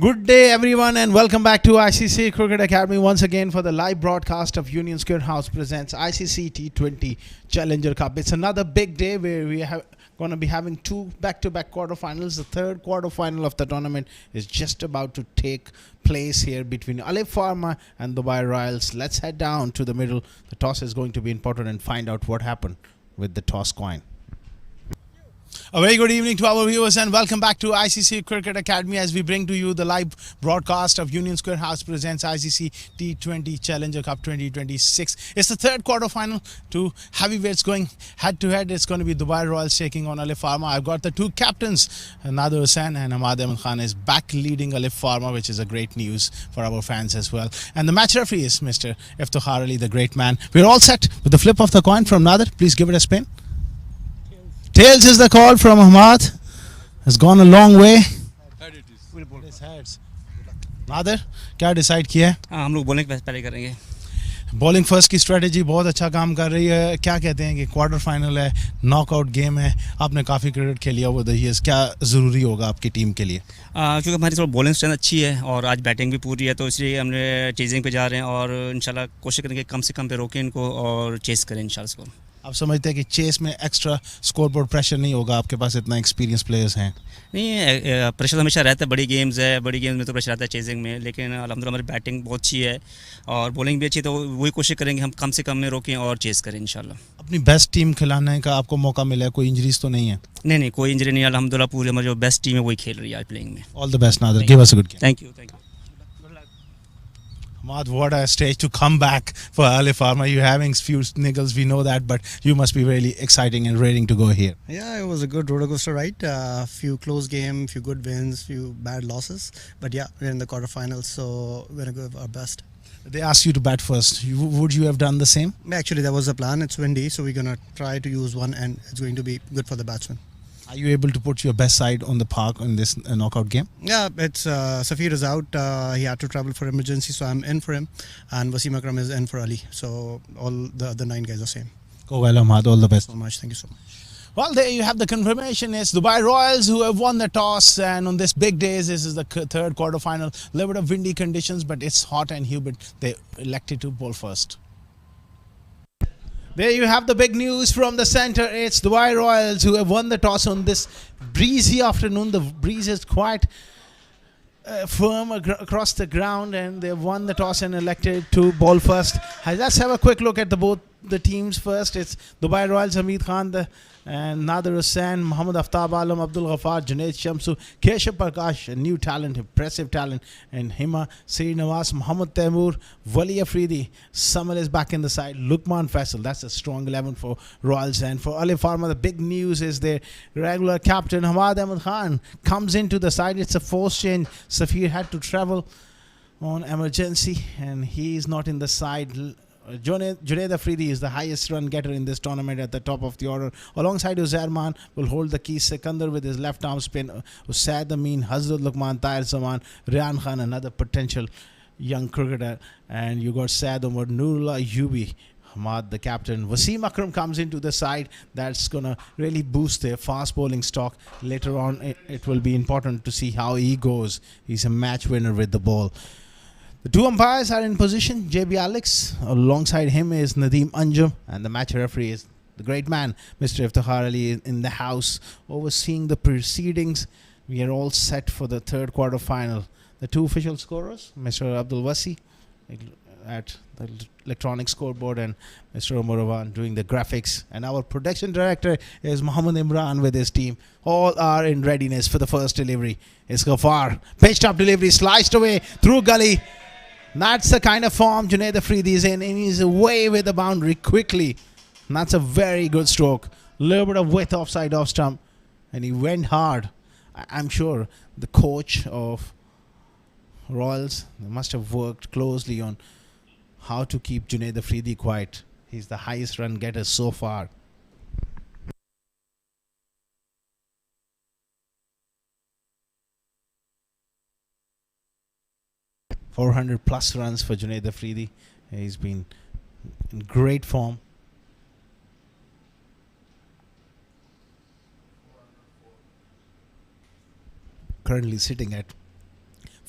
Good day, everyone, and welcome back to ICCA Cricket Academy once again for the live broadcast of Union Square House presents ICC T20 Challenger Cup. It's another big day where we are going to be having two back-to-back quarterfinals. The third quarterfinal of the tournament is just about to take place here between Alif Pharma and Dubai Royals. Let's head down to the middle. The toss is going to be important and find out what happened with the toss coin. A very good evening to our viewers and welcome back to ICC Cricket Academy as we bring to you the live broadcast of Union Square House presents ICC T20 Challenger Cup 2026. It's the third quarterfinal. Two heavyweights going head to head. It's going to be Dubai Royals taking on Alif Pharma. I've got the two captains, Nader Hussain and Ahmad Ahmed Khan is back leading Alif Pharma, which is a great news for our fans as well. And the match referee is Mr. Iftikhar Ali, the great man. We're all set with the flip of the coin from Nader. Please give it a spin. Tails is the call from Ahmad. Has gone a long way. Nadar क्या decide किया है? हम लोग bowling पहले करेंगे. Bowling first की strategy बहुत अच्छा काम कर रही है. क्या कहते हैं कि क्वार्टर फाइनल है, नॉकआउट गेम है, आपने काफ़ी क्रिकेट खेली ओवर द ईयर्स, क्या ज़रूरी होगा आपकी टीम के लिए? क्योंकि हमारी थोड़ा बॉलिंग स्ट्रेंथ अच्छी है और आज बैटिंग भी पूरी है, तो इसलिए हमने चेजिंग पे जा रहे हैं और इंशाल्लाह कोशिश करेंगे कम से कम पे रोकें इनको और चेस करें इंशाल्लाह स्कोर. आप समझते हैं कि चेस में एक्स्ट्रा स्कोरबोर्ड प्रेशर नहीं होगा? आपके पास इतना एक्सपीरियंस प्लेयर्स हैं. नहीं, प्रेशर हमेशा रहता है. बड़ी गेम्स में तो प्रेशर आता है चेजिंग में, लेकिन अल्हम्दुलिल्लाह हमारी बैटिंग बहुत अच्छी है और बॉलिंग भी अच्छी है, तो वही कोशिश करेंगे हम कम से कम में रोकें और चेस करें इंशाल्लाह. अपनी बेस्ट टीम खिलाने का आपको मौका मिला है, कोई इंजरीज तो नहीं है? नहीं, कोई इंजरी नहीं है अल्हम्दुलिल्लाह. पूरी हमारी जो बेस्ट टीम है वही खेल रही है आज प्लेइंग में. All the best Nadar, give us a good game. Thank you. Ahmad, what a stage to come back for Alif Pharma. You're having few niggles, we know that, but you must be really exciting and raring to go here. Yeah, it was a good roller coaster ride. Few close games, few good wins, few bad losses. But yeah, we're in the quarterfinals, so we're going to give our best. They asked you to bat first. Would you have done the same? Actually, that was the plan. It's windy, so we're going to try to use one, and it's going to be good for the batsman. Are you able to put your best side on the park in this knockout game? Yeah, it's Safir is out. He had to travel for emergency, so I'm in for him. And Wasim Akram is in for Ali. So all the other 9 guys are same. Go well, Ahmad. All the best. So much. Thank you so much. Well, there you have the confirmation. It's Dubai Royals who have won the toss, and on this big day, this is the third quarterfinal. A little bit of windy conditions, but it's hot and humid. They elected to bowl first. There you have the big news from the center. It's Dubai Royals who have won the toss on this breezy afternoon. The breeze is quite firm across the ground, and they've won the toss and elected to bowl first. Let's have a quick look at both the teams first. It's Dubai Royals, Hamid Khan and Nader Hussain, Muhammad Aftab Alam, Abdul Ghaffar, Junaid Shamsu, Keshav Prakash, a new talent, impressive talent, and Hima, Sri Nawaz, Muhammad Taimur, Wali Afridi. Samal is back in the side, Lukman Faisal. That's a strong 11 for Royals. And for Alif Pharma, the big news is their regular captain, Ahmad Ahmed Khan, comes into the side. It's a forced change. Safir had to travel on emergency, and he is not in the side. Junaid Afridi is the highest run getter in this tournament at the top of the order. Alongside Uzair will hold the key. Sikandar with his left arm spin. Usaid Amin, Hazrat Luqman, Tahir Zaman, Riyan Khan, another potential young cricketer. And you got Saad Umar, Nurullah Yubi, Hamad, the captain. Wasim Akram comes into the side. That's going to really boost their fast bowling stock. Later on, it will be important to see how he goes. He's a match winner with the ball. The two umpires are in position. JB Alex, alongside him is Nadeem Anjum, and the match referee is the great man, Mr. Iftikhar Ali, in the house, overseeing the proceedings. We are all set for the third quarter final. The two official scorers, Mr. Abdul Wasi at the electronic scoreboard, and Mr. Omaravan doing the graphics. And our production director is Muhammad Imran with his team. All are in readiness for the first delivery. It's Ghaffar. Pitched up delivery, sliced away through gully. That's the kind of form Junaid Afridi is in, and he's away with the boundary quickly. And that's a very good stroke. A little bit of width offside off stump, and he went hard. I'm sure the coach of Royals must have worked closely on how to keep Junaid Afridi quiet. He's the highest run getter so far. +400 runs for Junaid Afridi. He's been in great form. Currently sitting at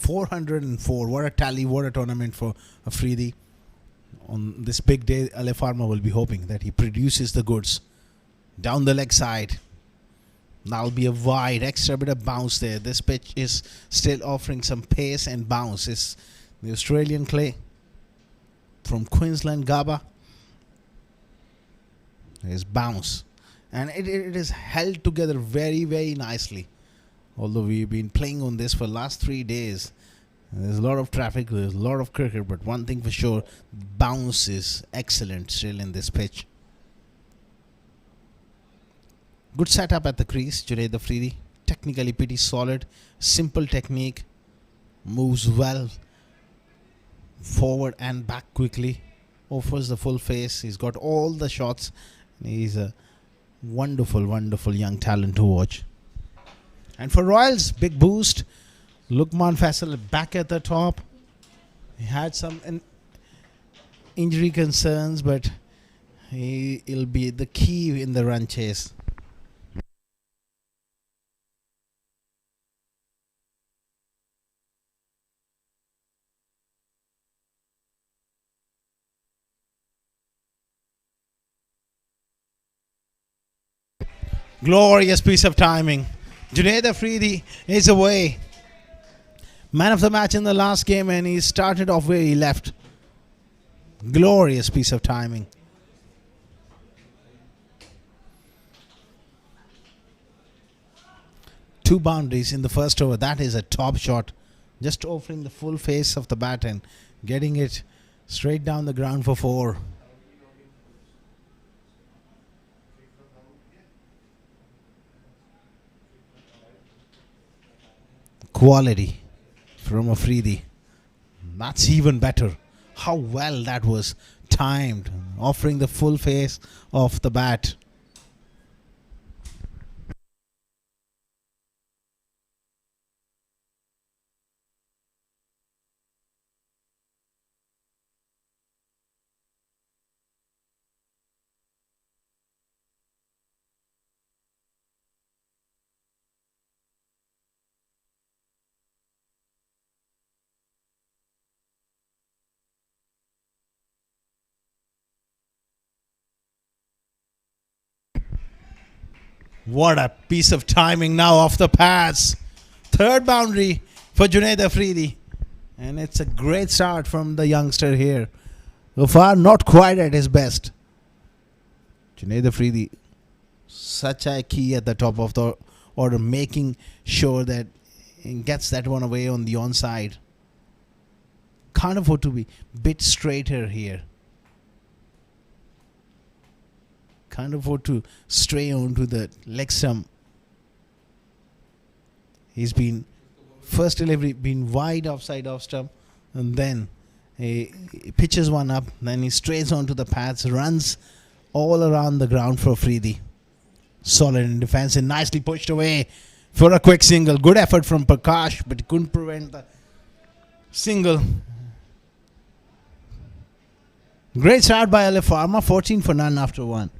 404. What a tally, what a tournament for Afridi. On this big day, Alif Pharma will be hoping that he produces the goods. Down the leg side. That'll be a wide, extra bit of bounce there. This pitch is still offering some pace and bounce. It's the Australian clay from Queensland, Gabba. There's bounce. And it is held together very, very nicely. Although we've been playing on this for the last 3 days. There's a lot of traffic, there's a lot of cricket, but one thing for sure, bounce is excellent still in this pitch. Good setup at the crease, Junaid Afridi. Technically pretty solid, simple technique, moves well forward and back quickly, offers the full face. He's got all the shots. He's a wonderful, wonderful young talent to watch. And for Royals, big boost. Lukman Faisal back at the top. He had some injury concerns, but he'll be the key in the run chase. Glorious piece of timing. Junaid Afridi is away. Man of the match in the last game, and he started off where he left. Glorious piece of timing. Two boundaries in the first over. That is a top shot. Just offering the full face of the bat and getting it straight down the ground for 4. Quality from Afridi. That's even better. How well that was timed, offering the full face of the bat. What a piece of timing now off the pads. Third boundary for Junaid Afridi. And it's a great start from the youngster here. So far, not quite at his best. Junaid Afridi, such a key at the top of the order, making sure that he gets that one away on the onside. Can't afford to be a bit straighter here. Can't afford to stray onto the leg stump. He's been, first delivery, been wide offside off stump, and then he pitches one up, then he strays onto the pads, runs all around the ground for Afridi. Solid in defense and nicely pushed away for a quick single. Good effort from Prakash, but he couldn't prevent the single. Great start by Alif Pharma, 14 for none after 1.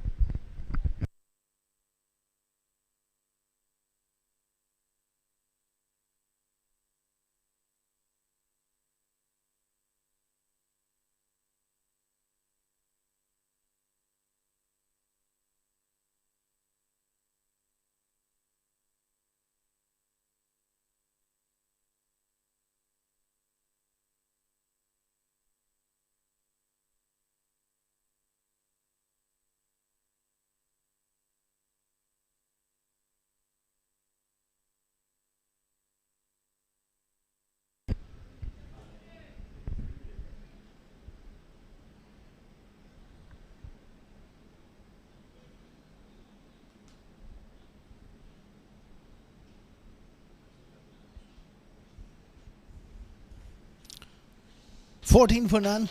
$14 for none.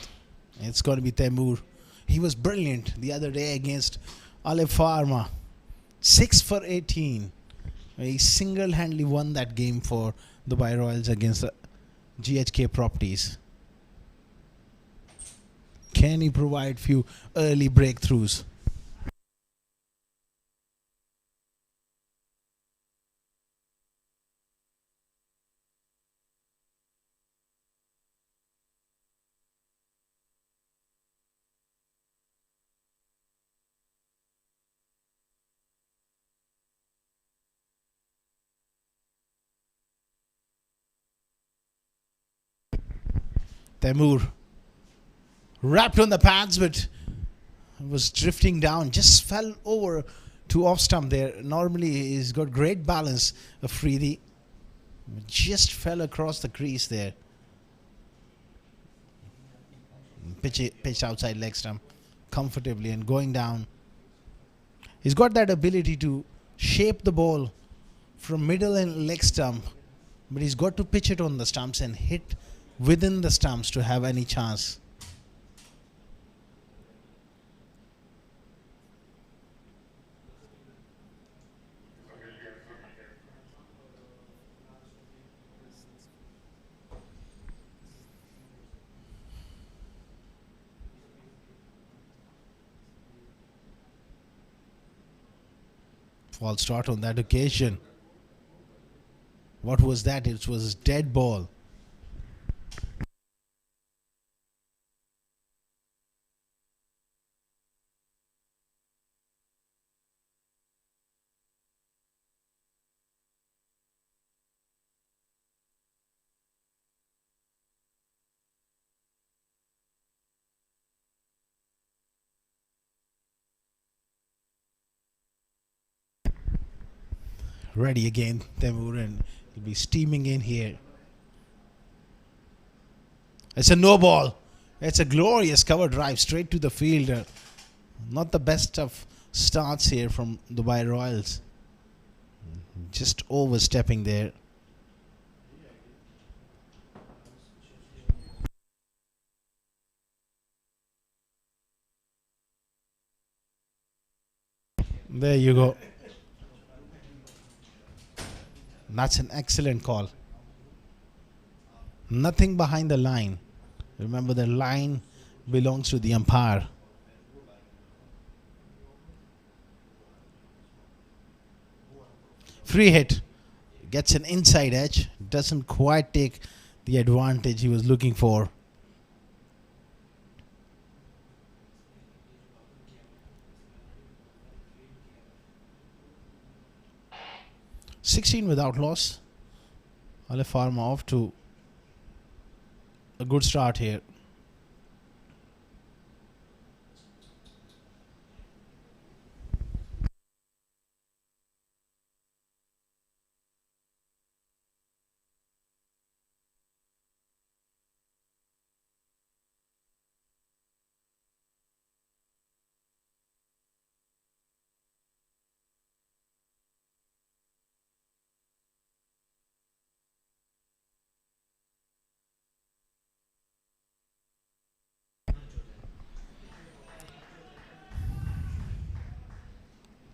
It's got to be Taimur. He was brilliant the other day against Alif Pharma. 6 for 18. He single-handedly won that game for the Dubai Royals against the GHK Properties. Can he provide few early breakthroughs? Temur wrapped on the pads, but was drifting down, just fell over to off stump there. Normally he's got great balance, Afridi. Just fell across the crease there. Pitched outside leg stump comfortably and going down. He's got that ability to shape the ball from middle and leg stump, but he's got to pitch it on the stumps and hit within the stumps to have any chance. False start on that occasion. What was that? It was dead ball. Ready again, Temur, and he'll be steaming in here. It's a no ball. It's a glorious cover drive straight to the field. Not the best of starts here from Dubai Royals. Just overstepping there. There you go. That's an excellent call. Nothing behind the line. Remember, the line belongs to the umpire. Free hit. Gets an inside edge. Doesn't quite take the advantage he was looking for. $16 without loss. Alif Pharma off to a good start here.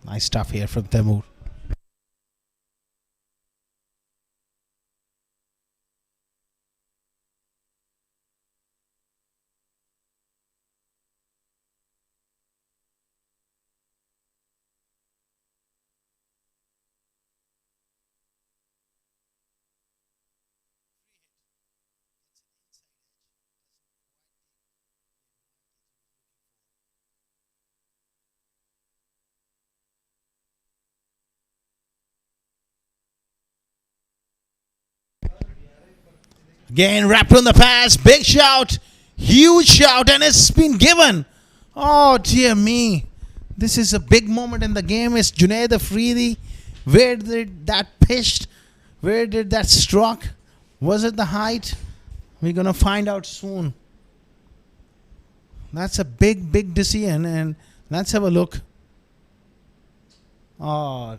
Nice stuff here from Temur. Again, wrapped on the pass. Big shout. Huge shout. And it's been given. Oh, dear me. This is a big moment in the game. It's Junaid Afridi. Where did that pitched? Where did that struck? Was it the height? We're going to find out soon. That's a big, big decision. And let's have a look. Oh,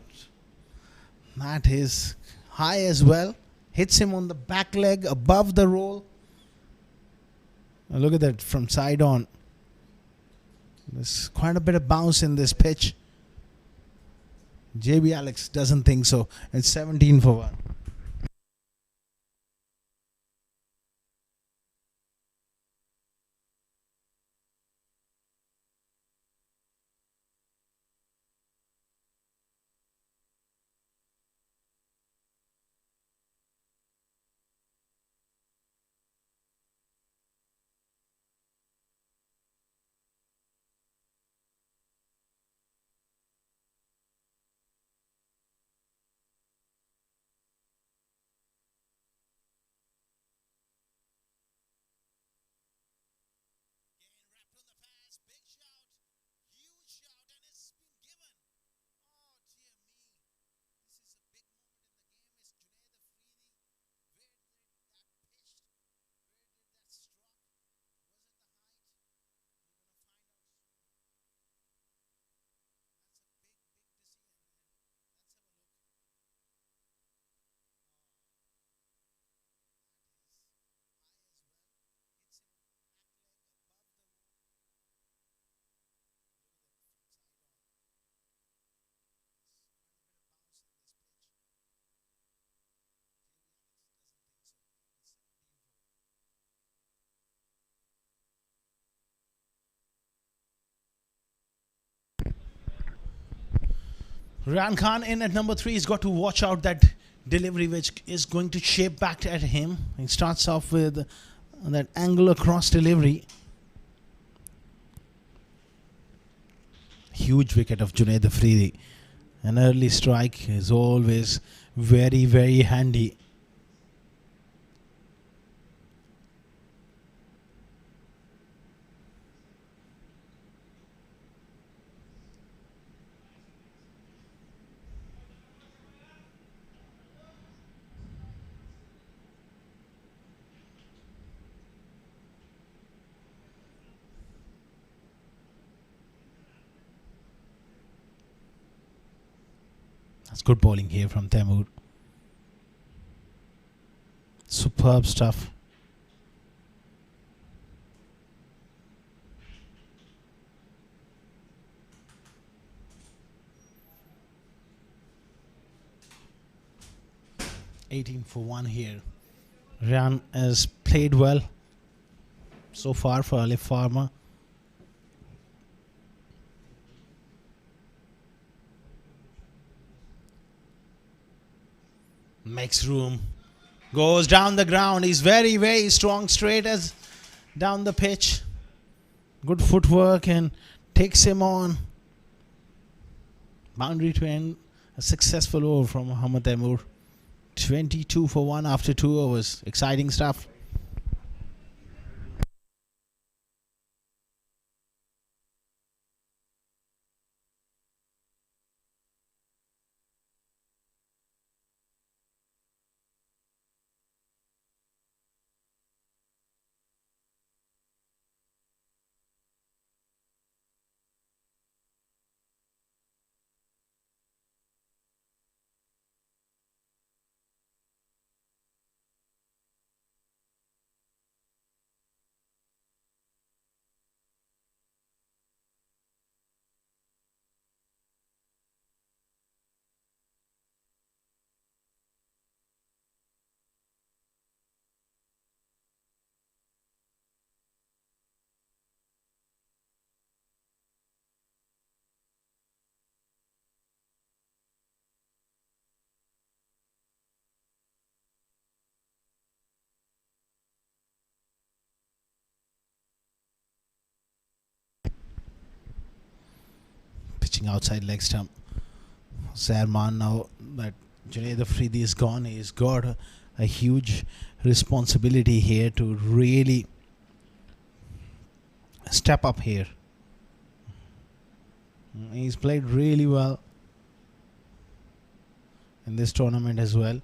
that is high as well. Hits him on the back leg above the roll. Now look at that from side on. There's quite a bit of bounce in this pitch. JB Alex doesn't think so. It's 17 for 1. Ran Khan in at number 3. He's got to watch out that delivery which is going to shape back at him. He starts off with that angle across delivery. Huge wicket of Junaid Afridi. An early strike is always very, very handy. That's good bowling here from Temur. Superb stuff. $18 for 1 here. Ryan has played well so far for Alif Pharma. Makes room. Goes down the ground. He's very, very strong straight as down the pitch. Good footwork and takes him on. Boundary to end. A successful over from Muhammad Temur. 22 for 1 after 2 overs. Exciting stuff. Pitching outside leg stump. Sarman, now that Junaid Afridi is gone, he's got a huge responsibility here to really step up here. He's played really well in this tournament as well.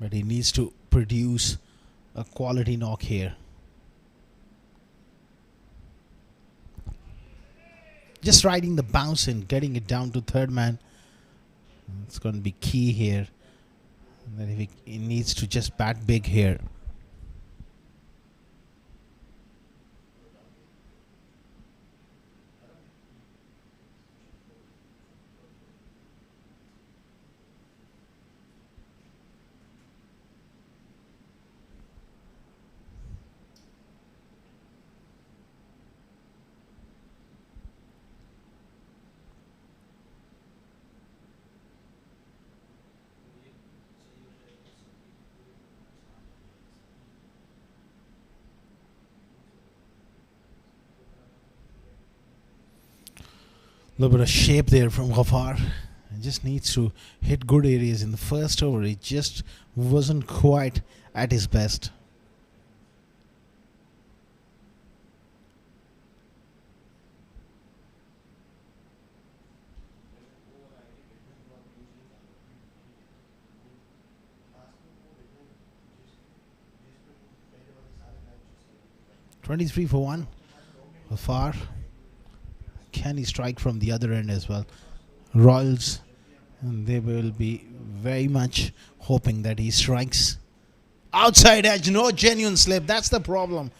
But he needs to produce a quality knock here. Just riding the bounce and getting it down to third man. It's going to be key here. That he needs to just bat big here. Little bit of shape there from Ghaffar. He just needs to hit good areas in the first over. He just wasn't quite at his best. $23 for 1. Ghaffar. Can he strike from the other end as well? Royals, and they will be very much hoping that he strikes. Outside edge, no genuine slip. That's the problem.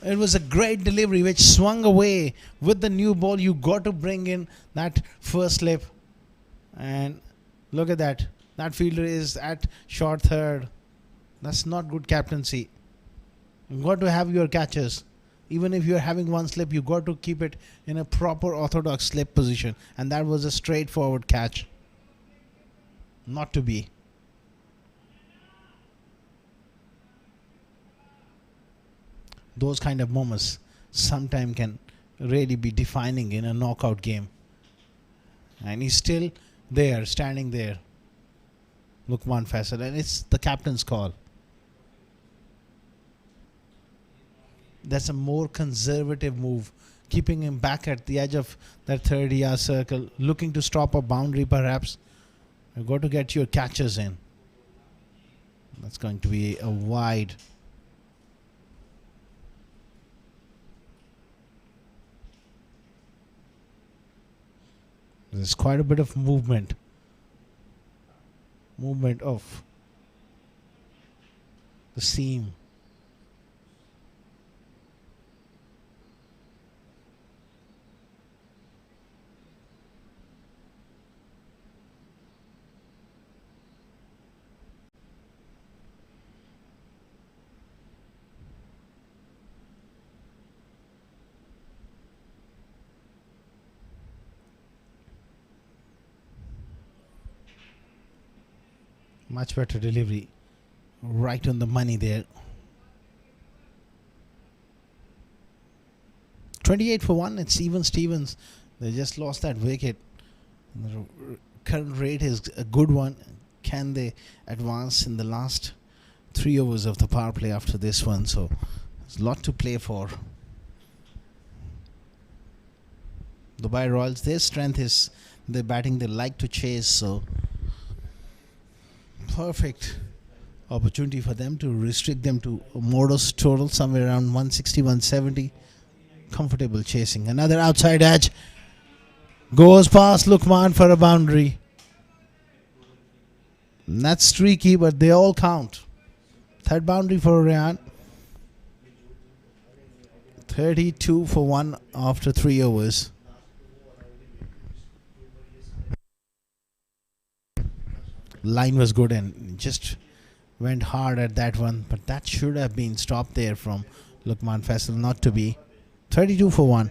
It was a great delivery which swung away. With the new ball, you got to bring in that first slip. And look at that. That fielder is at short third. That's not good captaincy. You've got to have your catches. Even if you're having one slip, you got to keep it in a proper orthodox slip position, and that was a straightforward catch. Not to be. Those kind of moments sometimes can really be defining in a knockout game. And he's still there, standing there, Lukman Faisal, and it's the captain's call. That's a more conservative move, keeping him back at the edge of that 30-yard circle, looking to stop a boundary perhaps. You've got to get your catches in. That's going to be a wide. There's quite a bit of movement. Movement of the seam. Much better delivery. Right on the money there. 28 for 1. It's even Stevens. They just lost that wicket. The current rate is a good one. Can they advance in the last 3 overs of the power play after this one? So there's a lot to play for. Dubai Royals, their strength is their batting. They like to chase, so perfect opportunity for them to restrict them to a modest total somewhere around 160, 170. Comfortable chasing. Another outside edge. Goes past Lukman for a boundary. That's streaky, but they all count. Third boundary for Rayan. 32 for 1 after 3 overs. Line was good and just went hard at that one, but that should have been stopped there from Lukman Faisal, not to be. 32 for 1.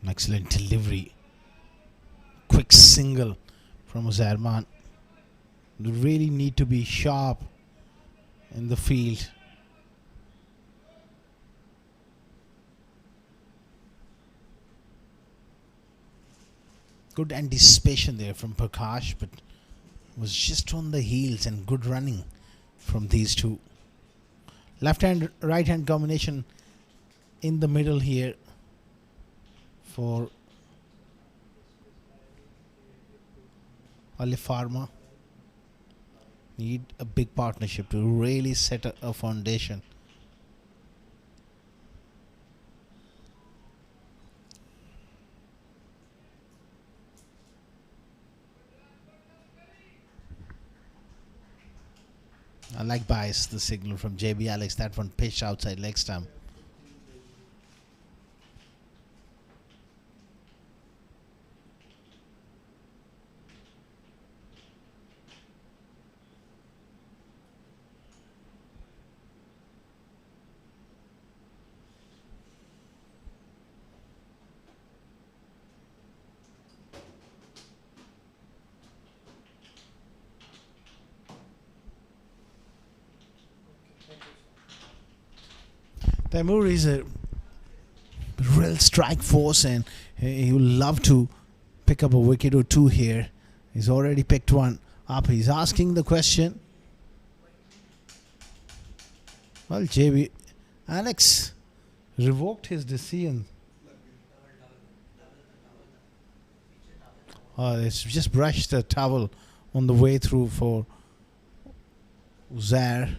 Excellent delivery. Quick single from Zarman. You really need to be sharp in the field. Good anticipation there from Prakash, but was just on the heels, and good running from these two. Left hand, right hand combination in the middle here for Alif Pharma. Need a big partnership to really set a foundation. I like bias, the signal from JB Alex. That one pitched outside leg stump. Taimur is a real strike force, and he will love to pick up a wicket or two here. He's already picked one up. He's asking the question. Well, JB Alex revoked his decision. It's just brushed the towel on the way through for Uzair.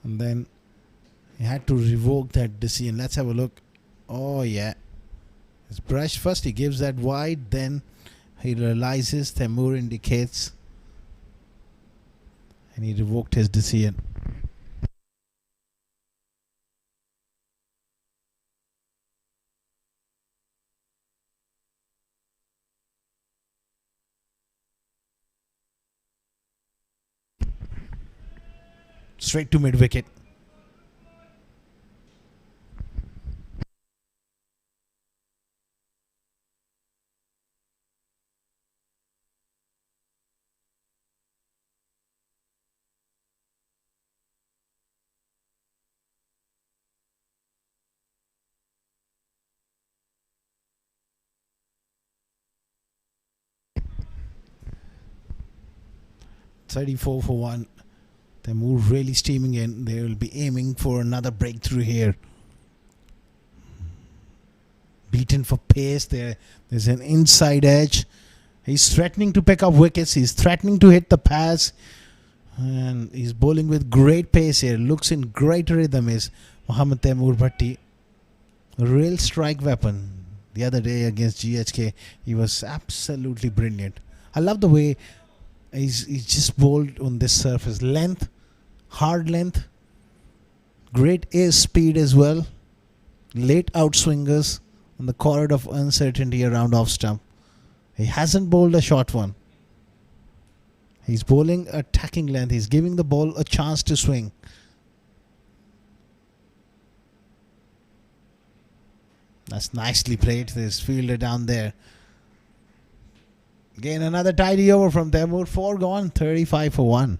And then he had to revoke that decision. Let's have a look. Oh, yeah. It's brushed. First he gives that wide, then he realizes Temur indicates, and he revoked his decision. Straight to mid wicket. $34 for 1. They move really steaming in. They will be aiming for another breakthrough here. Beaten for pace. There's an inside edge. He's threatening to pick up wickets. He's threatening to hit the pads. And he's bowling with great pace here. Looks in great rhythm is Mohammad Temur Bhatti. A real strike weapon. The other day against GHK, he was absolutely brilliant. I love the way he's just bowled on this surface. Length, hard length, great air speed as well. Late outswingers on the corridor of uncertainty around off stump. He hasn't bowled a short one. He's bowling attacking length. He's giving the ball a chance to swing. That's nicely played. There's fielder down there. Again, another tidy over from Temur. 4 gone, 35 for 1.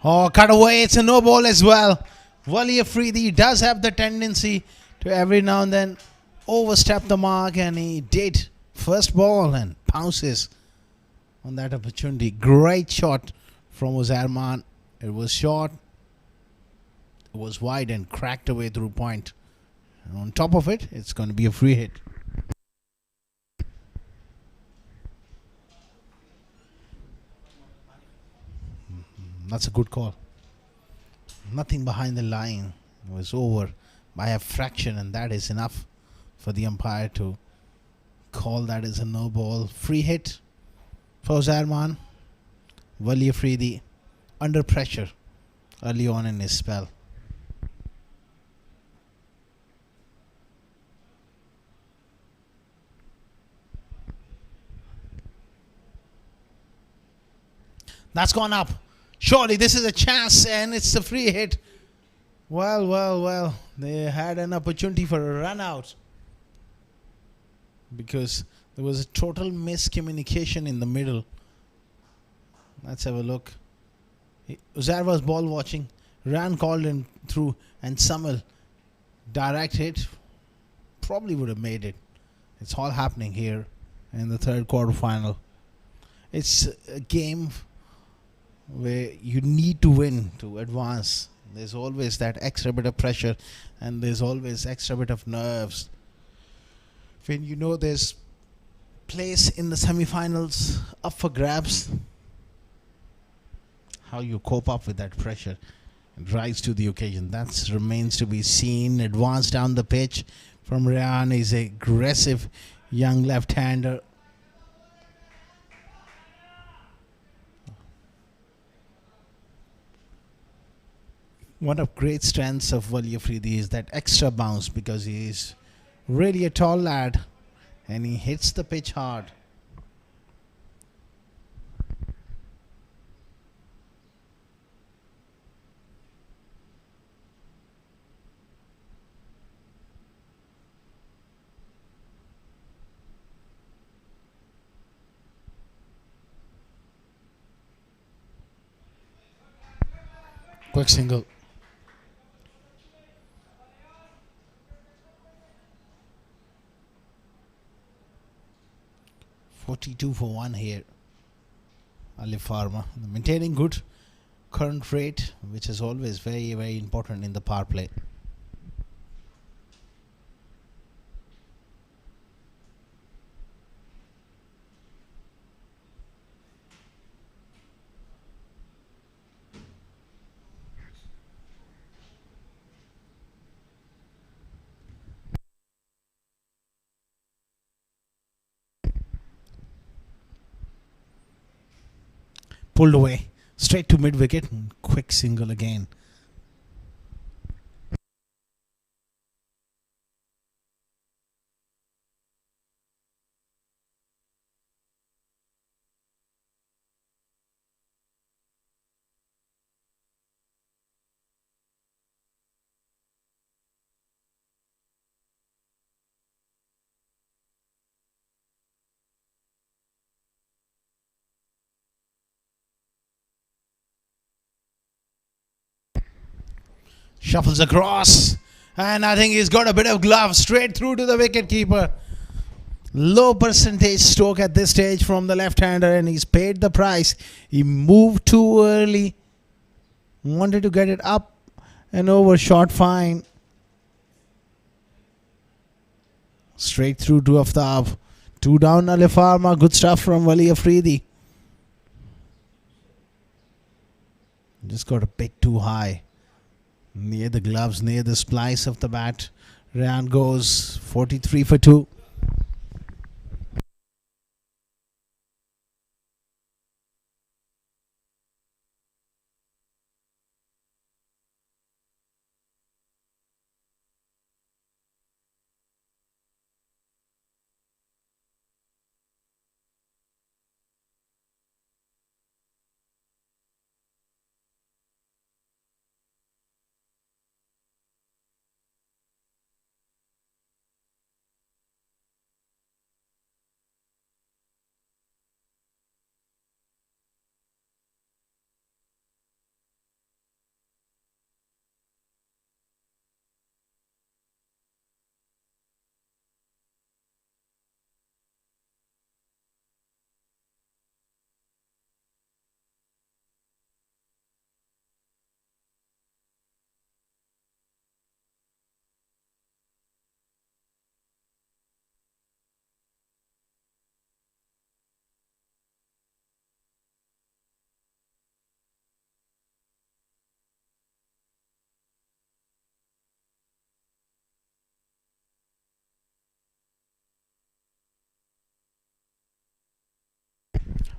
Oh, cut away. It's a no ball as well. Wali Afridi does have the tendency to every now and then overstep the mark, and he did. First ball and pounces on that opportunity. Great shot from Uzair. It was short. It was wide and cracked away through point. And on top of it, it's going to be a free hit. That's a good call. Nothing behind the line. It was over by a fraction, and that is enough for the umpire to call that as a no ball. Free hit for Uzair. Wali Afridi under pressure early on in his spell. That's gone up. Surely this is a chance, and it's a free hit. Well. They had an opportunity for a run out because there was a total miscommunication in the middle. Let's have a look. Uzair was ball watching. Ran called him through, and Samal direct hit. Probably would have made it. It's all happening here in the third quarter final. It's a game where you need to win to advance There's always that extra bit of pressure, and there's always extra bit of nerves when you know there's place in the semi-finals up for grabs. How you cope up with that pressure and rise to the occasion, that remains to be seen. Advance down the pitch from Ryan is a aggressive young left-hander. One of great strengths of Wali Afridi is that extra bounce, because he is really a tall lad and he hits the pitch hard. Quick single. $42 for one here. Alif Pharma maintaining good current rate, which is always very, very important in the power play. Pulled away straight to mid wicket. Quick single again. Shuffles across, and I think he's got a bit of glove straight through to the wicket keeper. Low percentage stroke at this stage from the left-hander, and he's paid the price. He moved too early, wanted to get it up and over, short fine. Straight through to Aftab. 2 down Alif Pharma. Good stuff from Wali Afridi. Just got a pick too high. Near the gloves, near the splice of the bat. Ryan goes 43 for 2.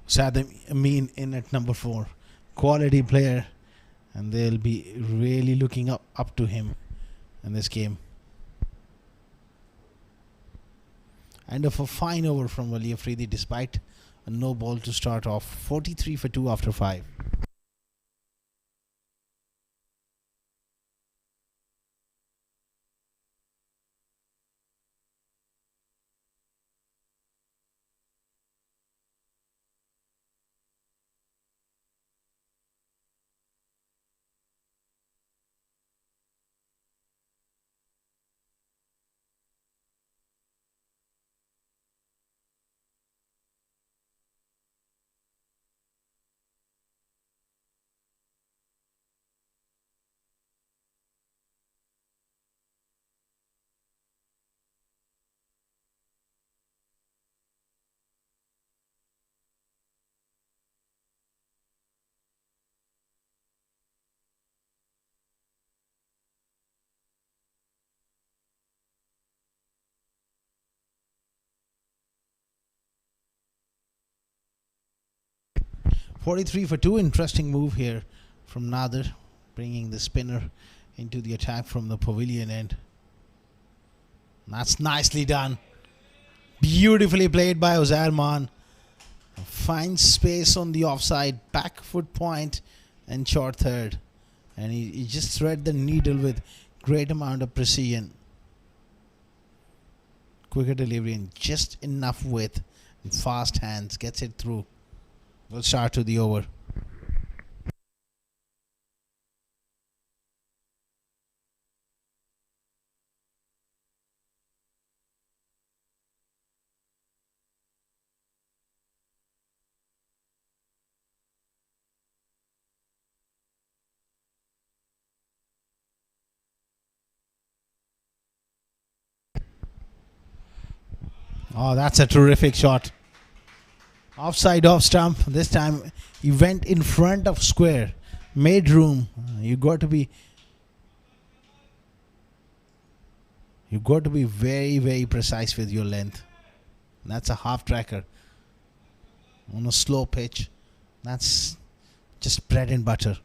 Saad Amin in at number 4. Quality player, and they'll be really looking up to him in this game. And of a fine over from Wali Afridi despite a no ball to start off. 43 for 2 after 5. 43 for 2. Interesting move here from Nader, bringing the spinner into the attack from the pavilion end. That's nicely done. Beautifully played by Ozarman. Finds space on the offside, back foot point and short third. And he just thread the needle with great amount of precision. Quicker delivery and just enough width. And fast hands, gets it through. We'll start to the over. Oh, that's a terrific shot. Offside off stump. This time he went in front of square. Made room. You got to be very, very precise with your length. That's a half tracker. On a slow pitch. That's just bread and butter.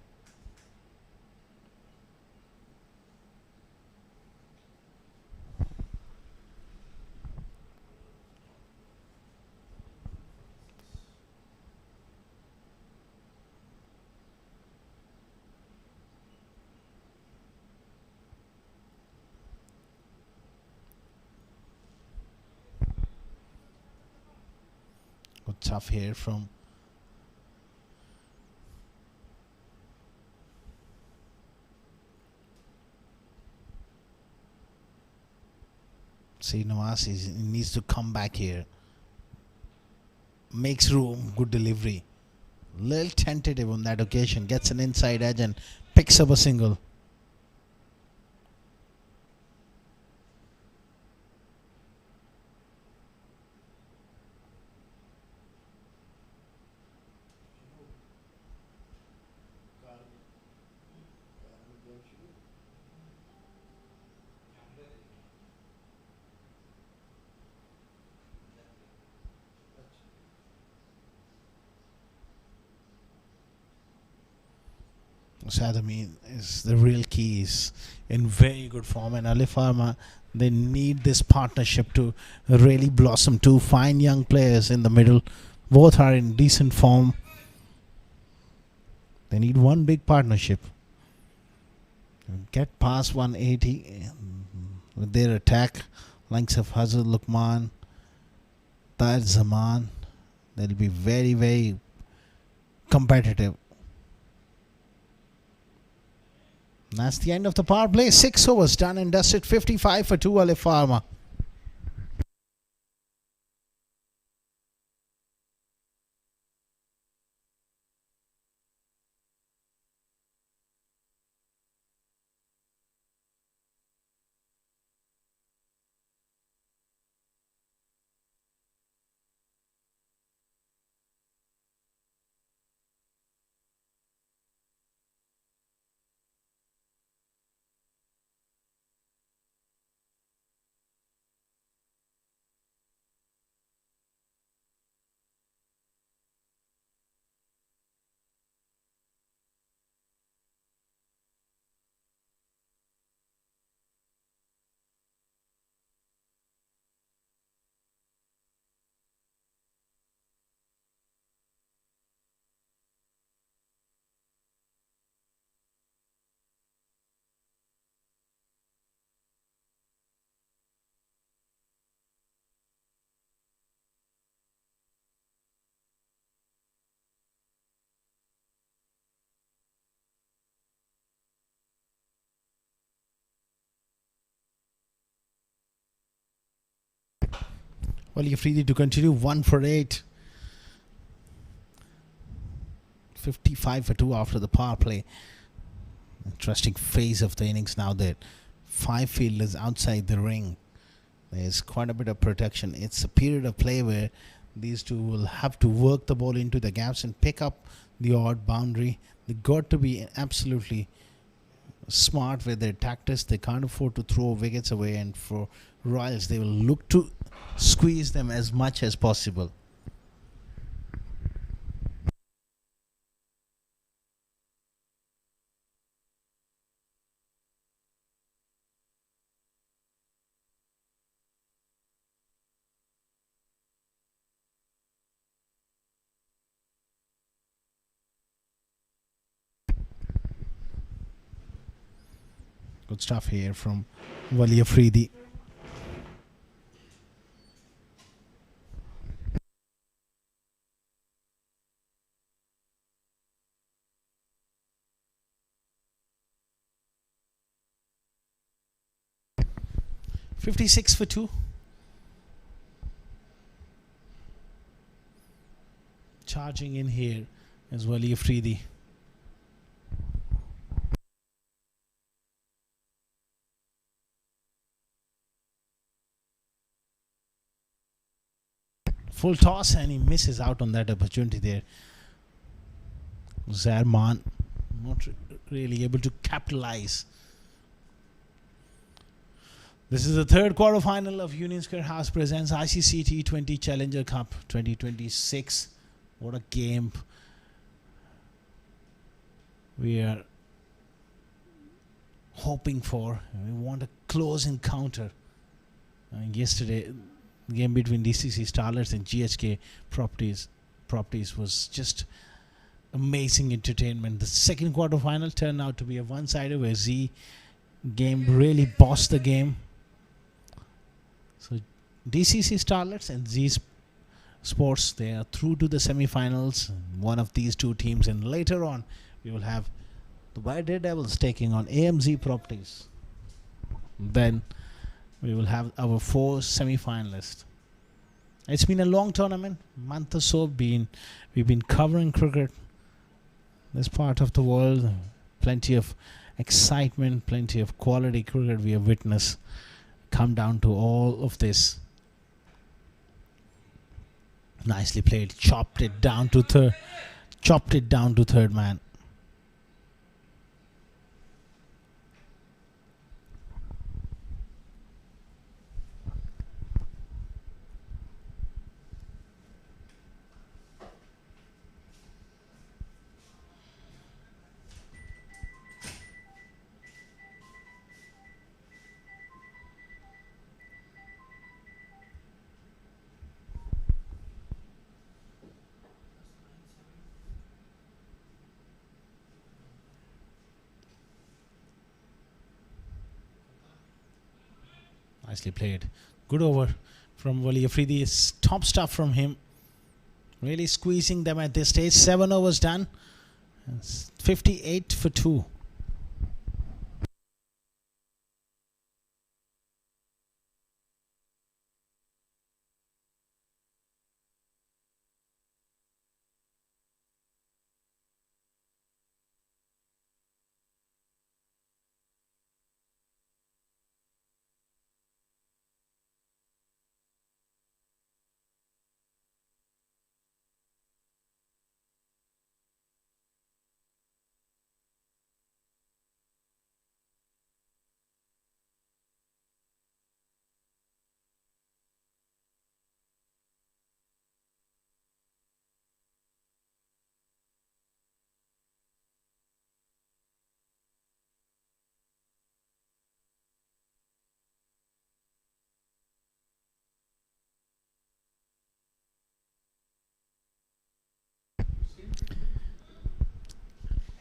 Good tough here from Srinivas. He needs to come back here. Makes room, good delivery. Little tentative on that occasion. Gets an inside edge and picks up a single. Sadami is the real key. Is in very good form, and Alif Pharma, they need this partnership to really blossom. Two fine young players in the middle, both are in decent form. They need one big partnership. Get past 180 with their attack, likes of Hazal Lukman, Tahir Zaman. They'll be very, very competitive. That's the end of the power play. 6 overs done and dusted. 55 for 2 Alif Pharma. Well, you're free to continue. 1 for 8. 55 for 2 after the power play. Interesting phase of the innings now there. 5 fielders outside the ring. There's quite a bit of protection. It's a period of play where these two will have to work the ball into the gaps and pick up the odd boundary. They got to be absolutely smart with their tactics. They can't afford to throw wickets away, and for Royals they will look to squeeze them as much as possible. Good stuff here from Wali Afridi. $56 for 2. Charging in here is Wali Afridi. Full toss and he misses out on that opportunity there. Zerman not really able to capitalize. This is the third quarterfinal of Union Square House presents ICCA T20 Challenger Cup 2026. What a game we are hoping for. We want a close encounter. Yesterday, the game between DCC Starlets and GHK Properties was just amazing entertainment. The second quarterfinal turned out to be a one-sided where Z game really bossed the game. So DCC Starlets and Z Sports, they are through to the semi-finals. One of these two teams, and later on we will have the White Daredevils taking on AMZ Properties. Then we will have our 4 semi-finalists. It's been a long tournament, month or so. We've been covering cricket, this part of the world. Plenty of excitement, plenty of quality cricket we have witnessed come down to all of this. Nicely played, chopped it down to third man. Nicely played. Good over from Wali Afridi. It's top stuff from him. Really squeezing them at this stage. 7 overs done. It's 58 for 2.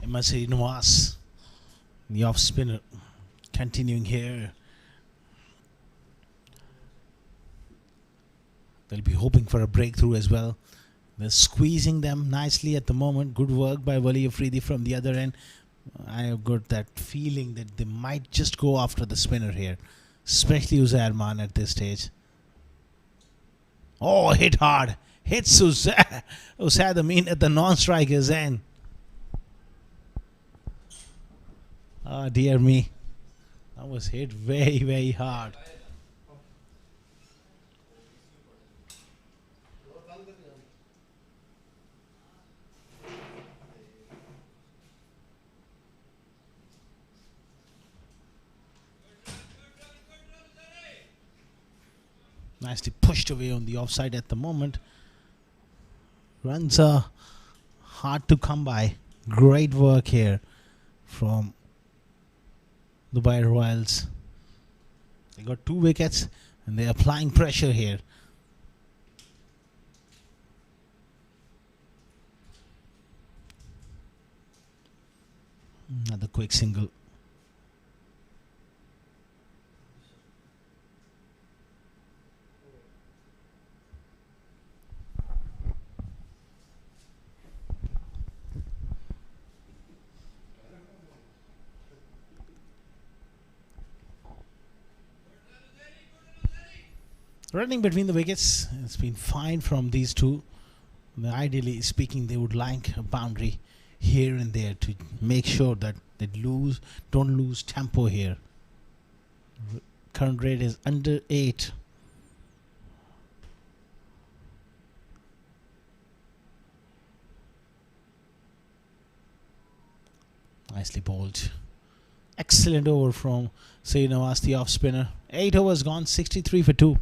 Masri Nawaz, the off spinner, continuing here. They'll be hoping for a breakthrough as well. They're squeezing them nicely at the moment. Good work by Wali Afridi from the other end. I have got that feeling that they might just go after the spinner here, especially Uzair Arman at this stage. Oh, hit hard. Hits Uzair Amin at the non-striker's end. Ah, dear me. That was hit very, very hard. Nicely pushed away on the offside at the moment. Runs are hard to come by. Great work here from Dubai Royals. They got 2 wickets and they're applying pressure here. Another quick single. Running between the wickets, it's been fine from these two. Ideally speaking, they would like a boundary here and there to make sure that they don't lose tempo here. Current rate is under 8. Nicely bowled. Excellent over from Srinivas, the off spinner. 8 overs gone, 63 for 2.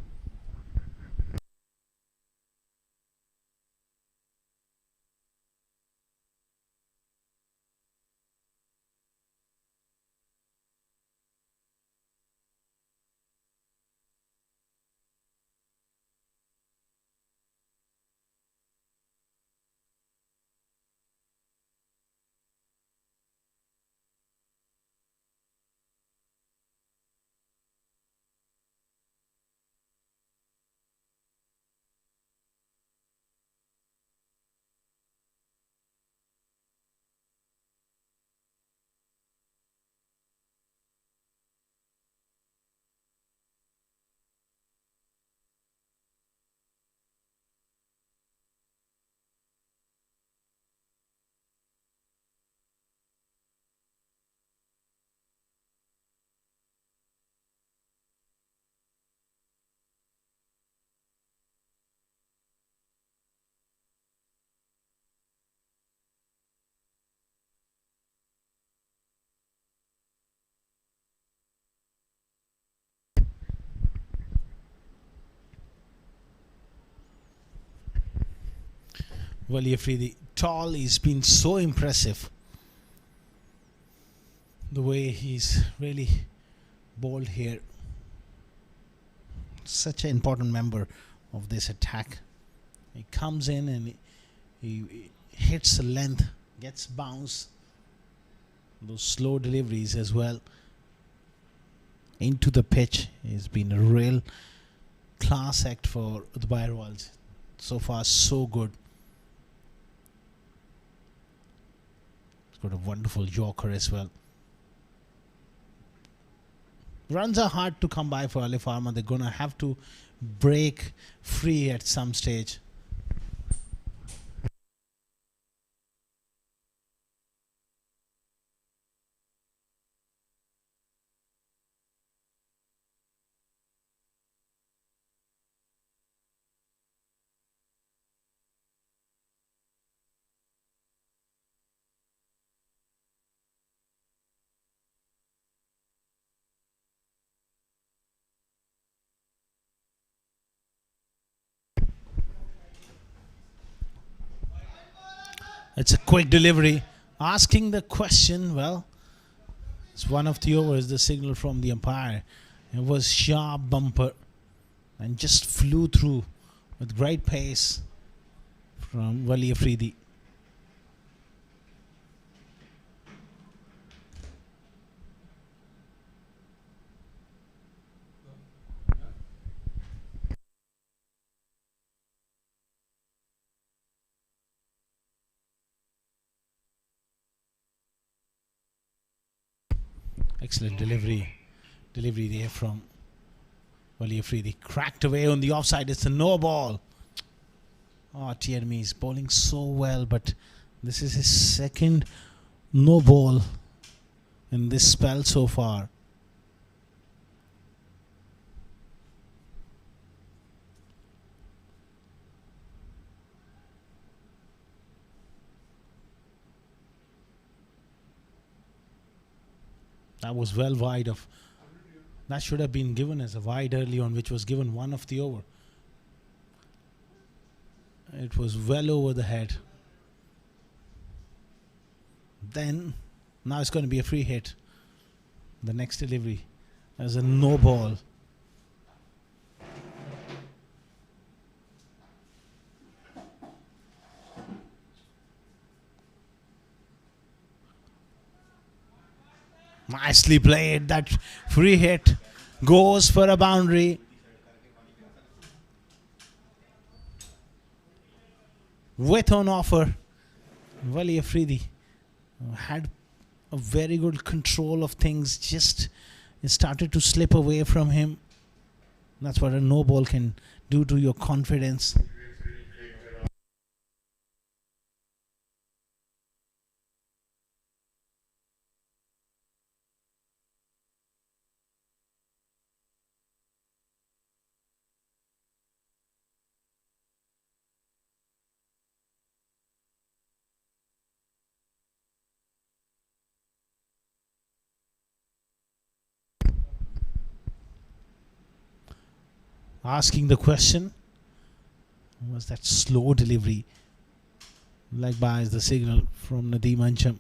Wali Afridi, tall, he's been so impressive. The way he's really bowled here. Such an important member of this attack. He comes in and he hits the length, gets bounce. Those slow deliveries as well into the pitch. He's been a real class act for the Dubai Royals. So far, so good. Got a wonderful Yorker as well. Runs are hard to come by for Alif Pharma. They're gonna have to break free at some stage. It's a quick delivery. Asking the question, well, it's one of the overs, the signal from the umpire. It was sharp bumper and just flew through with great pace from Wali Afridi. Excellent delivery there from Wali Afridi. Cracked away on the offside. It's a no ball. Oh, Tierney is bowling so well, but this is his second no ball in this spell so far. That was well wide of. That should have been given as a wide early on, which was given one of the over. It was well over the head. Then, now it's going to be a free hit. The next delivery as a no ball. Nicely played. That free hit goes for a boundary. With on offer, Wali Afridi had a very good control of things. Just it started to slip away from him. That's what a no ball can do to your confidence. Asking the question, was that slow delivery? Leg buys the signal from Nadeem Ancham.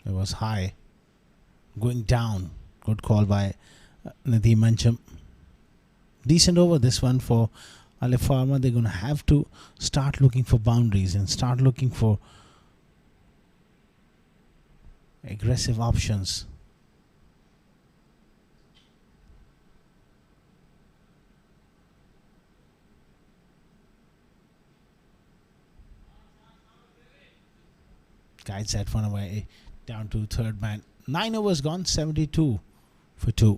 It was high, going down. Good call by Nadeem Ancham. Decent over this one for Alif Pharma. They're going to have to start looking for boundaries and start looking for aggressive options. Guides that one away down to third man. 9 overs gone, 72 for 2.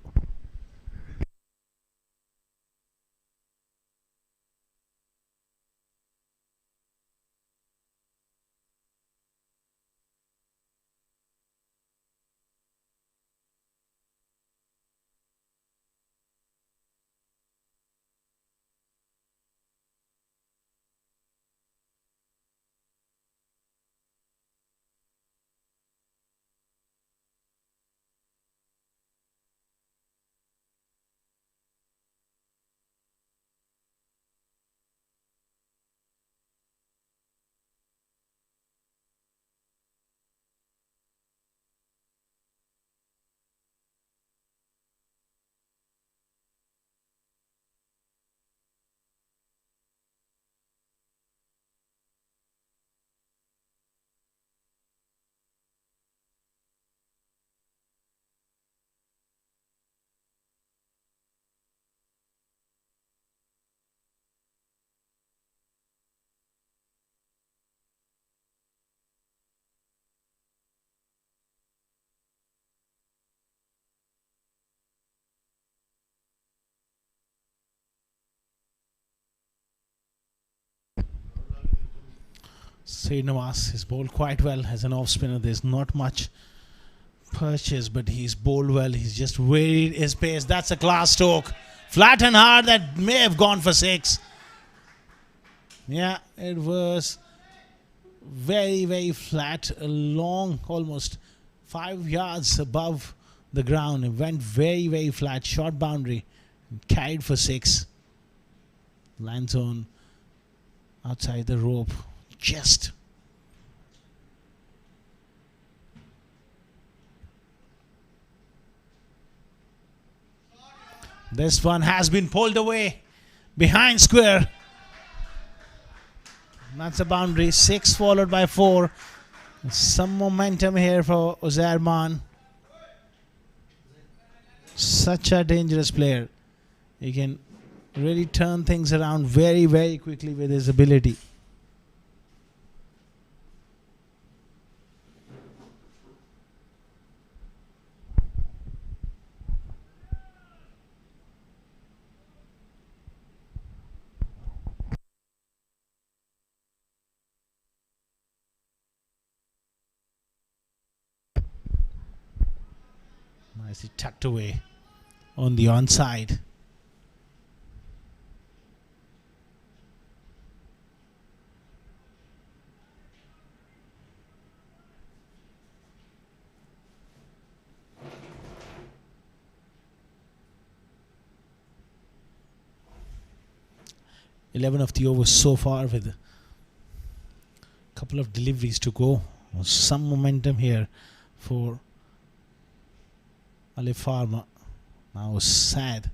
Said Nawaz is bowled quite well as an off spinner. There's not much purchase, but he's bowled well. He's just varied his pace. That's a class stroke. Flat and hard, that may have gone for 6. Yeah, it was very, very flat, long, almost 5 yards above the ground. It went very, very flat. Short boundary, carried for 6. Lands on outside the rope. Just this one has been pulled away behind square. That's a boundary. 6 followed by 4. Some momentum here for Uzair Man. Such a dangerous player. He can really turn things around very, very quickly with his ability. Nicely tucked away on the onside. Eleven of the overs so far with a couple of deliveries to go. Some momentum here for Alif Pharma. Now sad.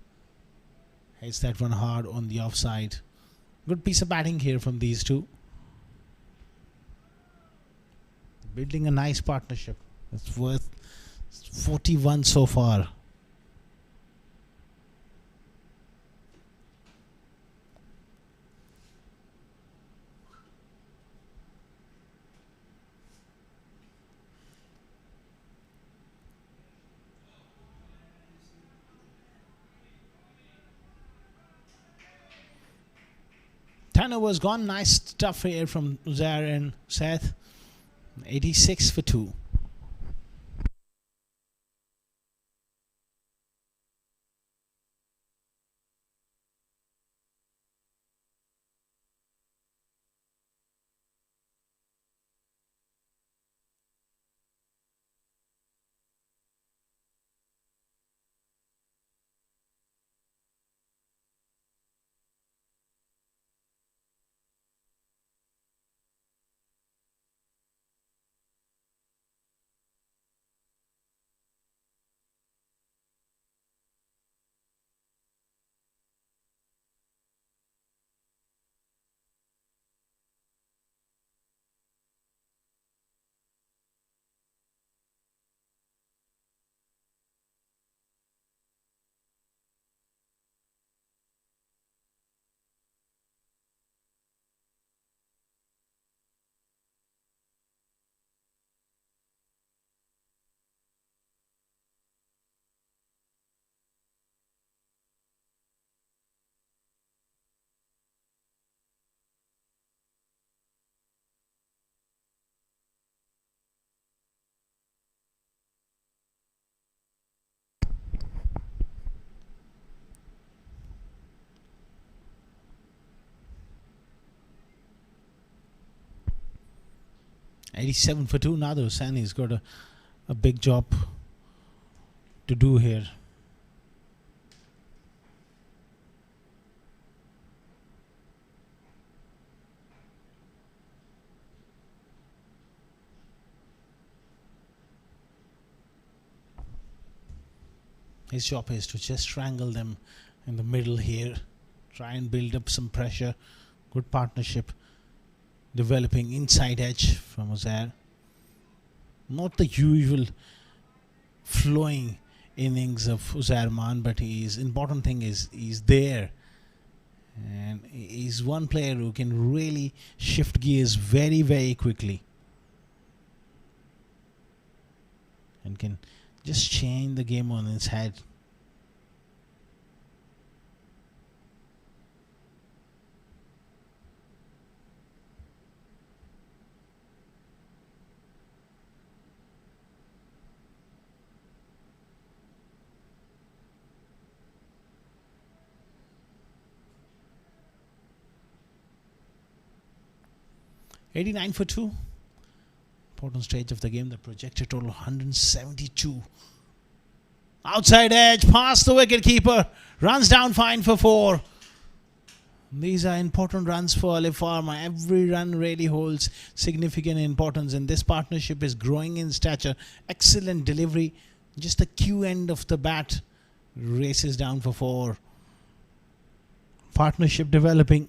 Hits that one hard on the offside. Good piece of batting here from these two. Building a nice partnership. It's worth 41 so far. 9 overs gone. Nice tough here from Uzair and Seth. 86 for 2. $87 for 2. Now the Hussaini's got a big job to do here. His job is to just strangle them in the middle here. Try and build up some pressure. Good partnership developing inside edge from Uzair. Not the usual flowing innings of Uzair Man, but his important thing is he's there. And he's one player who can really shift gears very, very quickly. And can just change the game on its head. $89 for 2. Important stage of the game. The projected total 172. Outside edge, past the wicket keeper. Runs down fine for 4. These are important runs for Alif Pharma. Every run really holds significant importance, and this partnership is growing in stature. Excellent delivery. Just the Q end of the bat. Races down for 4. Partnership developing.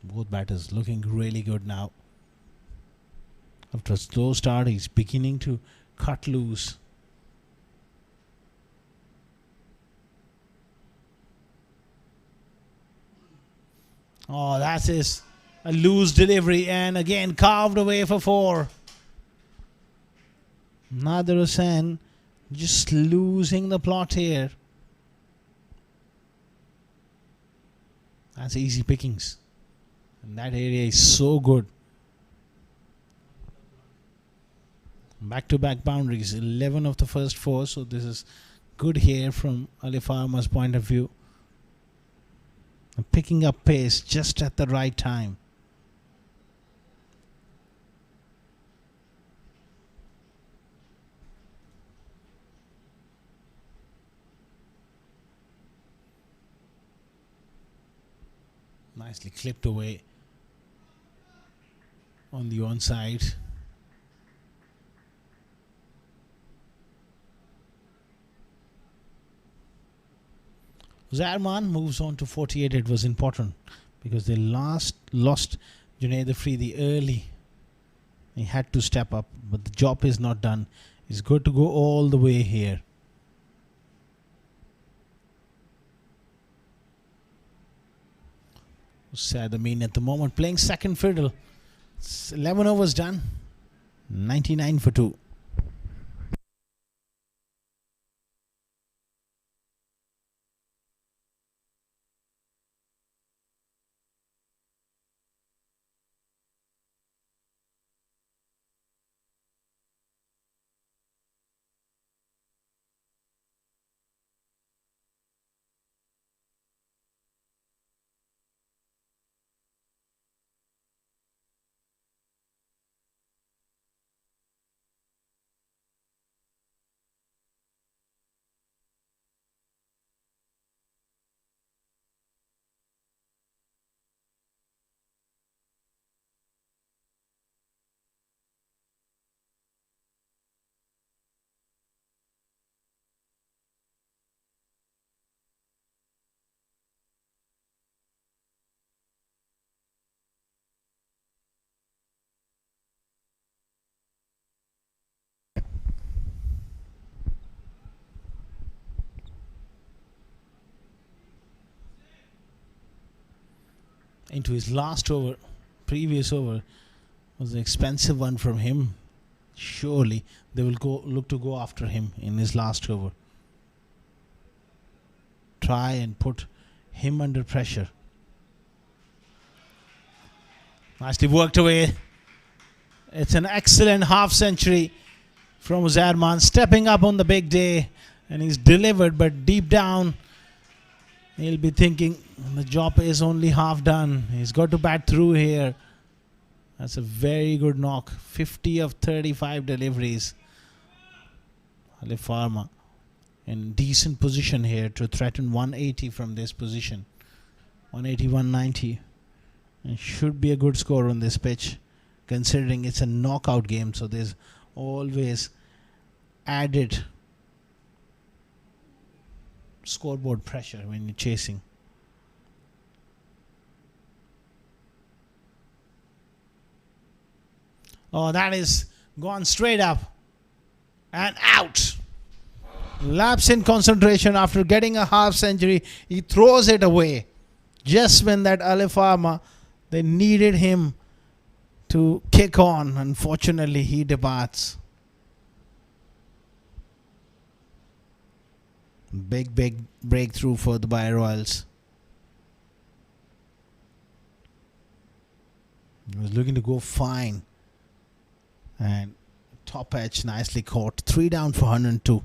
Both batters looking really good now. After a slow start, he's beginning to cut loose. Oh, that is a loose delivery, and again carved away for 4. Nadir Hussain just losing the plot here. That's easy pickings. And that area is so good. Back-to-back boundaries, 11 of the first 4. So this is good here from Alif Pharma's point of view. And picking up pace just at the right time. Nicely clipped away on the onside. Zarman moves on to 48. It was important because they lost Junaid Afridi early. He had to step up, but the job is not done. It's good to go all the way here. Sad Amin at the moment playing second fiddle. It's 11 overs done. 99 for 2. Into his last over, previous over was an expensive one from him. Surely they will look to go after him in his last over. Try and put him under pressure. Nicely worked away. It's an excellent half century from Zerman, stepping up on the big day, and he's delivered, but deep down he'll be thinking the job is only half done. He's got to bat through here. That's a very good knock. 50 of 35 deliveries. Alif Pharma in decent position here to threaten 180 from this position. 180, 190. It should be a good score on this pitch, considering it's a knockout game, so there's always added scoreboard pressure when you're chasing. Oh, that is gone straight up and out. Lapse in concentration after getting a half century. He throws it away just when that Alif Pharma, they needed him to kick on. Unfortunately, he departs. Big breakthrough for the Dubai Royals. He was looking to go fine. And top edge nicely caught. 3 down for 102.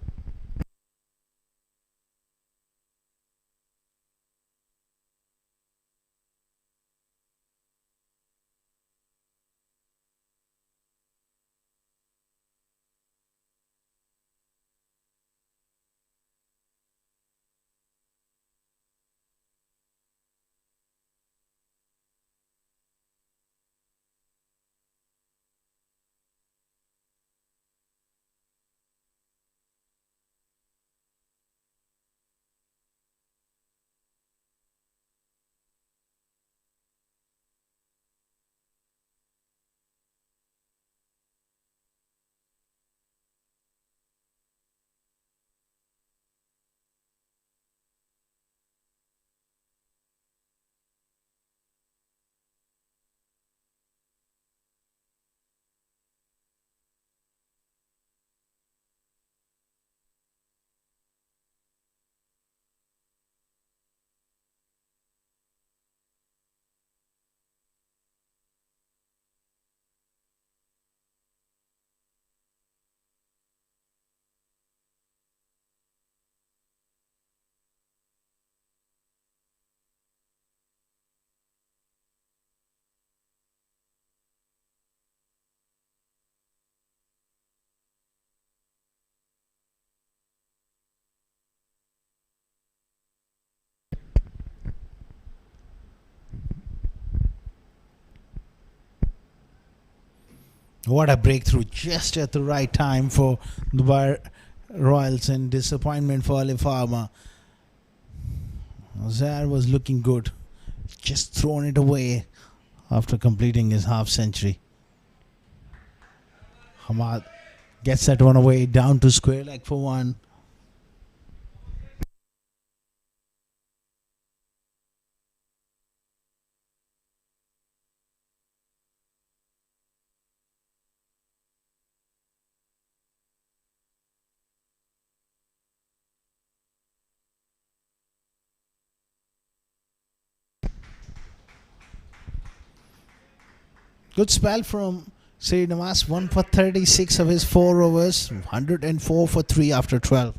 What a breakthrough just at the right time for Dubai Royals, and disappointment for Alif Pharma. Zaire was looking good, just thrown it away after completing his half century. Hamad gets that one away, down to square leg for 1. Good spell from Srinivas. 1 for 36 of his 4 overs. 104 for 3 after 12.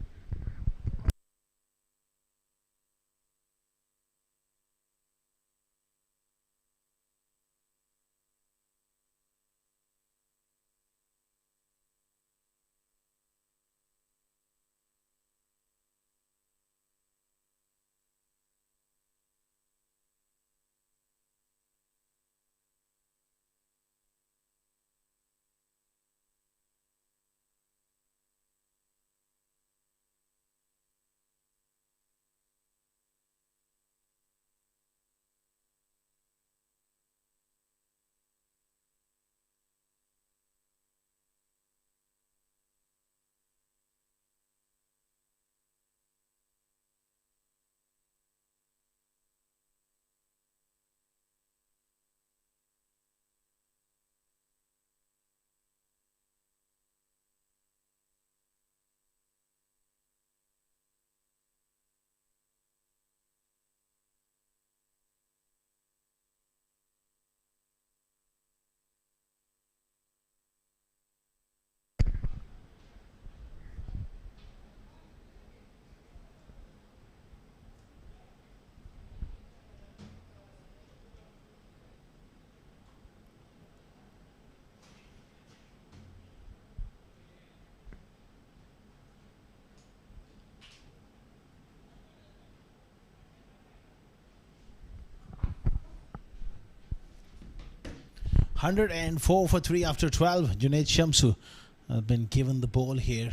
$104 for 3 after 12. Junaid Shamsu has been given the ball here.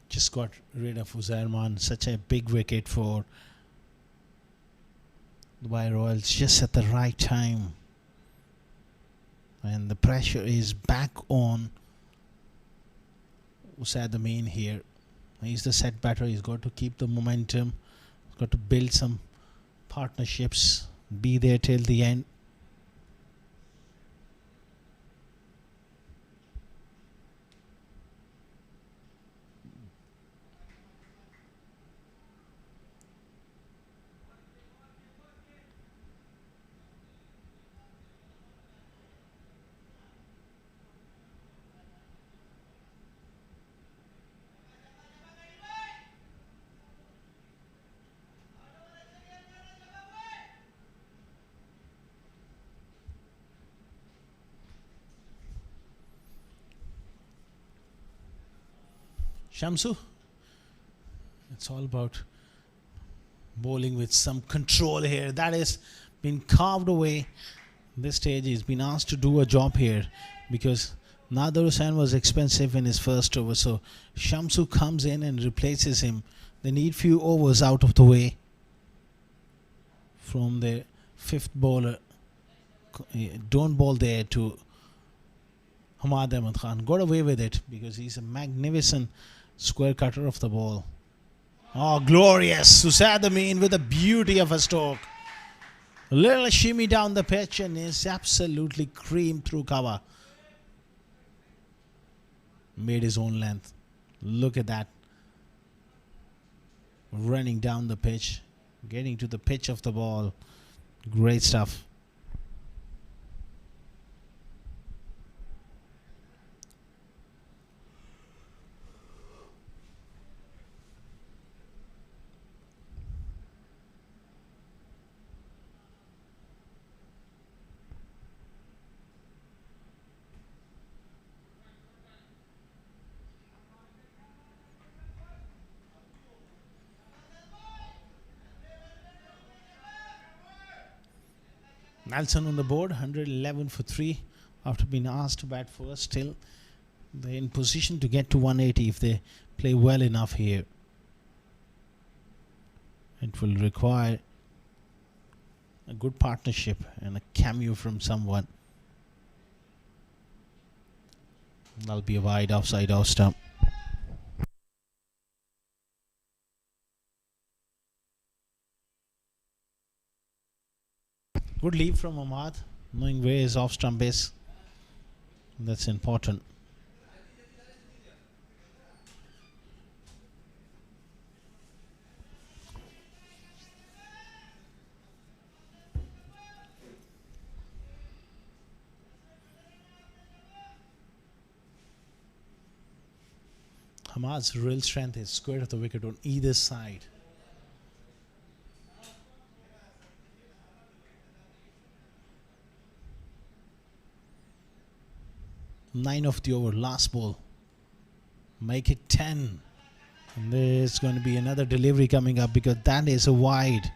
Just got rid of Uzairman. Such a big wicket for Dubai Royals just at the right time. And the pressure is back on Usaid Amin here. He's the set batter. He's got to keep the momentum. He's got to build some partnerships. Be there till the end. Shamsu, it's all about bowling with some control here. That has been carved away. This stage he's been asked to do a job here because Nader Hussain was expensive in his first over. So Shamsu comes in and replaces him. They need few overs out of the way from the fifth bowler. Don't bowl there to Hamad Ahmed Khan. Got away with it because he's a magnificent square cutter of the ball. Oh, glorious. Usaid Amin with a beauty of a stroke. A little shimmy down the pitch and is absolutely creamed through cover. Made his own length. Look at that. Running down the pitch. Getting to the pitch of the ball. Great stuff. Nelson on the board, 111 for 3 after being asked to bat first. Still, they're in position to get to 180 if they play well enough here. It will require a good partnership and a cameo from someone. That'll be a wide offside off stump. Good leave from Ahmad, knowing where his off stump is. That's important. Hamad's real strength is square of the wicket on either side. Nine of the over, last ball. Make it 10. And there's going to be another delivery coming up because that is a wide.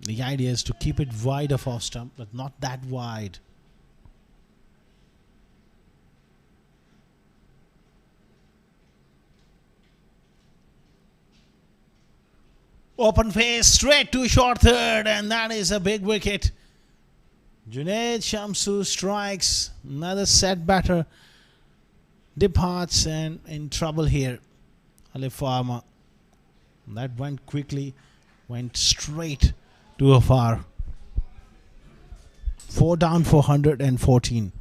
The idea is to keep it wide of off stump, but not that wide. Open face, straight to short third, and that is a big wicket. Junaid Shamsu strikes, another set batter departs and in trouble here. Alif Pharma. That went quickly, went straight to a far. 4 down for 114.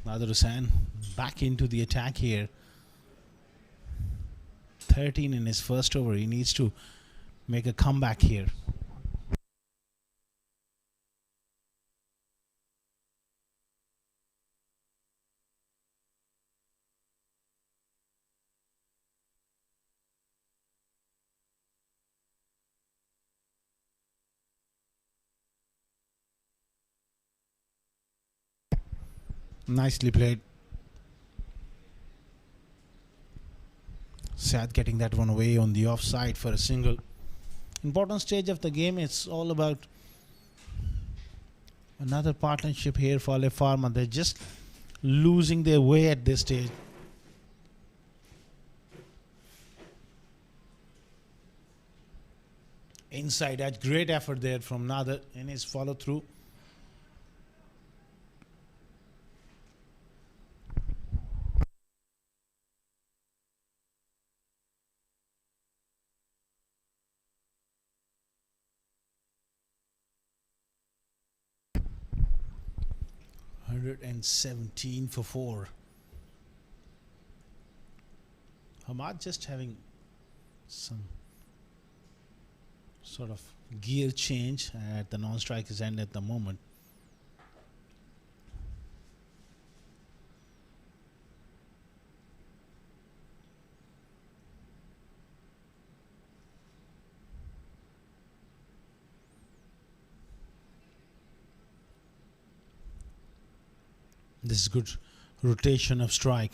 Nader Hussain back into the attack here. 13 in his first over. He needs to make a comeback here. Nicely played. Sad getting that one away on the offside for a single. Important stage of the game. It's all about another partnership here for Alif Pharma. They're just losing their way at this stage. Inside edge, great effort there from Nader in his follow through. And 17 for 4. Hamad just having some sort of gear change at the non-striker's end at the moment. This is good rotation of strike.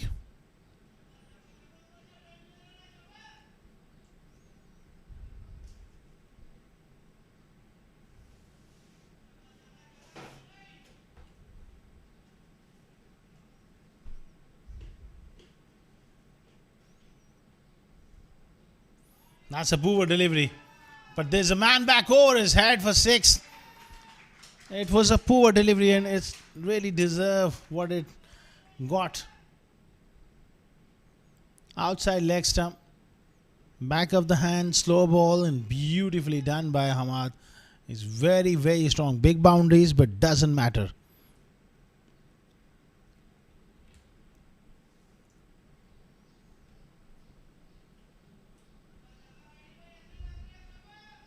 That's a poor delivery. But there's a man back over his head for 6. It was a poor delivery and it really deserved what it got. Outside leg stump, back of the hand, slow ball, and beautifully done by Hamad. It's very, very strong. Big boundaries, but doesn't matter.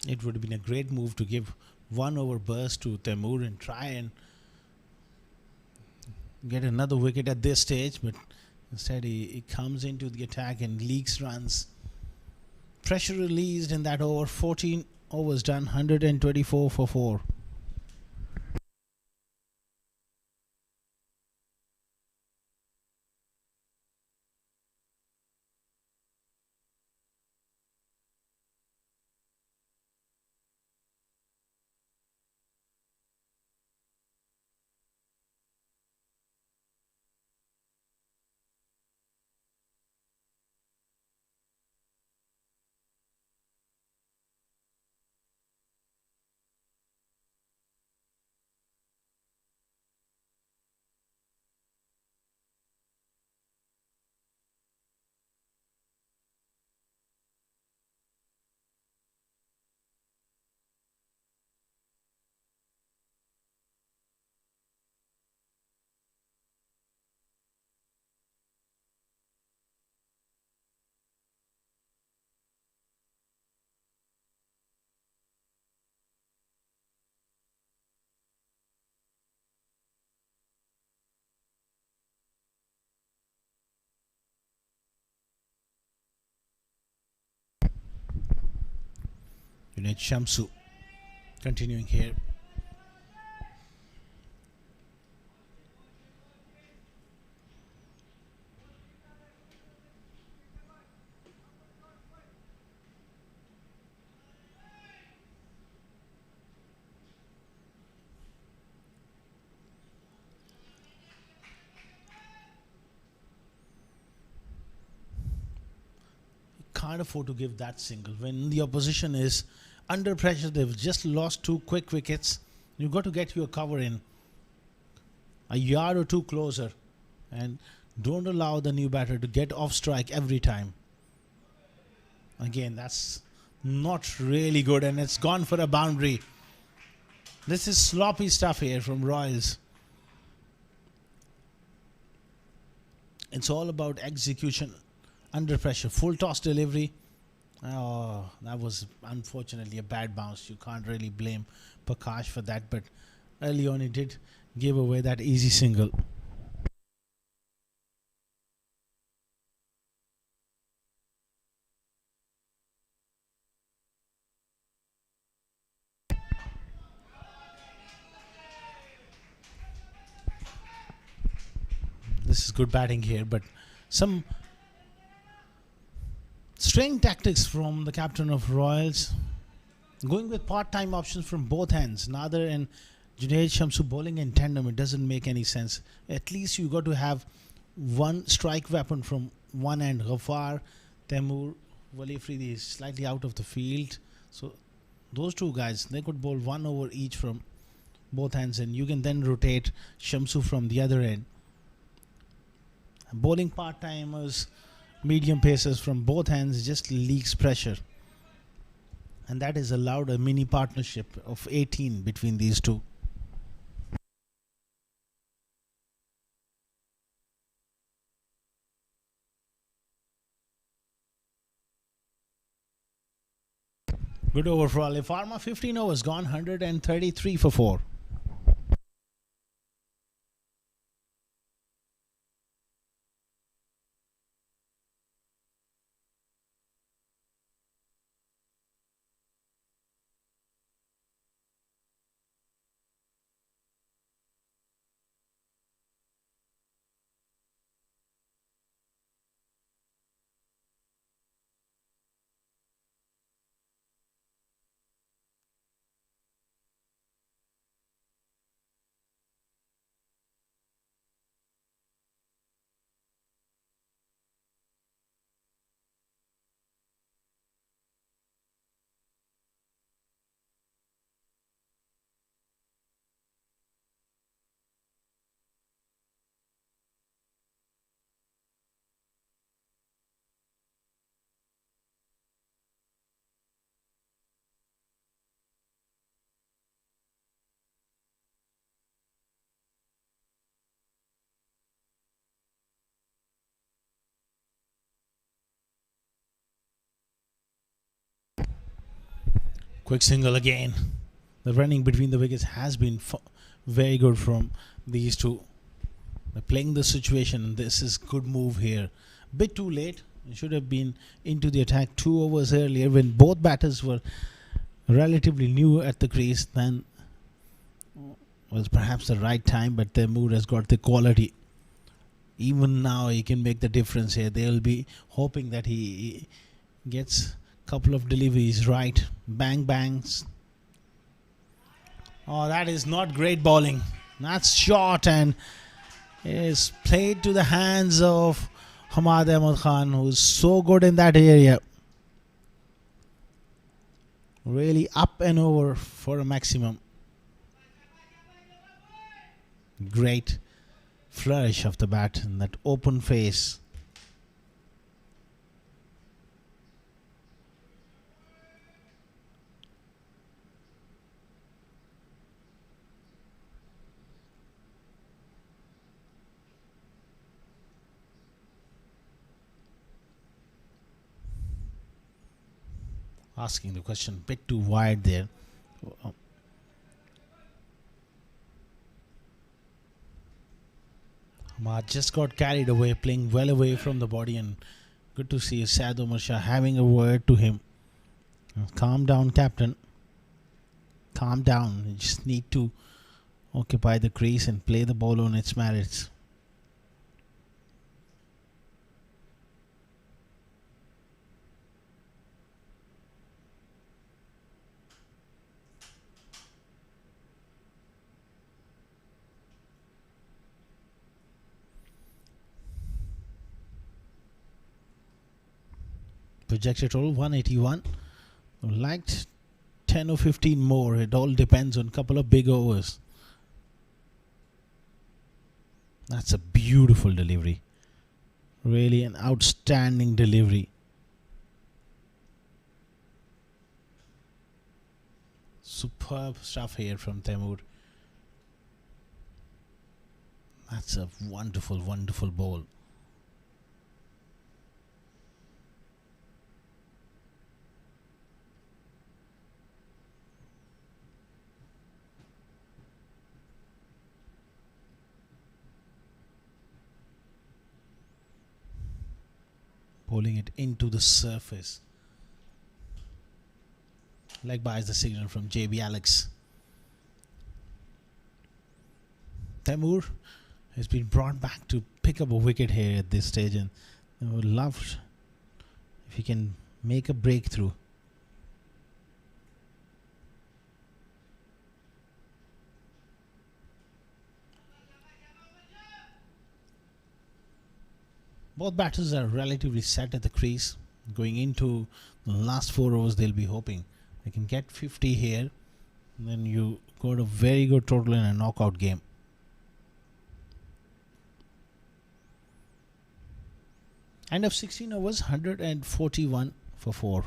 It would have been a great move to give 1 over burst to Temur and try and get another wicket at this stage, but instead he comes into the attack and leaks runs. Pressure released in that over. 14 overs done, 124 for 4. Junaid Shamsu continuing here. Can't afford to give that single when the opposition is under pressure. They've just lost 2 quick wickets. You've got to get your cover in a yard or two closer and don't allow the new batter to get off strike every time. Again, that's not really good and it's gone for a boundary. This is sloppy stuff here from Royals. It's all about execution under pressure. Full toss delivery. Oh, that was unfortunately a bad bounce. You can't really blame Prakash for that, but early on he did give away that easy single. This is good batting here, but some strange tactics from the captain of Royals. Going with part-time options from both hands. Nader and Junaid Shamsu bowling in tandem. It doesn't make any sense. At least you got to have one strike weapon from one end. Ghaffar, Temur, Wali Afridi is slightly out of the field. So those two guys, they could bowl 1 over each from both hands and you can then rotate Shamsu from the other end. Bowling part-timers, medium pacers from both hands just leaks pressure. And that has allowed a mini partnership of 18 between these two. Good over for Alif Pharma. 15 overs gone, 133 for 4. Quick single again. The running between the wickets has been very good from these two. They're playing the situation. This is good move here. Bit too late. It should have been into the attack 2 overs earlier when both batters were relatively new at the crease. Then was perhaps the right time, but Taimur has got the quality. Even now he can make the difference here. They'll be hoping that he gets a couple of deliveries right. Bang bangs. Oh, that is not great bowling. That's short and is played to the hands of Hamad Ahmad Khan, who's so good in that area. Really up and over for a maximum. Great flourish of the bat in that open face. Asking the question bit too wide there. Hamad just got carried away, playing well away from the body, and good to see Saad Omar Shah having a word to him. Calm down, captain. Calm down. You just need to occupy the crease and play the ball on its merits. Projected total 181. Liked 10 or 15 more. It all depends on a couple of big overs. That's a beautiful delivery. Really an outstanding delivery. Superb stuff here from Taimur. That's a wonderful, wonderful ball. Bowling it into the surface. Leg by is the signal from JB Alex. Taimur has been brought back to pick up a wicket here at this stage, and I would love if he can make a breakthrough. Both batters are relatively set at the crease. Going into the last 4 overs, they'll be hoping they can get 50 here. And then you got a very good total in a knockout game. End of 16 overs, 141 for 4.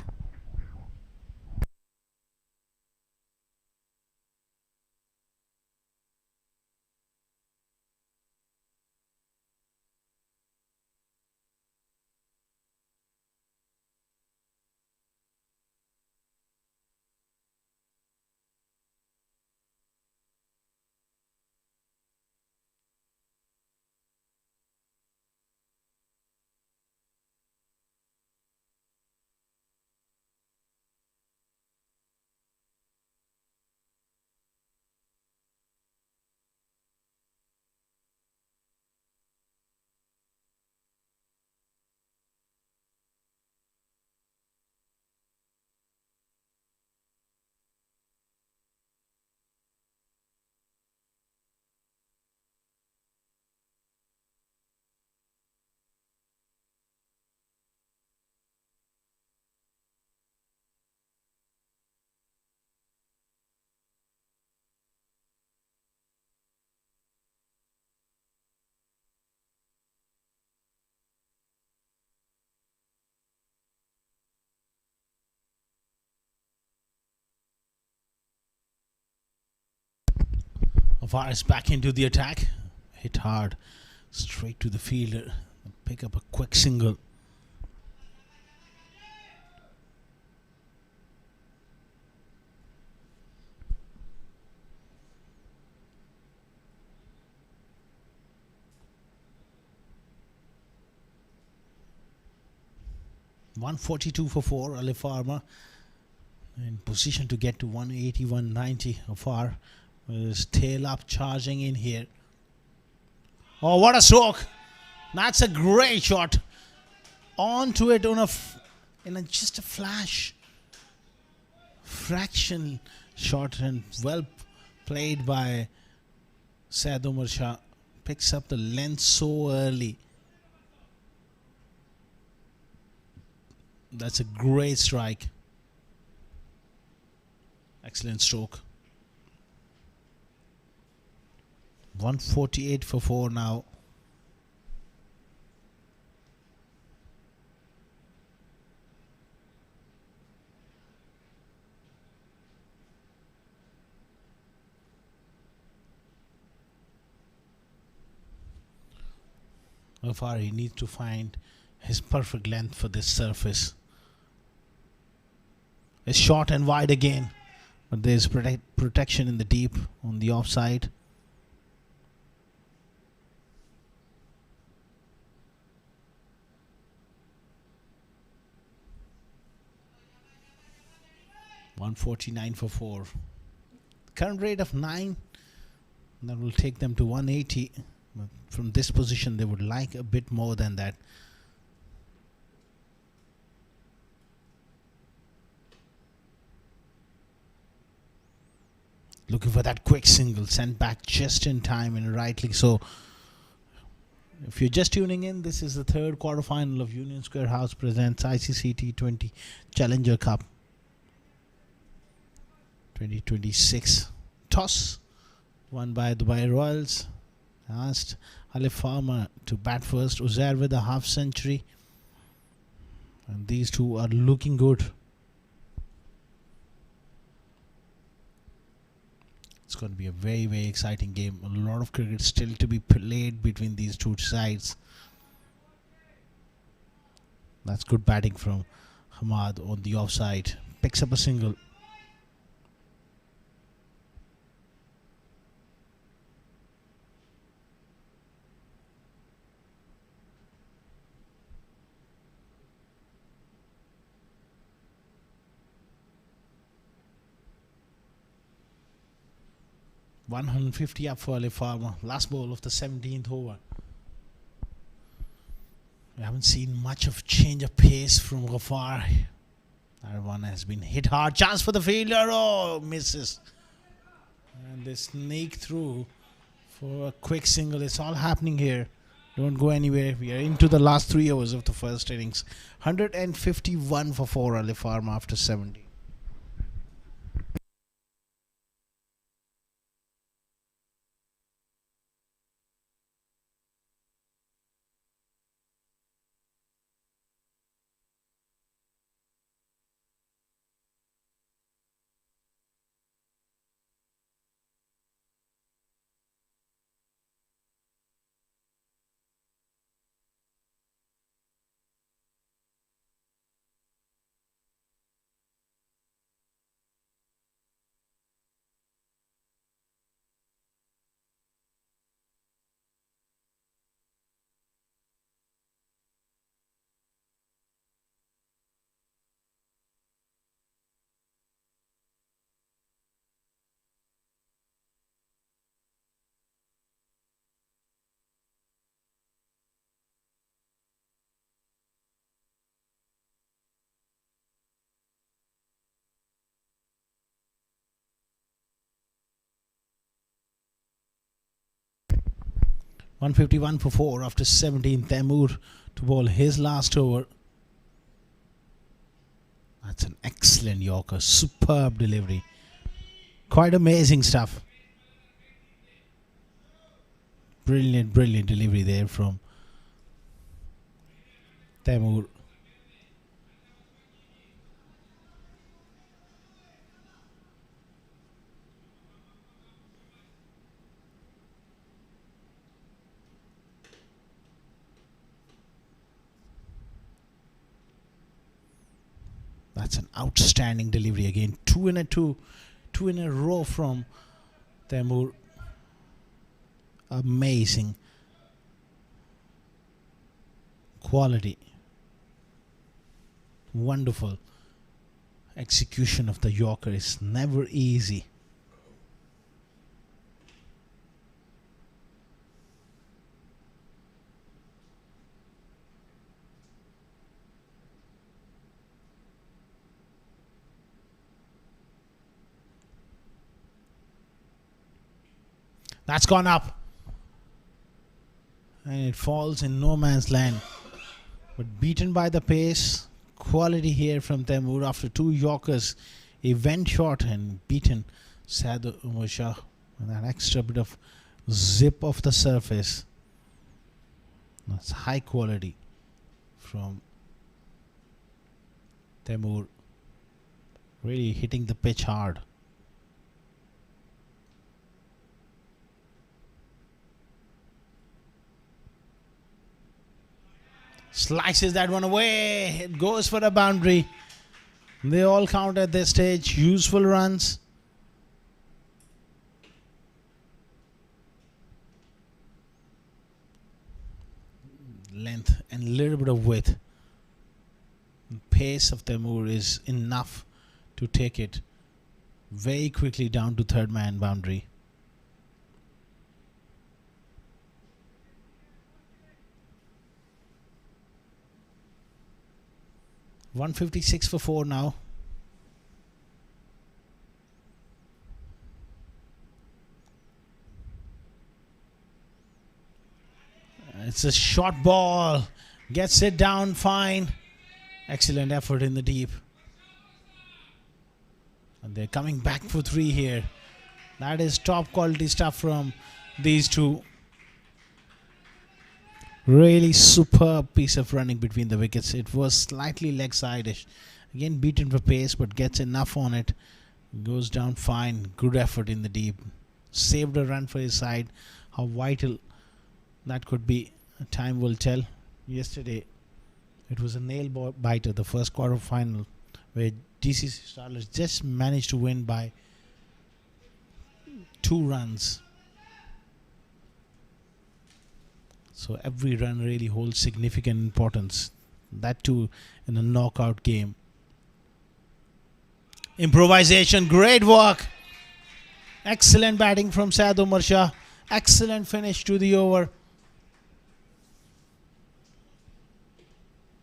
Afar is back into the attack. Hit hard. Straight to the fielder. Pick up a quick single. 142 for 4. Alif Pharma in position to get to 180, 190. Afar is tail up, charging in here. Oh, what a stroke! That's a great shot. Onto it on in just a flash. Fraction shot and well played by Saad Umar Shah. Picks up the length so early. That's a great strike. Excellent stroke. 148 for 4 now. How far he needs to find his perfect length for this surface. It's short and wide again, but there's protection in the deep on the offside. $149 for 4. Current rate of 9. That will take them to 180. But from this position, they would like a bit more than that. Looking for that quick single, sent back just in time, and rightly so. If you're just tuning in, this is the third quarterfinal of Union Square House presents ICCA T20 Challenger Cup 2026. Toss won by Dubai Royals. Asked Alif Pharma to bat first. Uzair with a half century. And these two are looking good. It's going to be a very, very exciting game. A lot of cricket still to be played between these two sides. That's good batting from Hamad on the offside. Picks up a single. $150 up for Alif Pharma. Last ball of the 17th over. We haven't seen much of change of pace from Ghaffar. That one has been hit hard. Chance for the fielder. Oh, misses. And they sneak through for a quick single. It's all happening here. Don't go anywhere. We are into the last 3 overs of the first innings. 151 for 4 Alif Pharma after 70. $151 for 4 after 17. Taimur to bowl his last over. That's an excellent Yorker. Superb delivery. Quite amazing stuff. Brilliant, brilliant delivery there from Taimur. That's an outstanding delivery again. Two in a row from Taimur. Amazing quality. Wonderful execution of the Yorker is never easy. That's gone up. And it falls in no man's land. But beaten by the pace. Quality here from Temur after two Yorkers. He went short and beaten Sadhu Musha with that extra bit of zip off the surface. That's high quality from Temur. Really hitting the pitch hard. Slices that one away. It goes for a boundary. They all count at this stage. Useful runs. Length and a little bit of width. The pace of Temur is enough to take it very quickly down to third man boundary. $156 for 4 now. It's a short ball. Gets it down fine. Excellent effort in the deep. And they're coming back for 3 here. That is top quality stuff from these two. Really superb piece of running between the wickets. It was slightly leg side-ish. Again beaten for pace but gets enough on it. Goes down fine. Good effort in the deep. Saved a run for his side. How vital that could be, time will tell. Yesterday it was a nail biter, the first quarter final, where DCC Starlets just managed to win by 2 runs. So every run really holds significant importance. That too in a knockout game. Improvisation, great work. Excellent batting from Sadhu Marsha. Excellent finish to the over.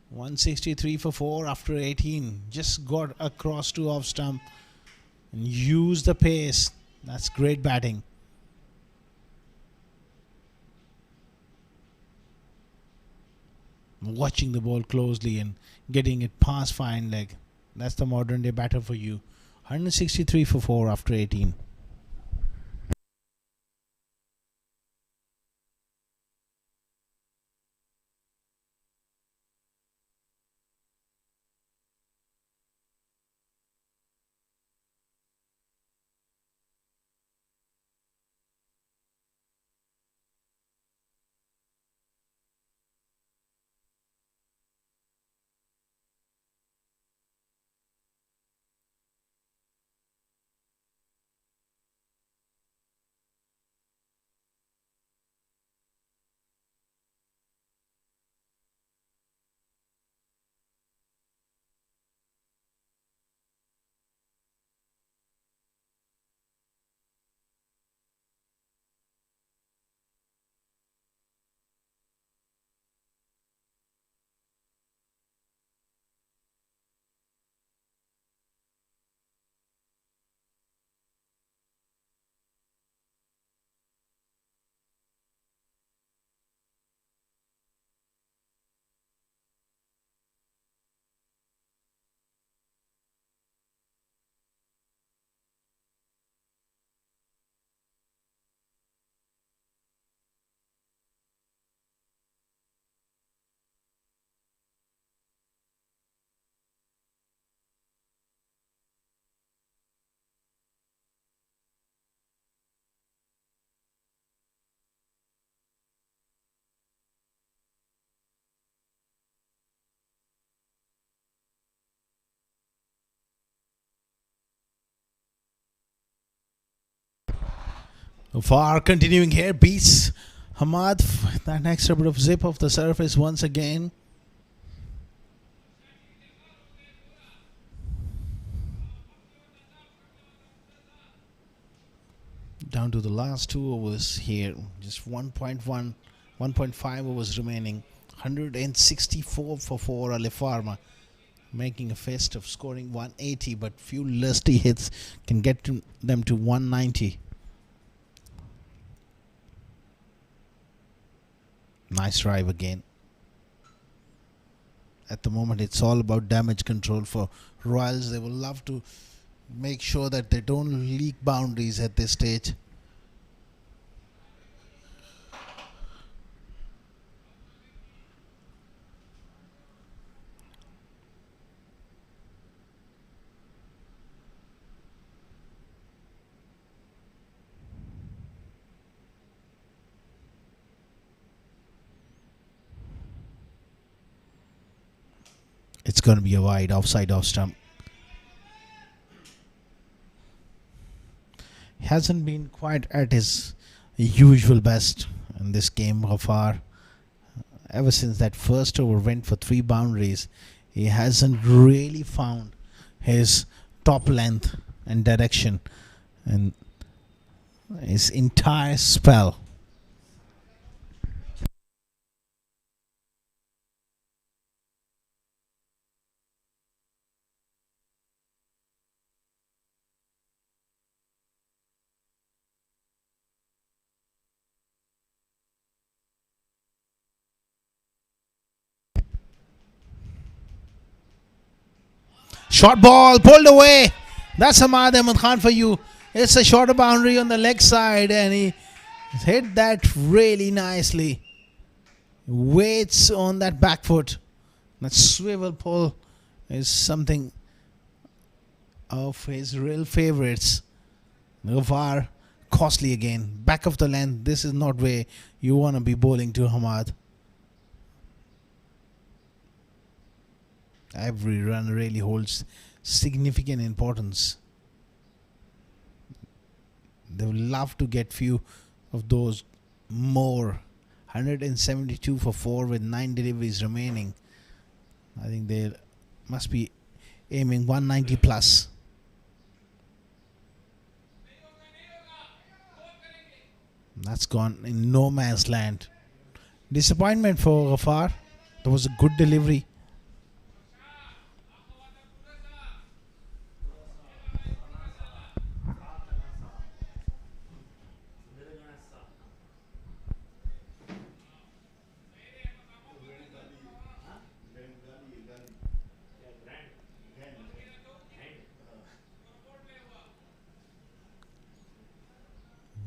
163 for 4 after 18. Just got across to off stump and used the pace. That's great batting. Watching the ball closely and getting it past fine leg. That's the modern day batter for you. 163 for 4 after 18. Far continuing here, beats Hamad. That extra bit of zip off the surface once again. to the last 2 overs here. Just 1.5 overs remaining. 164 for 4 Alif Pharma, making a fist of scoring 180, but few lusty hits can get them to 190. Nice drive again. At the moment, it's all about damage control for Royals. They will love to make sure that they don't leak boundaries at this stage. It's going to be a wide offside off stump. Hasn't been quite at his usual best in this game so far. Ever since that first over went for 3 boundaries, he hasn't really found his top length and direction in his entire spell. Short ball pulled away. That's Hamad Ahmed Khan for you. It's a shorter boundary on the leg side, and he hit that really nicely. Waits on that back foot. That swivel pull is something of his real favorites. Ghaffar, costly again. Back of the length. This is not where you want to be bowling to Hamad. Every run really holds significant importance. They would love to get few of those more. 172 for 4 with 9 deliveries remaining. I think they must be aiming 190 plus. That's gone in no man's land. Disappointment for Ghaffar. That was a good delivery.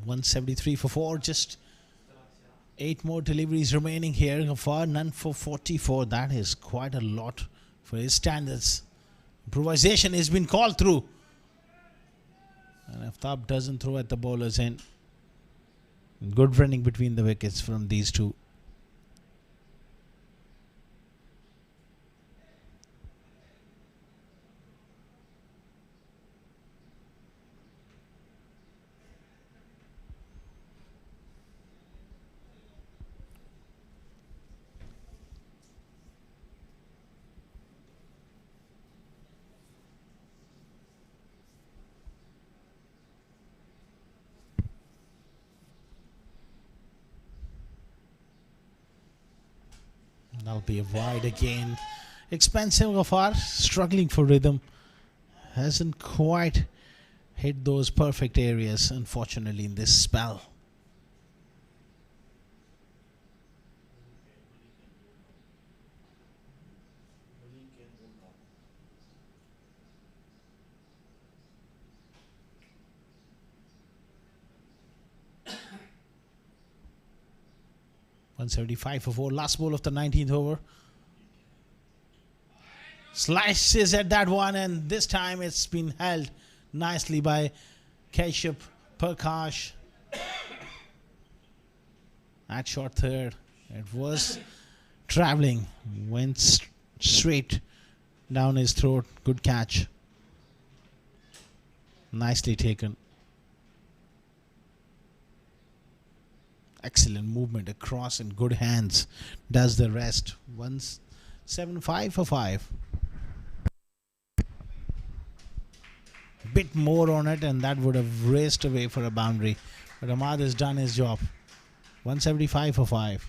.173 for 4, just 8 more deliveries remaining here. Ghaffar, none for 44. That is quite a lot for his standards. Improvisation has been called through, and Aftab doesn't throw at the bowler's end. Good running between the wickets from these two. That'll be a wide again. Expensive Ghaffar, struggling for rhythm. Hasn't quite hit those perfect areas, unfortunately, in this spell. .175 for 4. Last ball of the 19th over. Slices at that one, and this time it's been held nicely by Keshav Prakash. At short third, it was travelling, went straight down his throat. Good catch. Nicely taken. Excellent movement across in good hands. Does the rest. 175 for 5. Bit more on it, and that would have raced away for a boundary. But Ahmad has done his job. 175 for 5.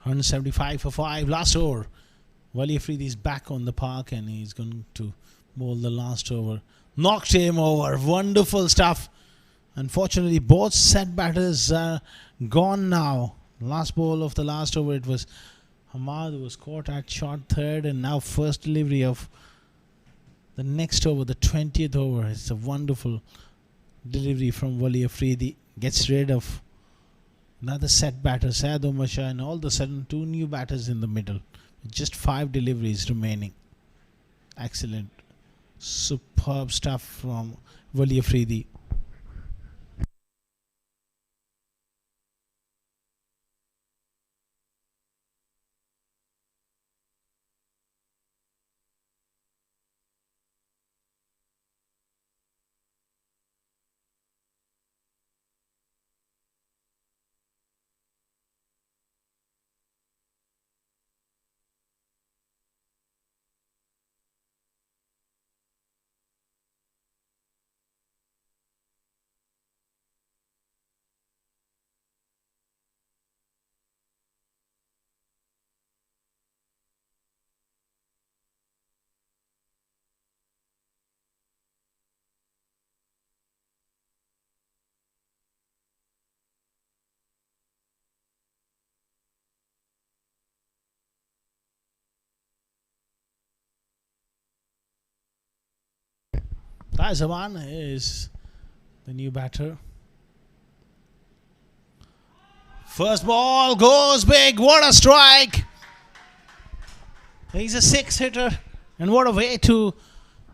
$175 for 5. Last over. Wali Afridi is back on the park and he's going to bowl the last over. Knocked him over. Wonderful stuff. Unfortunately, both set batters are gone now. Last ball of the last over, it was Hamad who was caught at short third, and now first delivery of the next over, the 20th over. It's a wonderful delivery from Wali Afridi. Gets rid of another set batter, Syed Omar Shah, and all of a sudden 2 new batters in the middle. Just 5 deliveries remaining. Excellent. Superb stuff from Wali Afridi. Zaman is the new batter. First ball goes big. What a strike! He's a 6 hitter, and what a way to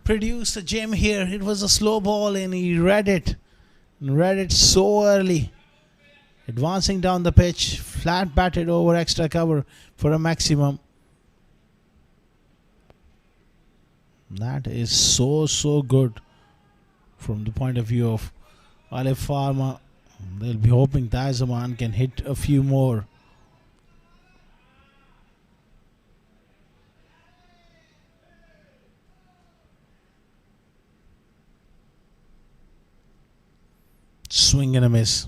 produce a gem here. It was a slow ball and he read it. And read it so early. Advancing down the pitch, flat batted over extra cover for a maximum. That is so good from the point of view of Alif Pharma. They'll be hoping Zaman can hit a few more. Swing and a miss.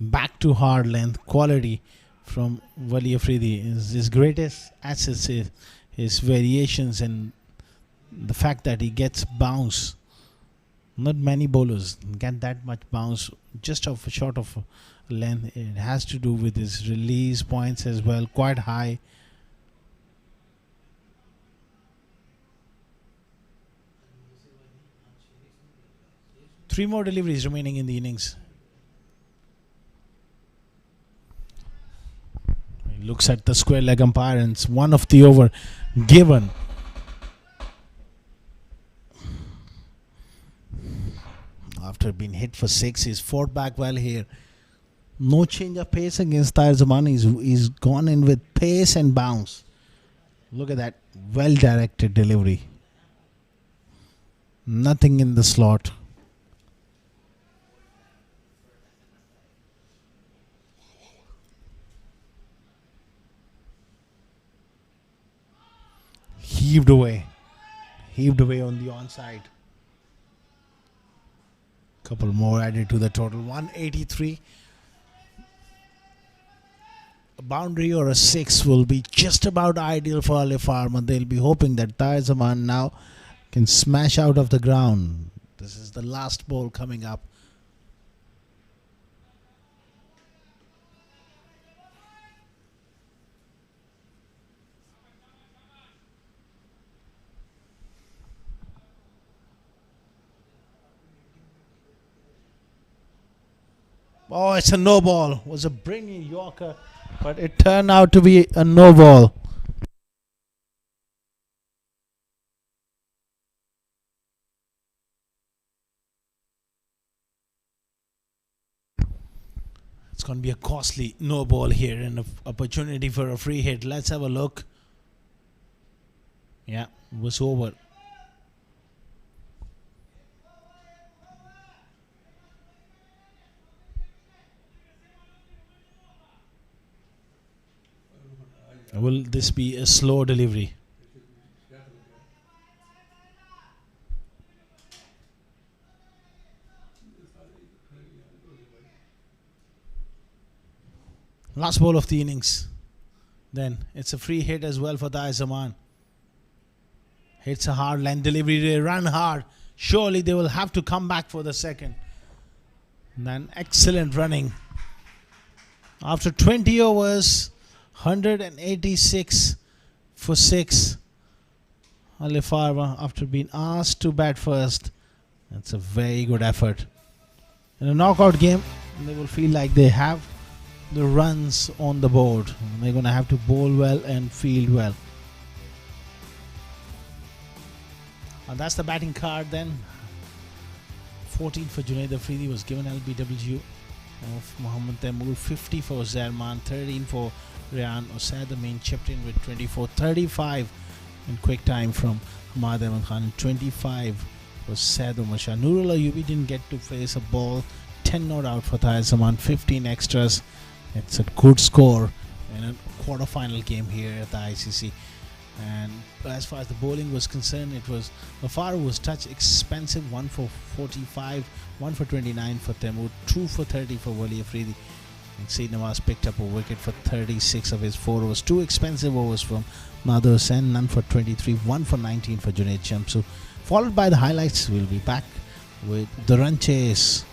Back to hard length. Quality from Wali Afridi. His greatest assets is his variations and the fact that he gets bounce. Not many bowlers get that much bounce just off short of length. It has to do with his release points as well, quite high. Three more deliveries remaining in the innings. He looks at the square leg umpire and it's one of the over given. After being hit for 6, he's fought back well here. No change of pace against Zaman. He's gone in with pace and bounce. Look at that. Well directed delivery. Nothing in the slot. Heaved away on the onside. Couple more added to the total. 183. A boundary or a 6 will be just about ideal for Alif Pharma. They'll be hoping that Zaman now can smash out of the ground. This is the last ball coming up. Oh, it's a no ball. It was a brilliant Yorker, but it turned out to be a no ball. It's going to be a costly no ball here and an opportunity for a free hit. Let's have a look. Yeah, it was over. Will this be a slow delivery? Last ball of the innings. Then it's a free hit as well for Tahir Zaman. Hits a hard line delivery. They run hard. Surely they will have to come back for the second. And then excellent running. After 20 overs, 186 for 6. Alif Pharma, after being asked to bat first, that's a very good effort. In a knockout game, they will feel like they have the runs on the board. They're going to have to bowl well and field well. And that's the batting card then. 14 for Junaid Afridi was given LBW of Mohammad Taimur, 50 for Zerman, 13 for Ryan Osad. The main chipped in with 24, 35 in quick time from Hamad Ahmed Khan, 25 was Said Umar Shah. Nurul Ayubi didn't get to face a ball. 10 not out for Tahir Zaman, 15 extras. It's a good score in a quarter-final game here at the ICC. And as far as the bowling was concerned, it was Faru was touch expensive. 1 for 45, 1 for 29 for Taimur, 2 for 30 for Wali Afridi. And Saeed Nawaz picked up a wicket for 36 of his 4 overs. 2 expensive overs from Nader Hussain, none for 23, 1 for 19 for Junaid Shamsu. Followed by the highlights. We'll be back with the run chase.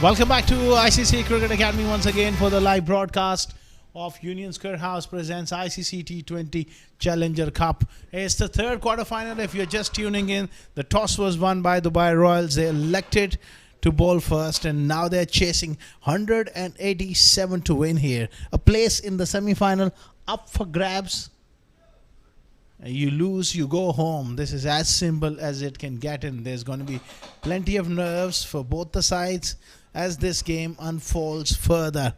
Welcome back to ICCA Cricket Academy once again for the live broadcast of Union Square House presents ICC T20 Challenger Cup. It's the third quarterfinal. If you're just tuning in, the toss was won by Dubai Royals. They elected to bowl first, and now they're chasing 187 to win here. A place in the semi-final up for grabs. You lose, you go home. This is as simple as it can get, and there's going to be plenty of nerves for both the sides as this game unfolds further.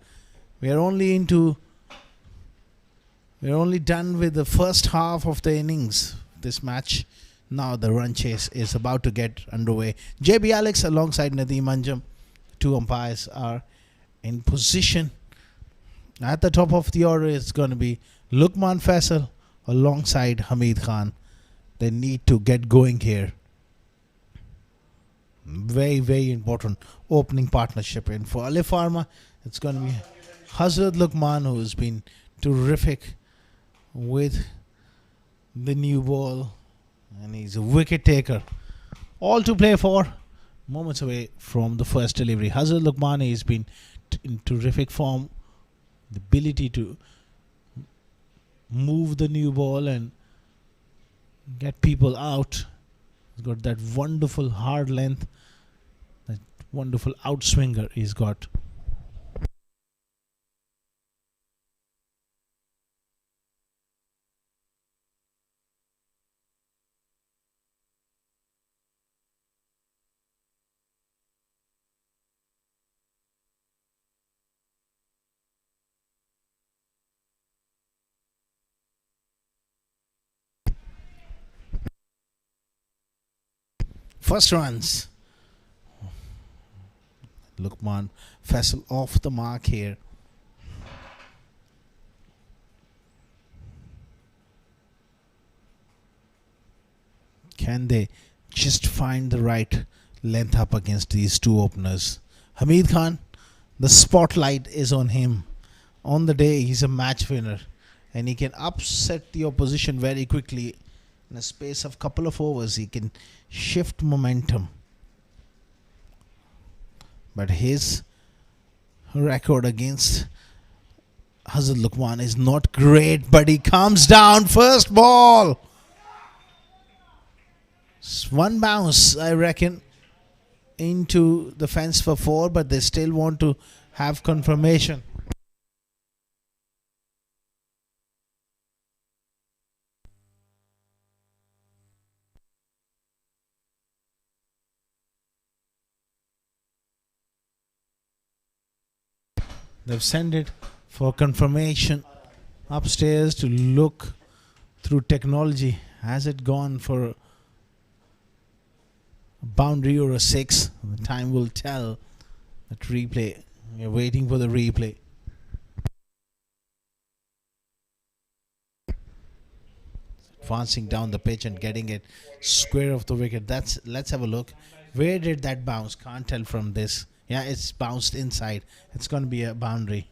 We're only done with the first half of the innings. This match, now the run chase is about to get underway. JB Alex alongside Nadeem Anjum, two umpires are in position. At the top of the order, it's going to be Luqman Faisal alongside Hamid Khan. They need to get going here. Very, very important opening partnership. And for Alif Pharma, it's going to be Hazrat Luqman, who has been terrific with the new ball, and he's a wicket taker. All to play for. Moments away from the first delivery. Hazrat Luqman has been in terrific form. The ability to move the new ball and get people out. He's got that wonderful hard length, that wonderful outswinger he's got. First runs. Luqman Faisal off the mark here. Can they just find the right length up against these two openers? Hamid Khan, the spotlight is on him. On the day, he's a match winner, and he can upset the opposition very quickly. In a space of couple of overs, he can shift momentum. But his record against Hazrat Luqman is not great, but he comes down. First ball. One bounce, I reckon, into the fence for 4, but they still want to have confirmation. They've sent it for confirmation upstairs to look through technology. Has it gone for a boundary or a 6? The time will tell. That replay. We're waiting for the replay. Advancing down the pitch and getting it square of the wicket. Let's have a look. Where did that bounce? Can't tell from this. Yeah, it's bounced inside. It's going to be a boundary.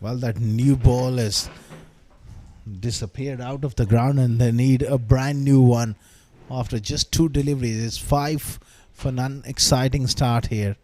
Well, that new ball has disappeared out of the ground, and they need a brand new one after just 2 deliveries. It's 5 for none. Exciting start here.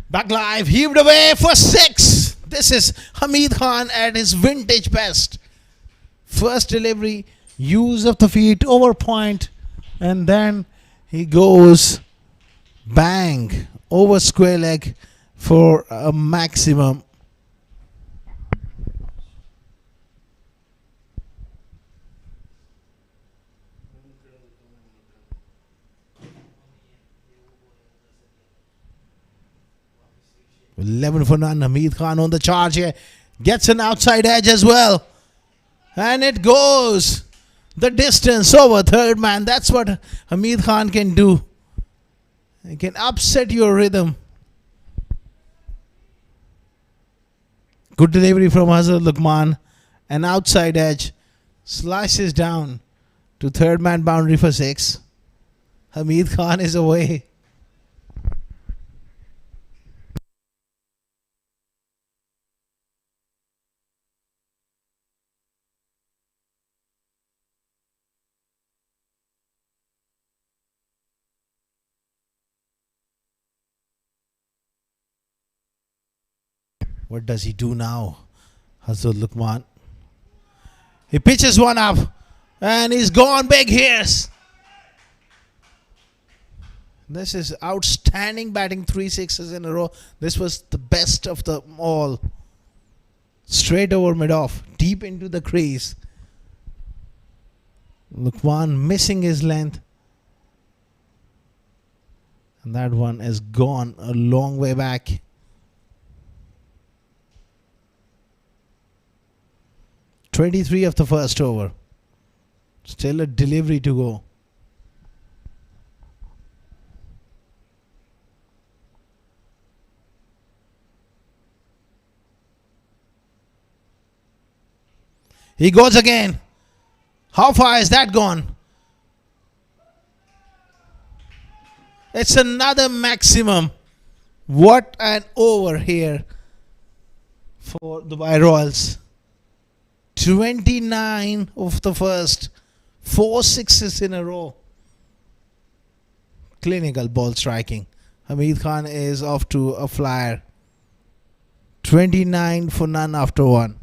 Back live, heaved away for 6. This is Hamid Khan at his vintage best. First delivery, use of the feet over point, and then he goes Bang! Over square leg for a maximum. $11 for none. Hamid Khan on the charge here. Gets an outside edge as well. And it goes the distance over third man. That's what Hamid Khan can do. He can upset your rhythm. Good delivery from Hazrat Luqman. An outside edge. Slices down to third man boundary for 6. Hamid Khan is away. What does he do now? Hazrat Luqman. He pitches one up and he's gone big here. This is outstanding batting, 3 sixes in a row. This was the best of them all. Straight over mid-off, deep into the crease. Luqman missing his length. And that one has gone a long way back. .23 of the first over. Still a delivery to go. He goes again. How far is that gone? It's another maximum. What an over here for Dubai Royals. 29 of the first. 4 sixes in a row. Clinical ball striking. Hamid Khan is off to a flyer. 29 for none after 1.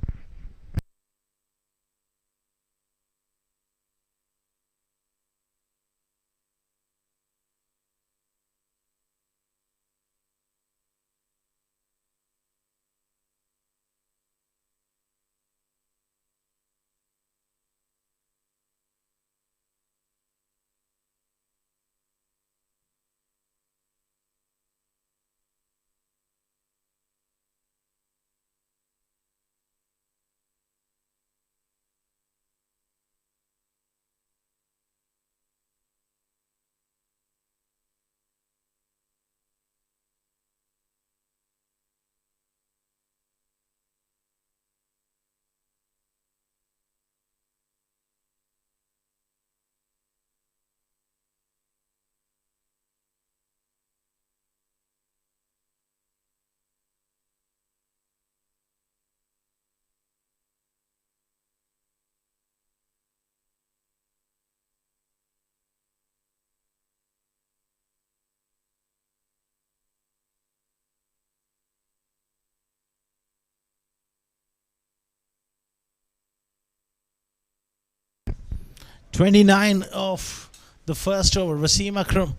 .29 of the first over. Wasim Akram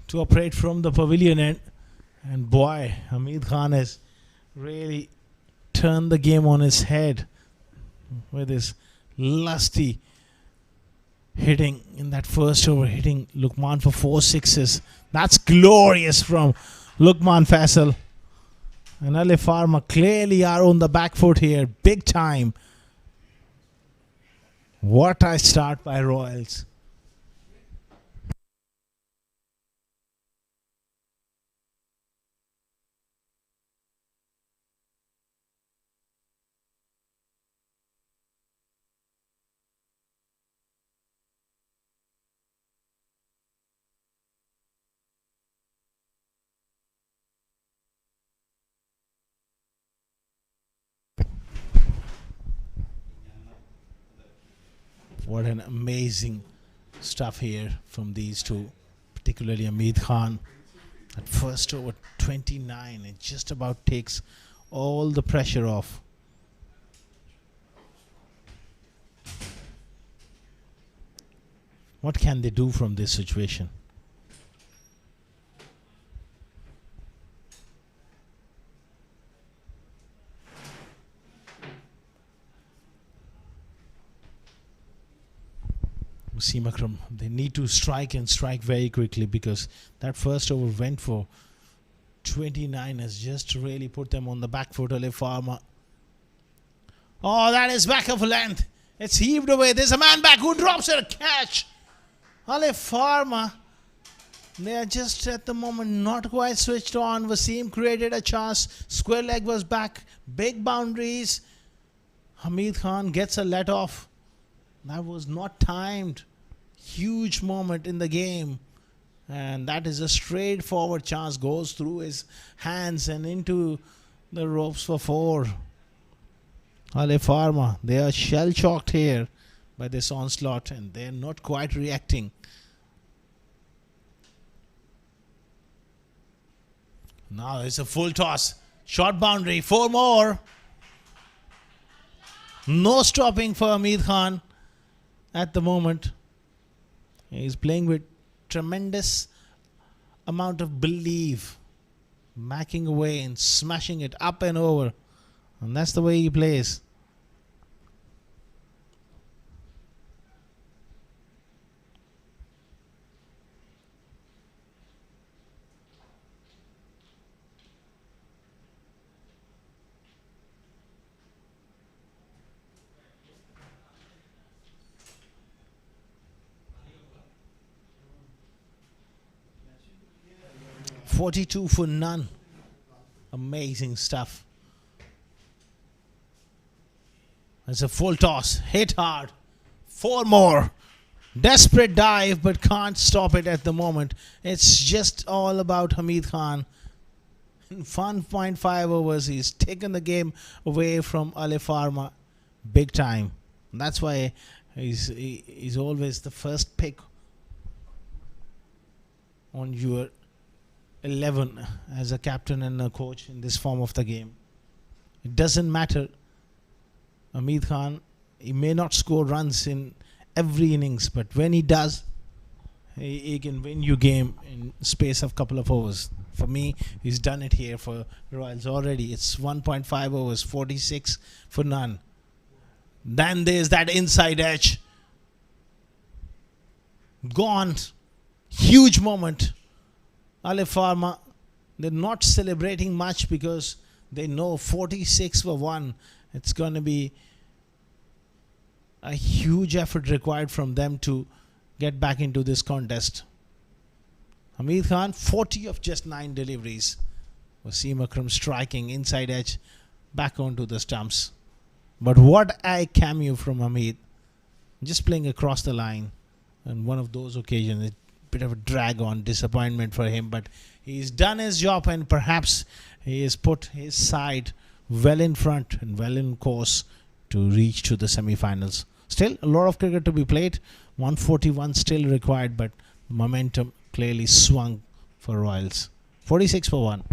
to operate from the pavilion end. And boy, Hamid Khan has really turned the game on his head with his lusty hitting in that first over, hitting Luqman for 4 sixes. That's glorious from Luqman Faisal. And Alif Pharma clearly are on the back foot here, big time. What a start by Royals. What an amazing stuff here from these two, particularly Hamid Khan. At first over 29, it just about takes all the pressure off. What can they do from this situation? Seamakram, they need to strike and strike very quickly, because that first over went for 29 has just really put them on the back foot. Alif Pharma. Oh, that is back of length. It's heaved away. There's a man back who drops it. A catch. Alif Pharma. They are just at the moment not quite switched on. Wasim created a chance. Square leg was back. Big boundaries. Hamid Khan gets a let off. That was not timed. Huge moment in the game. And that is a straightforward chance. Goes through his hands and into the ropes for 4. Alif Pharma, they are shell shocked here by this onslaught, and they are not quite reacting. Now it's a full toss. Short boundary. 4 more. No stopping for Hamid Khan at the moment. He's playing with tremendous amount of belief. Macking away and smashing it up and over. And that's the way he plays. $42 for none. Amazing stuff. It's a full toss. Hit hard. 4 more. Desperate dive, but can't stop it at the moment. It's just all about Hamid Khan. In 1.5 overs, he's taken the game away from Alif Pharma big time. That's why he's always the first pick on your 11 as a captain and a coach in this form of the game. It doesn't matter. Hamid Khan, he may not score runs in every innings, but when he does, he can win you game in space of couple of overs. For me, he's done it here for Royals already. It's 1.5 overs, 46 for none. Then there's that inside edge. Gone. Huge moment. Alif Pharma, they're not celebrating much because they know 46 for 1. It's going to be a huge effort required from them to get back into this contest. Hamid Khan, 40 of just 9 deliveries. Wasim Akram striking inside edge back onto the stumps. But what a cameo from Hamid. Just playing across the line. And one of those occasions, bit of a drag on, disappointment for him, but he's done his job, and perhaps he has put his side well in front and well in course to reach to the semi-finals. Still a lot of cricket to be played. 141 still required, but momentum clearly swung for Royals. 46 for 1.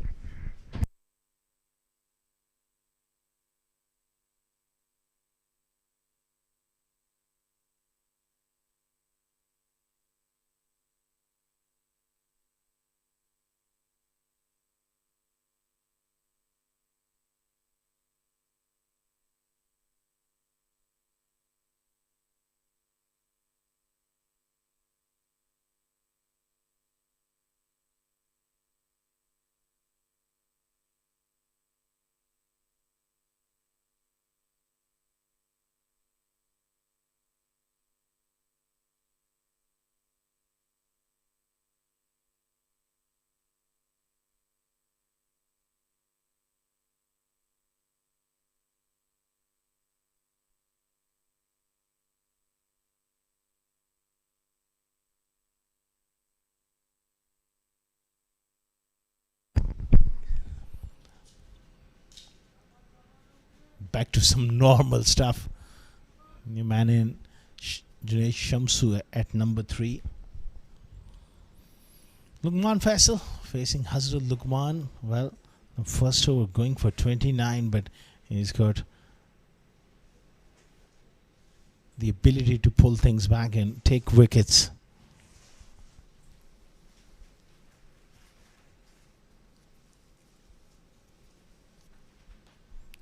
Back to some normal stuff. New man in Junaid Shamsu at number 3. Luqman Faisal facing Hazrat Luqman. Well, the first over going for 29, but he's got the ability to pull things back and take wickets.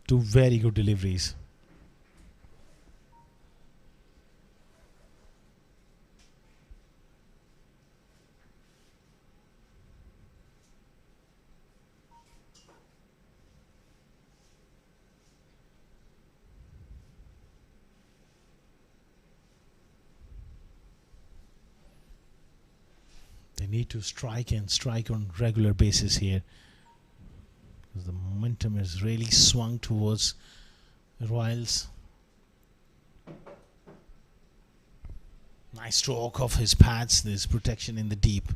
Two very good deliveries. need to strike and strike on regular basis here, because the momentum is really swung towards Royals. Nice stroke of his pads. There's protection in the deep.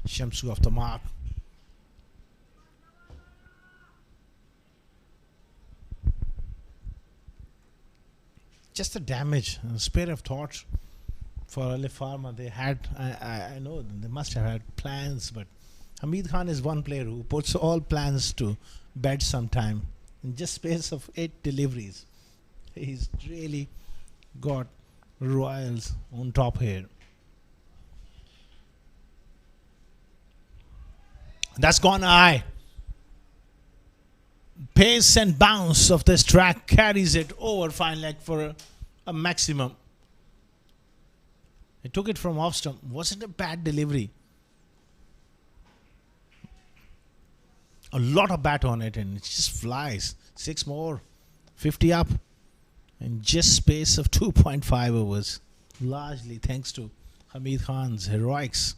Shamsu off the mark. Just a damage, a spare of thought for Alif Pharma. They had, I know they must have had plans, but Hamid Khan is one player who puts all plans to bed sometime. In just space of 8 deliveries, he's really got Royals on top here. That's gone high. Pace and bounce of this track carries it over fine leg for a maximum. He took it from off stump. Wasn't a bad delivery. A lot of bat on it and it just flies. 6 more. 50 up. In just space of 2.5 overs. Largely thanks to Hamid Khan's heroics.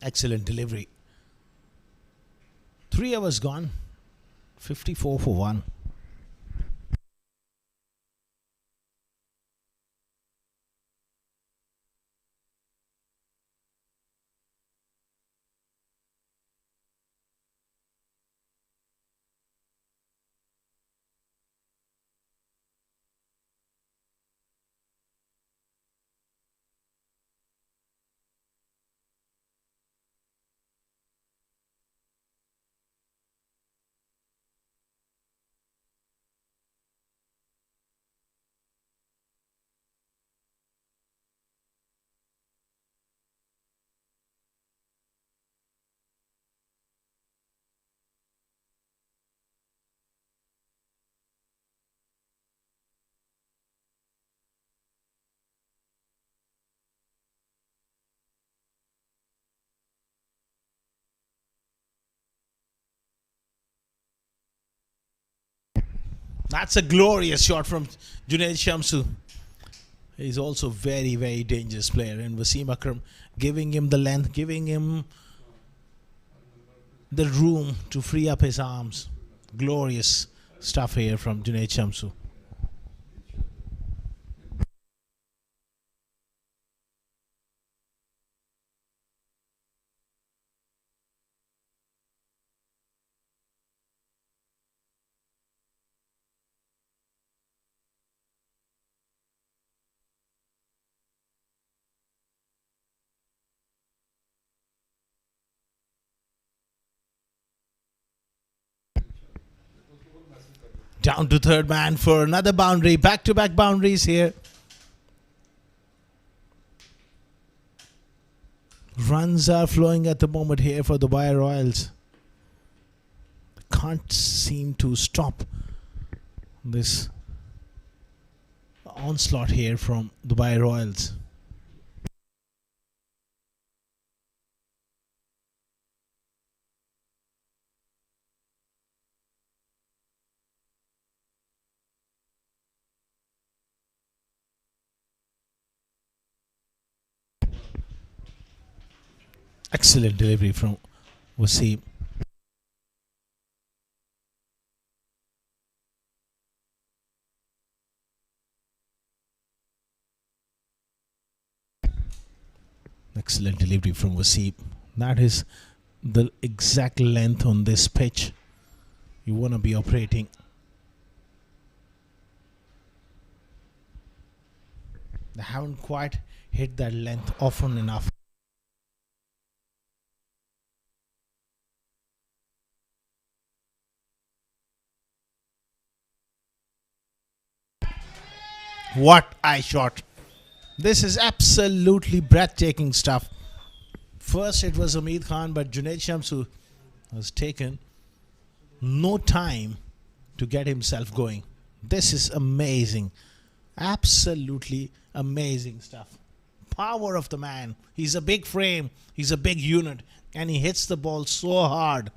Excellent delivery. 3 hours gone. 54 for 1. That's a glorious shot from Junaid Shamsu. He's also very, very dangerous player. And Wasim Akram giving him the length, giving him the room to free up his arms. Glorious stuff here from Junaid Shamsu. Down to third man for another boundary. Back-to-back boundaries here. Runs are flowing at the moment here for the Dubai Royals. Can't seem to stop this onslaught here from the Dubai Royals. Excellent delivery from Wasim. Excellent delivery from Waseem. That is the exact length on this pitch you want to be operating. They haven't quite hit that length often enough. What eye shot! This is absolutely breathtaking stuff. First it was Hamid Khan, but Junaid Shamsu has taken no time to get himself going. This is amazing. Absolutely amazing stuff. Power of the man. He's a big frame. He's a big unit. And he hits the ball so hard.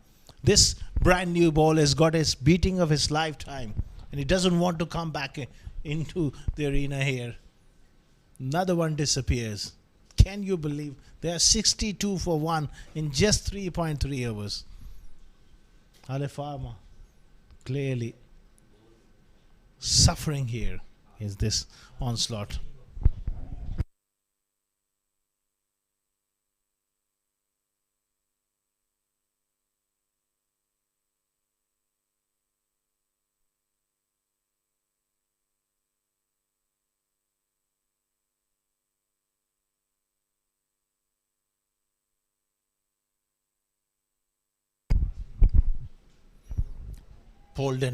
This brand new ball has got his beating of his lifetime. And he doesn't want to come back into the arena here. Another one disappears. Can you believe? They are 62 for 1 in just 3.3 overs. Alif Pharma clearly suffering here is this onslaught.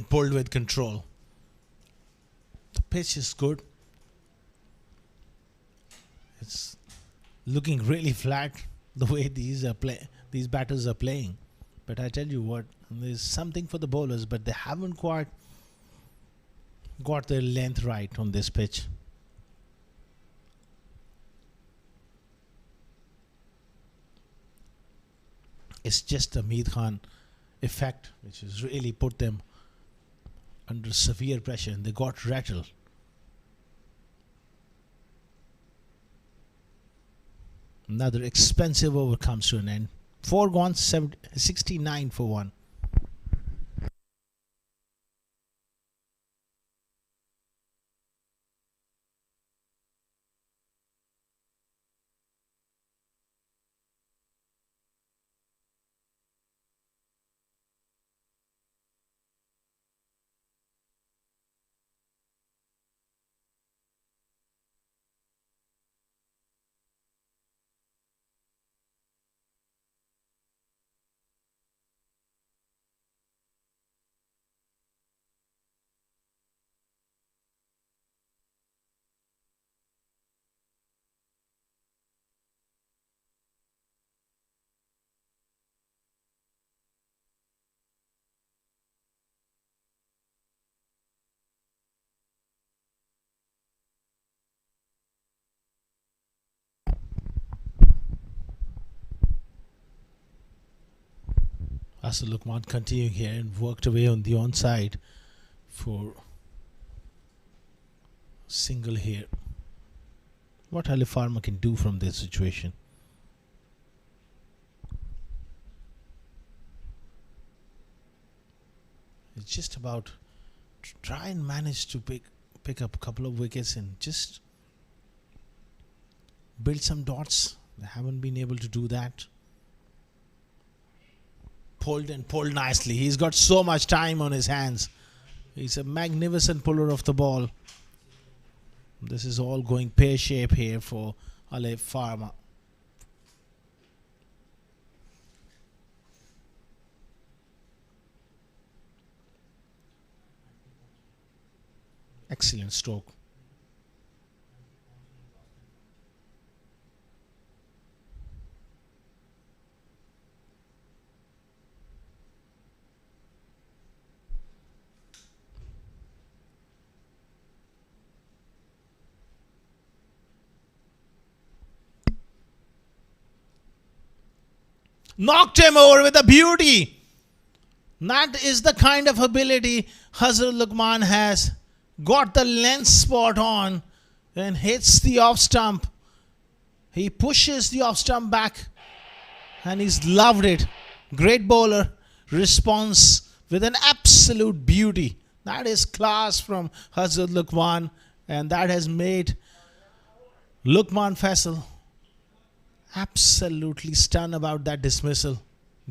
Pulled with control. The pitch is good. It's looking really flat the way these batters are playing. But I tell you what, there's something for the bowlers, but they haven't quite got their length right on this pitch. It's just the Hamid Khan effect which has really put them under severe pressure, and they got rattled. Another expensive over comes to an end. 4 gone, 69 for 1. Asad Lukman continuing here and worked away on the onside for single here. What Alif Pharma can do from this situation? It's just about try and manage to pick up a couple of wickets and just build some dots. They haven't been able to do that. Pulled nicely. He's got so much time on his hands. He's a magnificent puller of the ball. This is all going pear-shape here for Alif Pharma. Excellent stroke. Knocked him over with a beauty. That is the kind of ability Hazrat Lukman has. Got the length spot on and hits the off stump. He pushes the off stump back and he's loved it. Great bowler. Response with an absolute beauty. That is class from Hazrat Lukman, and that has made Lukman Faisal Absolutely stunned about that dismissal.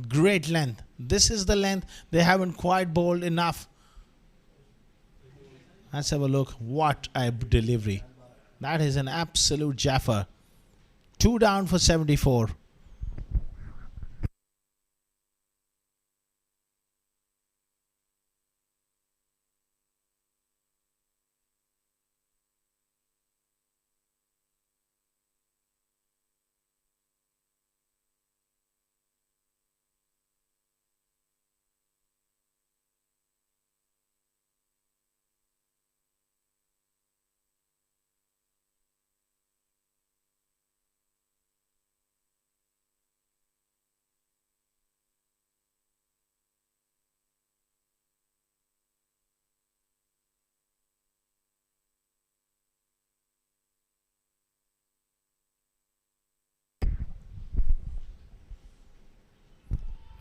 Great length. This is the length. They haven't quite bowled enough. Let's have a look. What a delivery. That is an absolute jaffer. 2 down for 74.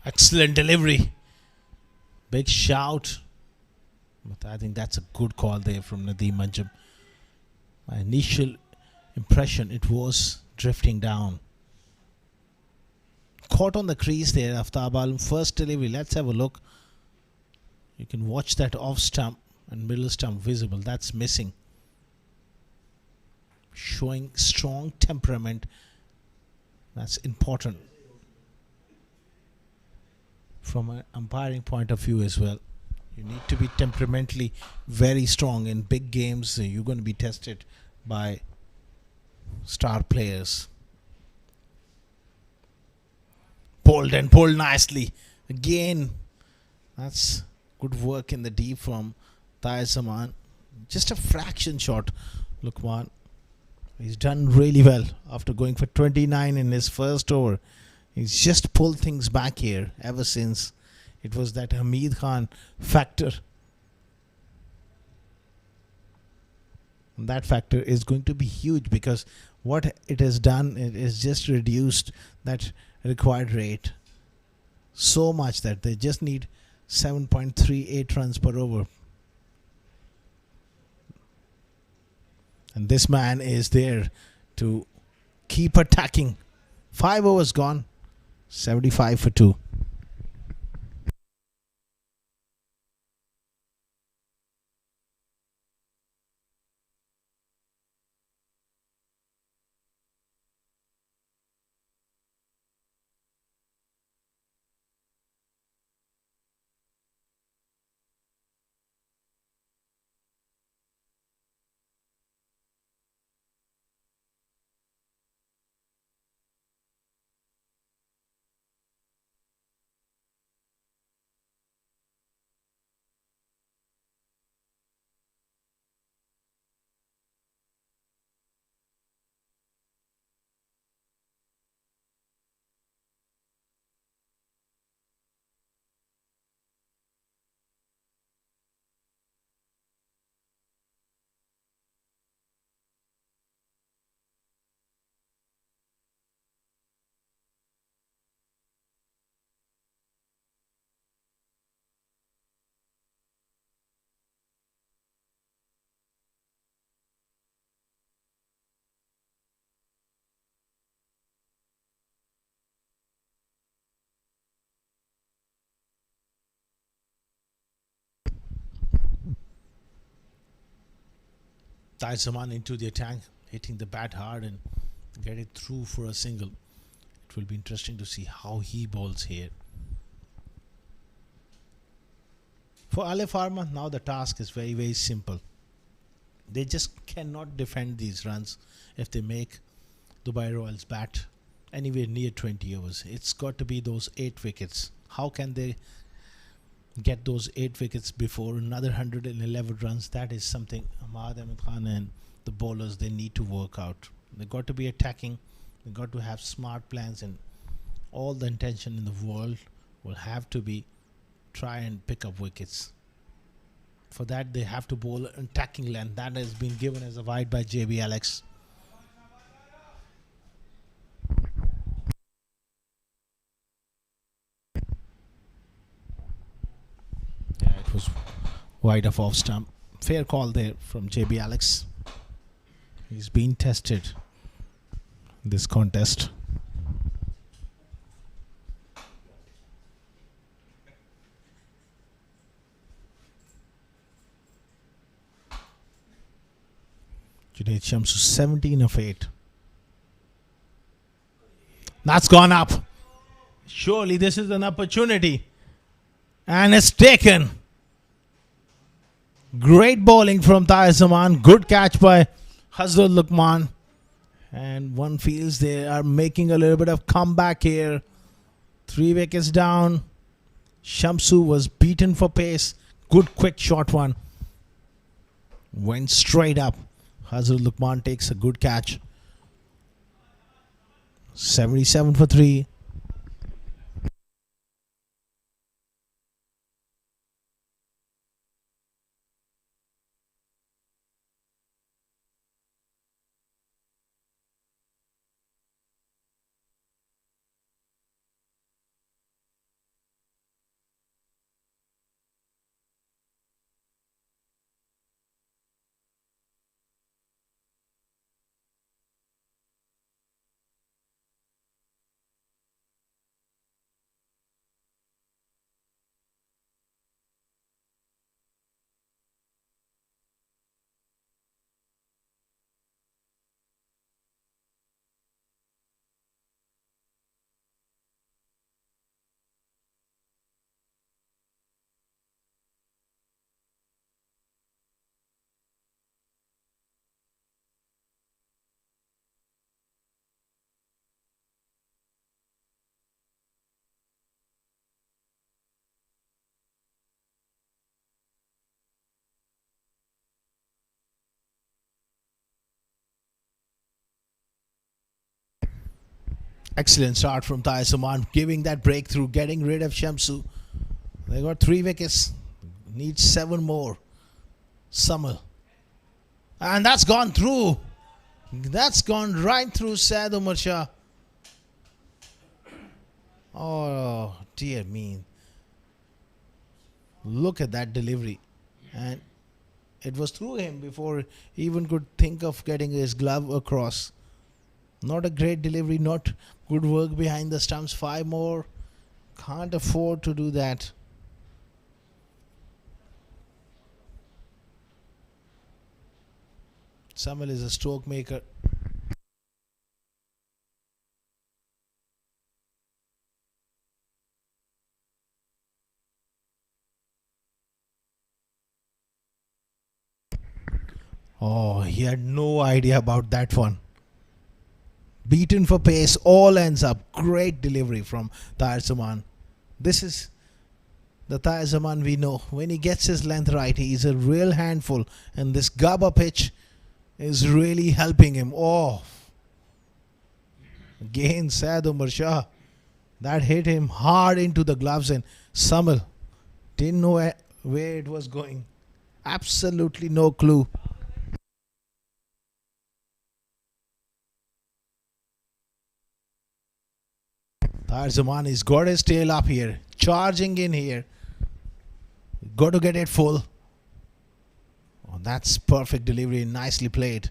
Excellent delivery. Big shout. But I think that's a good call there from Nadeem Manjum. My initial impression, it was drifting down. Caught on the crease there, Aftab Alam. First delivery. Let's have a look. You can watch that off stump and middle stump visible. That's missing. Showing strong temperament. That's important from an umpiring point of view as well. You need to be temperamentally very strong. In big games, you're going to be tested by star players. Pulled and pulled nicely. Again, that's good work in the deep from Tahir Zaman. Just a fraction shot. Lukman, he's done really well after going for 29 in his first over. He's just pulled things back here ever since. It was that Hamid Khan factor. And that factor is going to be huge because what it has done, it is just reduced that required rate so much that they just need 7.38 runs per over. And this man is there to keep attacking. 5 overs gone. 75 for 2. Tahir Zaman into the attack, hitting the bat hard and get it through for a single. It will be interesting to see how he bowls here. For Alif Pharma, now the task is very, very simple. They just cannot defend these runs if they make Dubai Royals bat anywhere near 20 overs. It's got to be those 8 wickets. How can they get those 8 wickets before another 111 runs? That is something Ahmad Ahmed Khan and the bowlers, they need to work out. They got to be attacking. They got to have smart plans, and all the intention in the world will have to be try and pick up wickets. For that, they have to bowl an attacking length. That has been given as a wide by JB Alex. Yeah, it was wide of off stump. Fair call there from JB Alex. He's been tested in this contest. Junaid Shamsu 17 of 8. That's gone up. Surely this is an opportunity. And it's taken. Great bowling from Tahir Zaman. Good catch by Hazrul Luqman. And one feels they are making a little bit of comeback here. 3 wickets down. Shamsu was beaten for pace. Good quick short one. Went straight up. Hazrul Luqman takes a good catch. 77 for 3. Excellent start from Tahir Zaman, giving that breakthrough, getting rid of Shamsu. They got 3 wickets. Need 7 more. Samal. And that's gone through. That's gone right through Syed Umar Shah. Oh, dear me. Look at that delivery. And it was through him before he even could think of getting his glove across. Not a great delivery, not good work behind the stumps. 5 more. Can't afford to do that. Samuel is a stroke maker. Oh, he had no idea about that one. Beaten for pace, all ends up. Great delivery from Tahir Zaman. This is the Tahir Zaman we know. When he gets his length right, he is a real handful. And this Gaba pitch is really helping him. Oh, again Syed Umar Shah. That hit him hard into the gloves, and Samal didn't know where it was going. Absolutely no clue. Tahir Zaman has got his tail up here, charging in here. Got to get it full. Oh, that's perfect delivery, nicely played.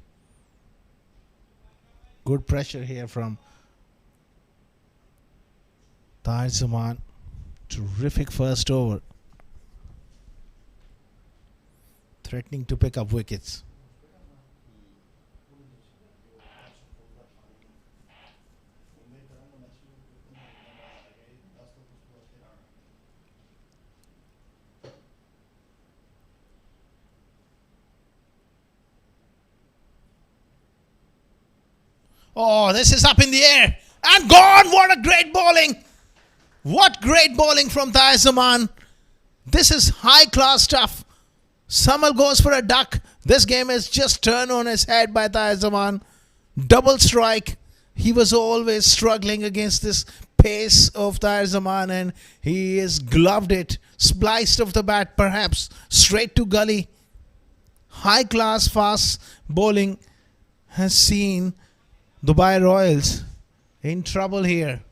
Good pressure here from Tahir Zaman. Terrific first over. Threatening to pick up wickets. Oh, this is up in the air and gone. What a great bowling. What great bowling from Tahir Zaman. This is high class stuff. Samal goes for a duck. This game is just turned on his head by Tahir Zaman. Double strike. He was always struggling against this pace of Tahir Zaman, and he has gloved it. Spliced off the bat, perhaps straight to gully. High class fast bowling has seen Dubai Royals in trouble here.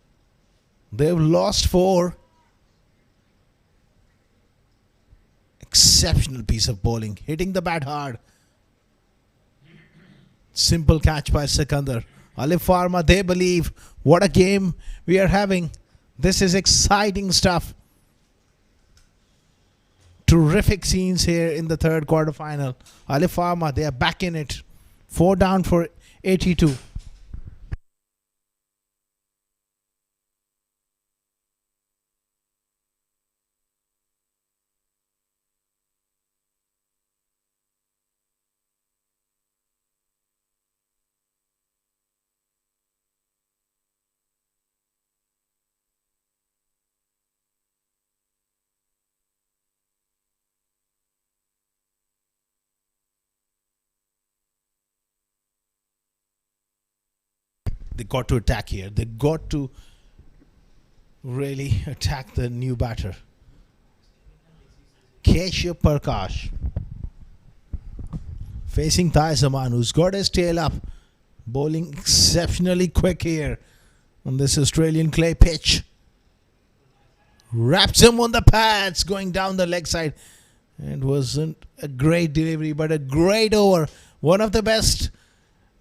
They've lost 4. Exceptional piece of bowling, hitting the bat hard. Simple catch by Sikandar. Alif Pharma, they believe. What a game we are having. This is exciting stuff. Terrific scenes here in the third quarter final. Alif Pharma, they are back in it. 4 down for 82. They got to attack here. They got to really attack the new batter. Keshav Prakash facing Thai Zaman, who's got his tail up, bowling exceptionally quick here on this Australian clay pitch. Wraps him on the pads, going down the leg side. It wasn't a great delivery, but a great over. One of the best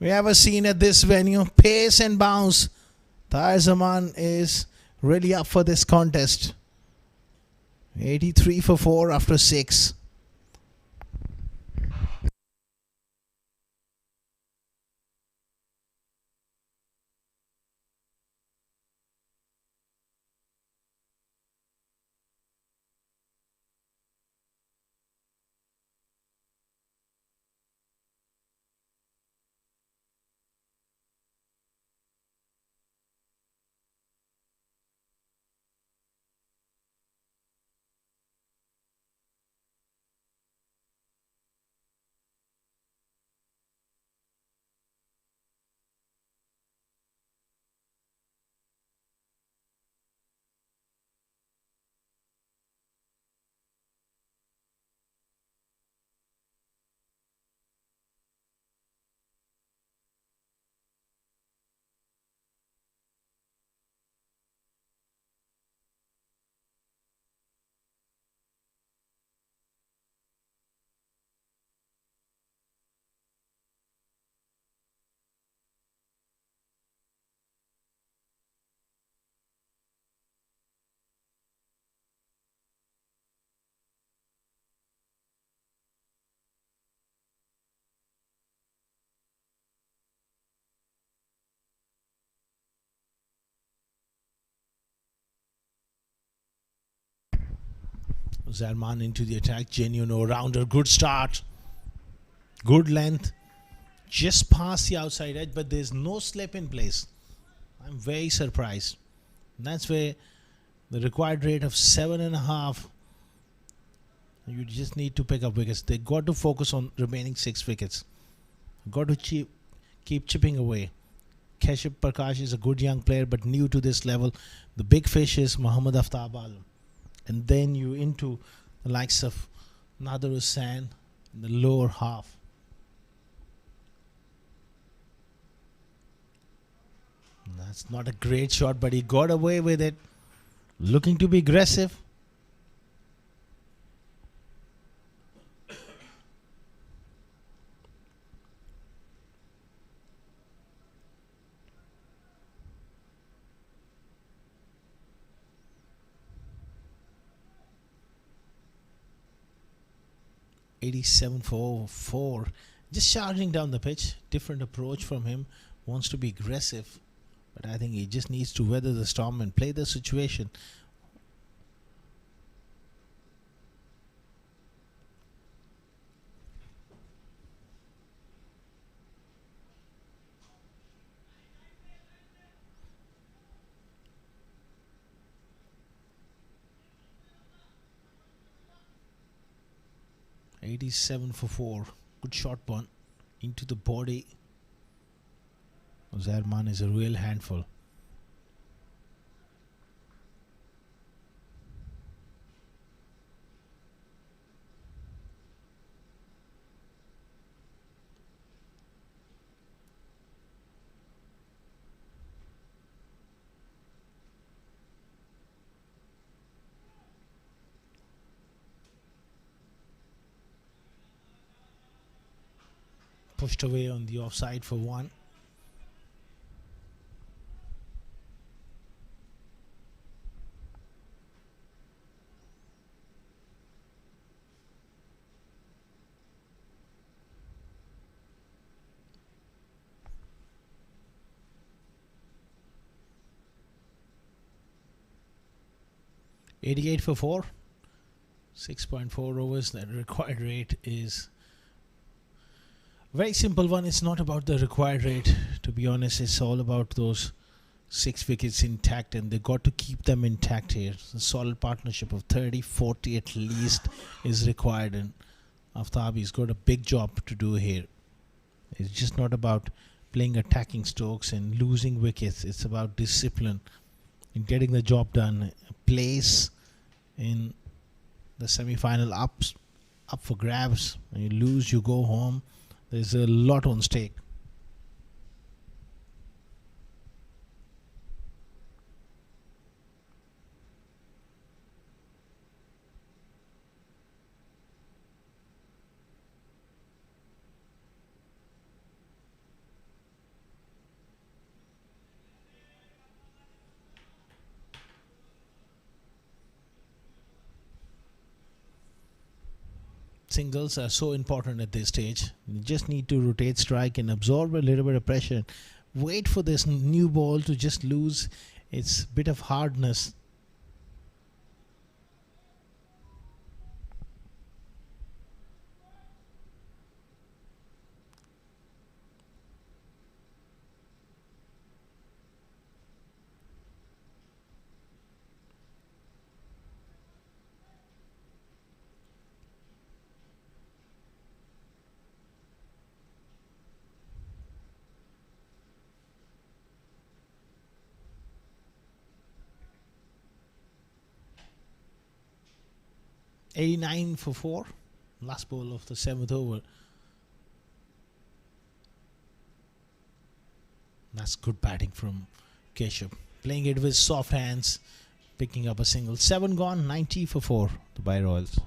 we ever seen at this venue. Pace and bounce. Thai Zaman is really up for this contest. 83 for 4 after 6. Zalman into the attack. Genuine all-rounder. Good start. Good length. Just past the outside edge, but there's no slip in place. I'm very surprised. That's where the required rate of 7.5. You just need to pick up wickets. They got to focus on remaining 6 wickets. Got to keep chipping away. Keshav Prakash is a good young player, but new to this level. The big fish is Muhammad Aftab Alam. And then you into the likes of Nadir Hussain in the lower half. That's not a great shot, but he got away with it. Looking to be aggressive. .87 for 4. Just charging down the pitch. Different approach from him. Wants to be aggressive. But I think he just needs to weather the storm and play the situation. .87 for 4. Good shot punt into the body. Zalman is a real handful. Pushed away on the offside for 1. 88 for 4. 6.4 overs. The required rate is very simple one. It's not about the required rate, to be honest. It's all about those 6 wickets intact, and they got to keep them intact here. A solid partnership of 30-40 at least is required, and Aftabi's got a big job to do here. It's just not about playing attacking strokes and losing wickets. It's about discipline in getting the job done. Place in the semi-final up for grabs. When you lose, you go home. There's a lot on stake. Singles are so important at this stage. You just need to rotate strike and absorb a little bit of pressure. Wait for this new ball to just lose its bit of hardness. $89 for 4. Last ball of the 7th over. That's good batting from Keshav. Playing it with soft hands, picking up a single. 7 gone, 90 for 4. Dubai Royals.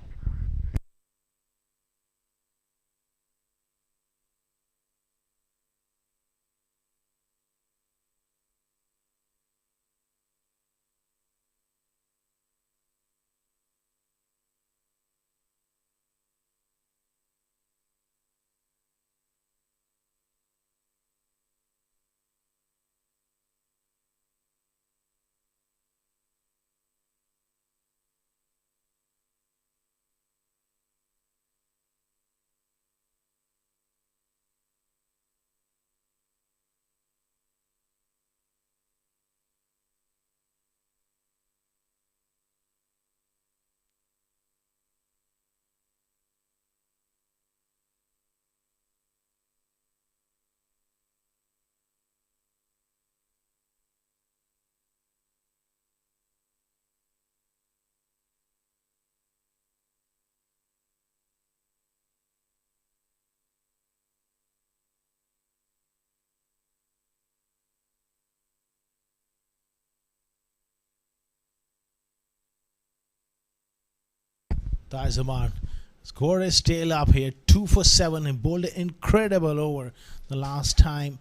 Zaman scored his tail up here, 2 for 7, and bowled an incredible over the last time,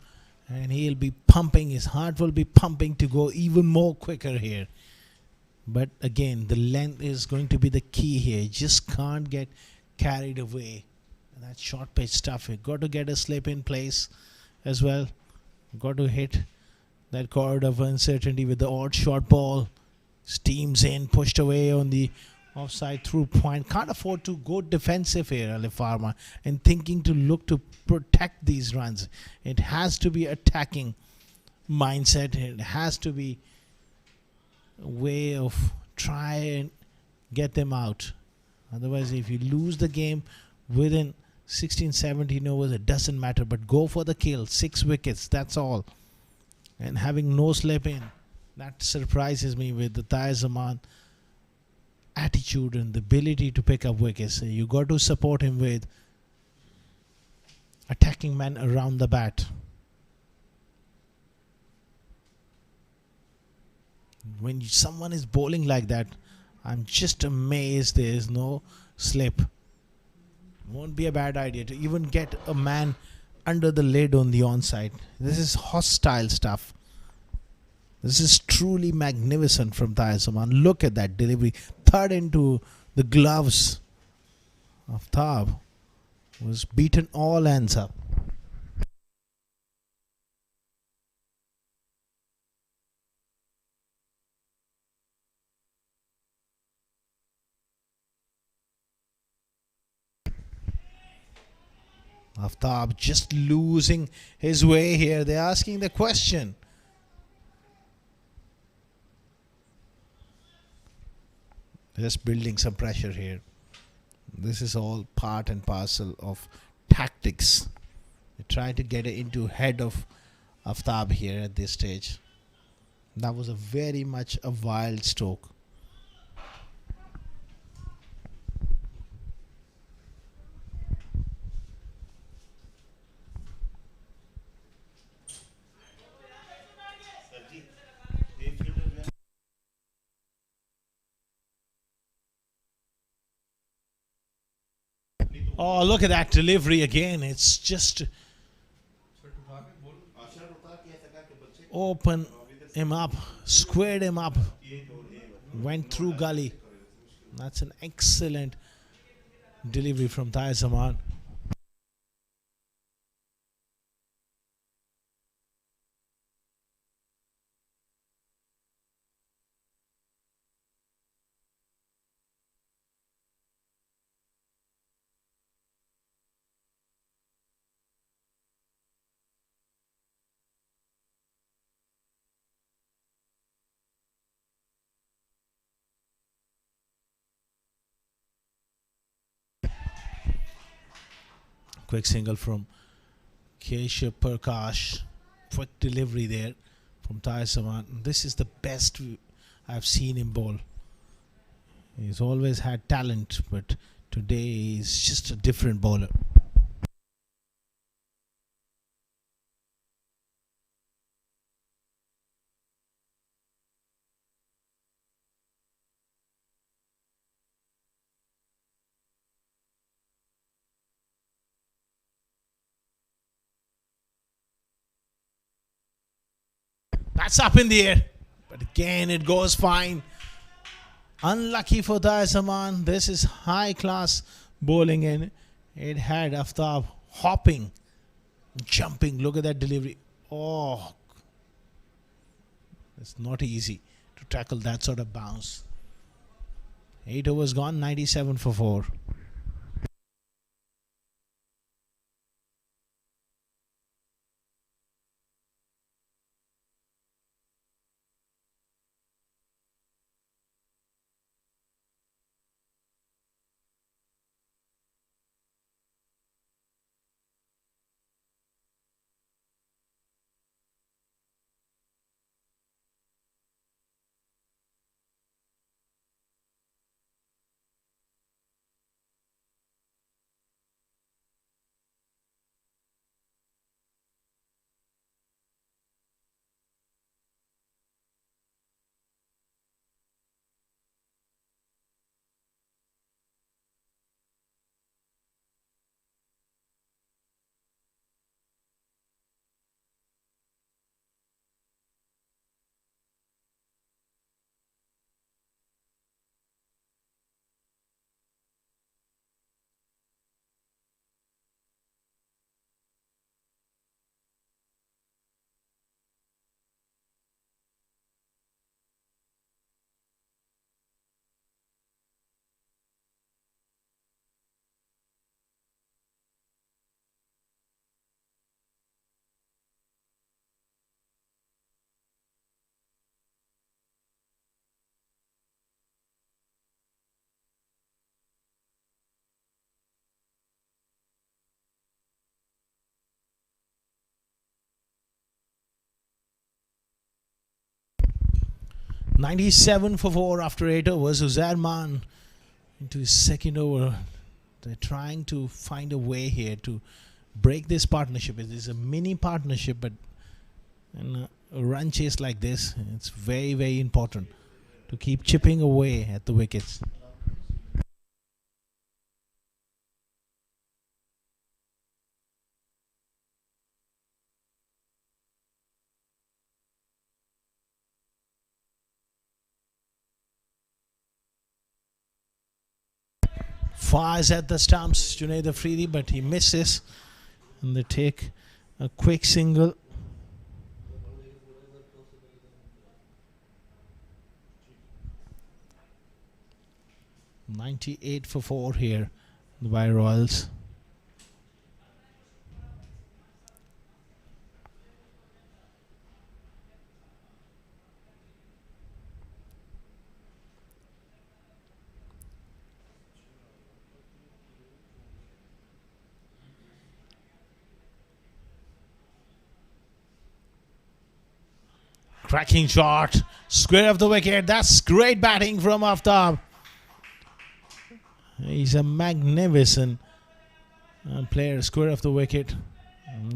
and he'll be pumping, his heart will be pumping to go even more quicker here. But again, the length is going to be the key here. You just can't get carried away. And that short pitch stuff, you got to get a slip in place as well. Got to hit that corridor of uncertainty with the odd short ball. Steams in, pushed away on the offside through point. Can't afford to go defensive here, Alif Pharma, and thinking to look to protect these runs. It has to be attacking mindset. It has to be a way of try and get them out. Otherwise, if you lose the game within 16, 17 overs, it doesn't matter. But go for the kill. 6 wickets, that's all. And having no slip in, that surprises me with the Zaman attitude and the ability to pick up wickets. You got to support him with attacking men around the bat. When someone is bowling like that, I'm just amazed there is no slip. Won't be a bad idea to even get a man under the lid on the onside. This is hostile stuff. This is truly magnificent from Zaman. Look at that delivery. Third into the gloves of Tab. Was beaten all ends up. Aftab just losing his way here. They're asking the question. Just building some pressure here. This is all part and parcel of tactics. They try to get it into head of Aftab here at this stage. That was a very much a wild stroke. Oh, look at that delivery again. It's just open him up, squared him up, went through gully. That's an excellent delivery from Tahir Zaman. Quick single from Keshav Prakash. Quick delivery there from Tahir Zaman. This is the best I've seen him bowl. He's always had talent, but today he's just a different bowler. That's up in the air. But again, it goes fine. Unlucky for Tahir Zaman. This is high class bowling, and it had Aftab hopping, jumping. Look at that delivery. Oh, it's not easy to tackle that sort of bounce. 8 overs gone, 97 for 4. $97 for 4 after 8 overs. Uzair Man into his second over. They're trying to find a way here to break this partnership. It is a mini partnership, but in a run chase like this, it's very, very important to keep chipping away at the wickets. Fires at the stumps, Junaid Afridi, but he misses, and they take a quick single. $98 for 4 here by Royals. Cracking shot. Square of the wicket. That's great batting from Aftab. He's a magnificent player. Square of the wicket.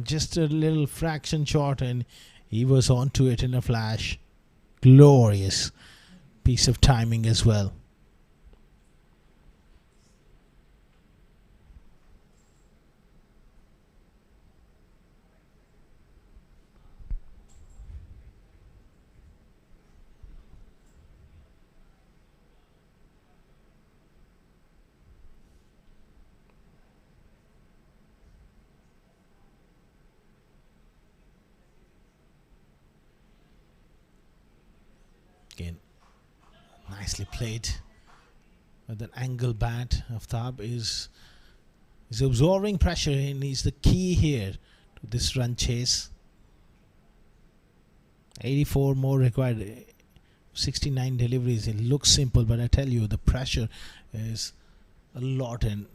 Just a little fraction short and he was onto it in a flash. Glorious piece of timing as well. Again, nicely played with an angle bat. Aftab is absorbing pressure and he's the key here to this run chase. 84 more required, 69 deliveries. It looks simple, but I tell you the pressure is a lot, and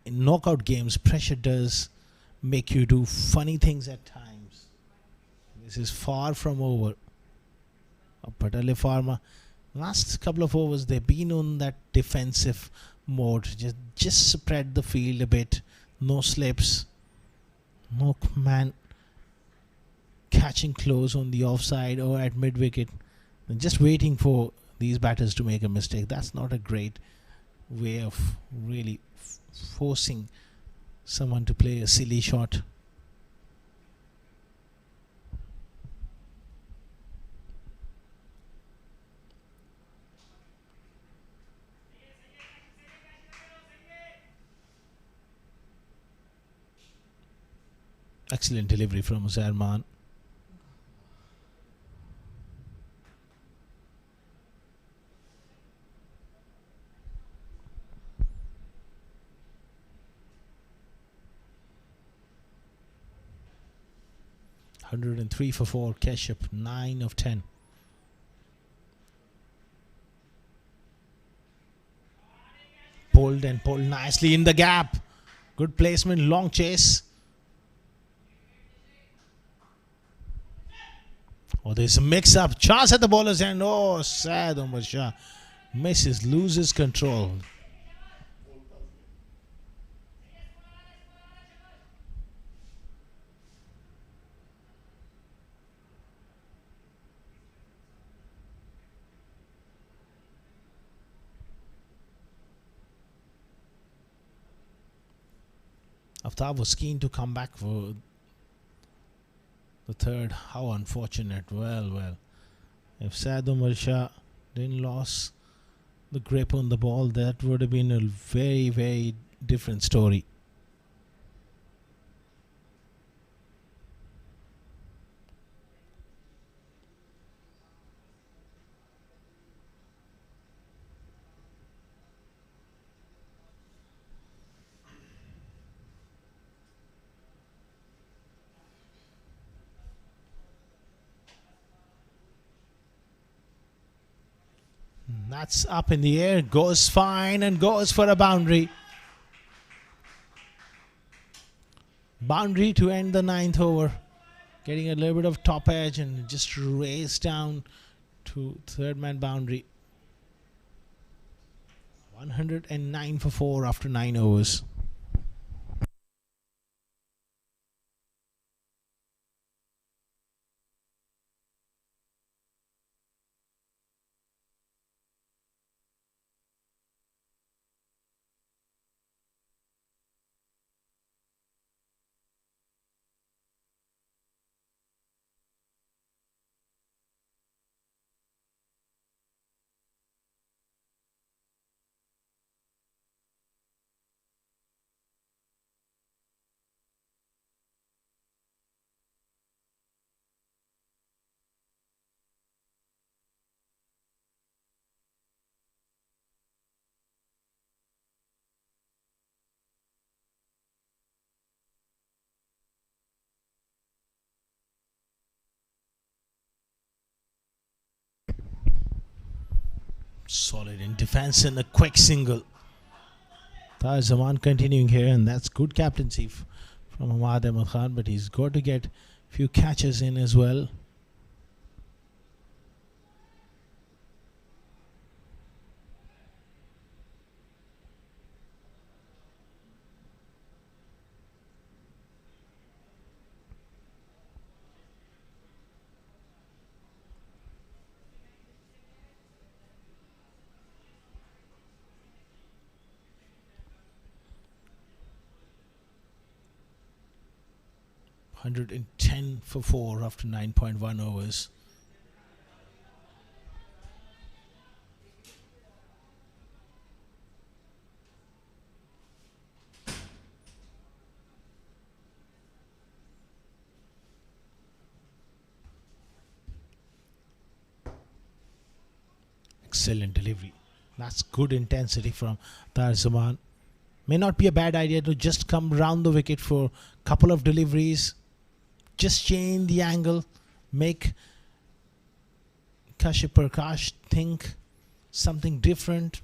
in knockout games pressure does make you do funny things at times. This is far from over. But Alif Pharma, last couple of overs they've been on that defensive mode. Just spread the field a bit. No slips. No man catching close on the offside or at mid wicket. Just waiting for these batters to make a mistake. That's not a great way of really forcing someone to play a silly shot. Excellent delivery from Zarman. (103 for 4). Keshup 9 of 10. Pulled and pulled nicely in the gap. Good placement, long chase. Oh, there's a mix-up. Chance at the bowler's end. Oh, sad Umar Shah. Misses, loses control. Aftab was keen to come back for the third. How unfortunate. Well. If Syed Umar Shah didn't lose the grip on the ball, that would have been a very, very different story. That's up in the air, goes fine and goes for a boundary. Boundary to end the 9th over. Getting a little bit of top edge and just race down to third man boundary. 109 for 4 after 9 overs. Solid in defense and a quick single. Tahir Zaman continuing here, and that's good captaincy from Ahmad Ahmed Khan, but he's got to get a few catches in as well. 110 for 4 after 9.1 overs. Excellent delivery. That's good intensity from Tarzaman. May not be a bad idea to just come round the wicket for a couple of deliveries. Just change the angle. Make Kashyap Prakash think something different.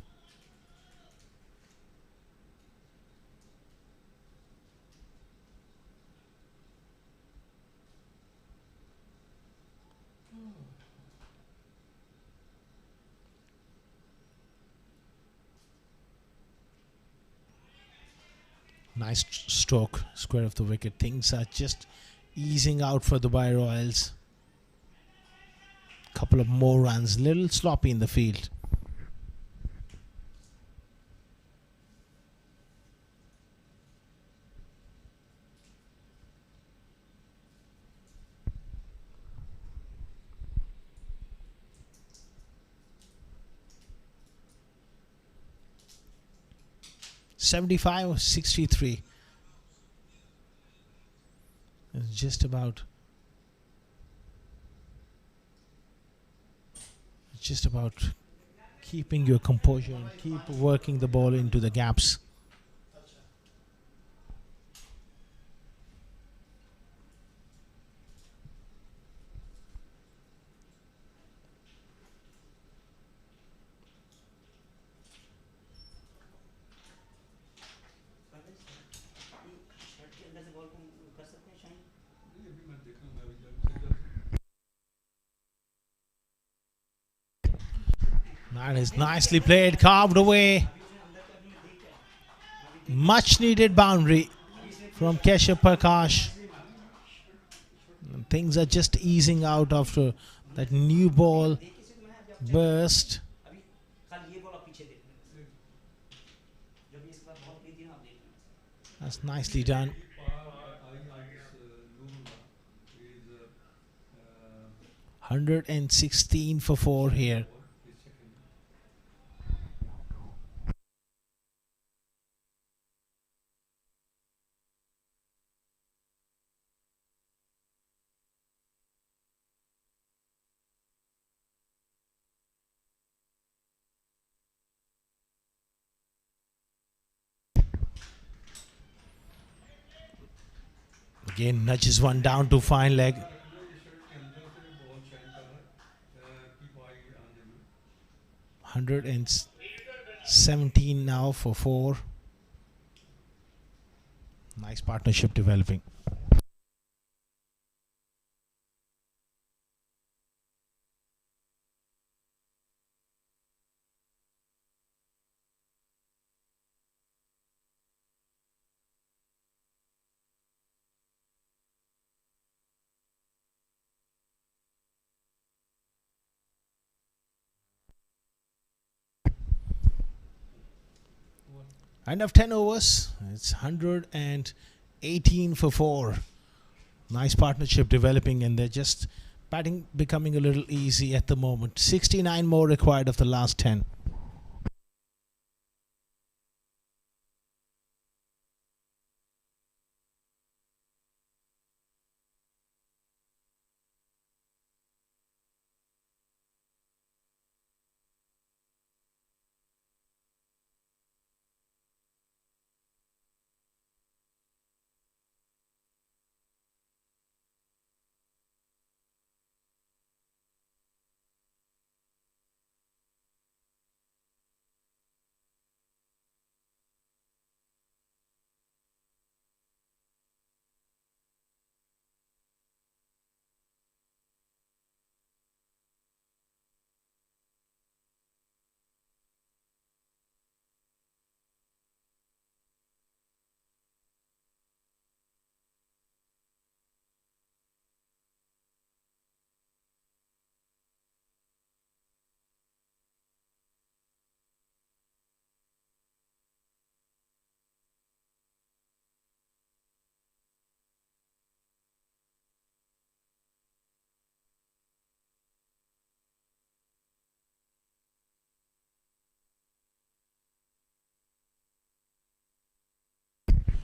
Nice stroke, square of the wicket. Things are just easing out for the Dubai Royals. Couple of more runs, little sloppy in the field. $75 or 63. It's just about keeping your composure and keep working the ball into the gaps. That is nicely played, carved away. Much needed boundary from Kashyap Prakash. Things are just easing out after that new ball burst. That's nicely done. 116 for 4 here. Again nudges one down to fine leg. 117 now for 4. Nice partnership developing. End of 10 overs. It's 118 for 4. Nice partnership developing, and they're just batting becoming a little easy at the moment. 69 more required of the last 10.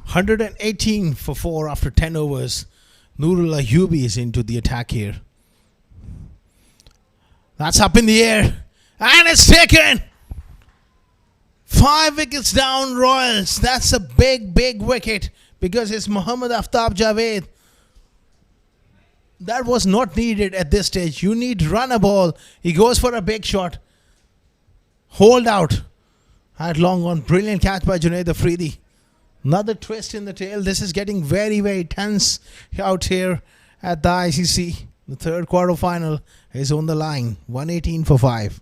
118 for 4 after 10 overs. Nurul Ayubi is into the attack here. That's up in the air. And it's taken. 5 wickets down, Royals. That's a big, big wicket because it's Mohammad Aftab Javed. That was not needed at this stage. You need to run a ball. He goes for a big shot. Hold out. At long on. Brilliant catch by Junaid Afridi. Another twist in the tail. This is getting very, very tense out here at the ICC. The third quarter final is on the line. 118 for 5.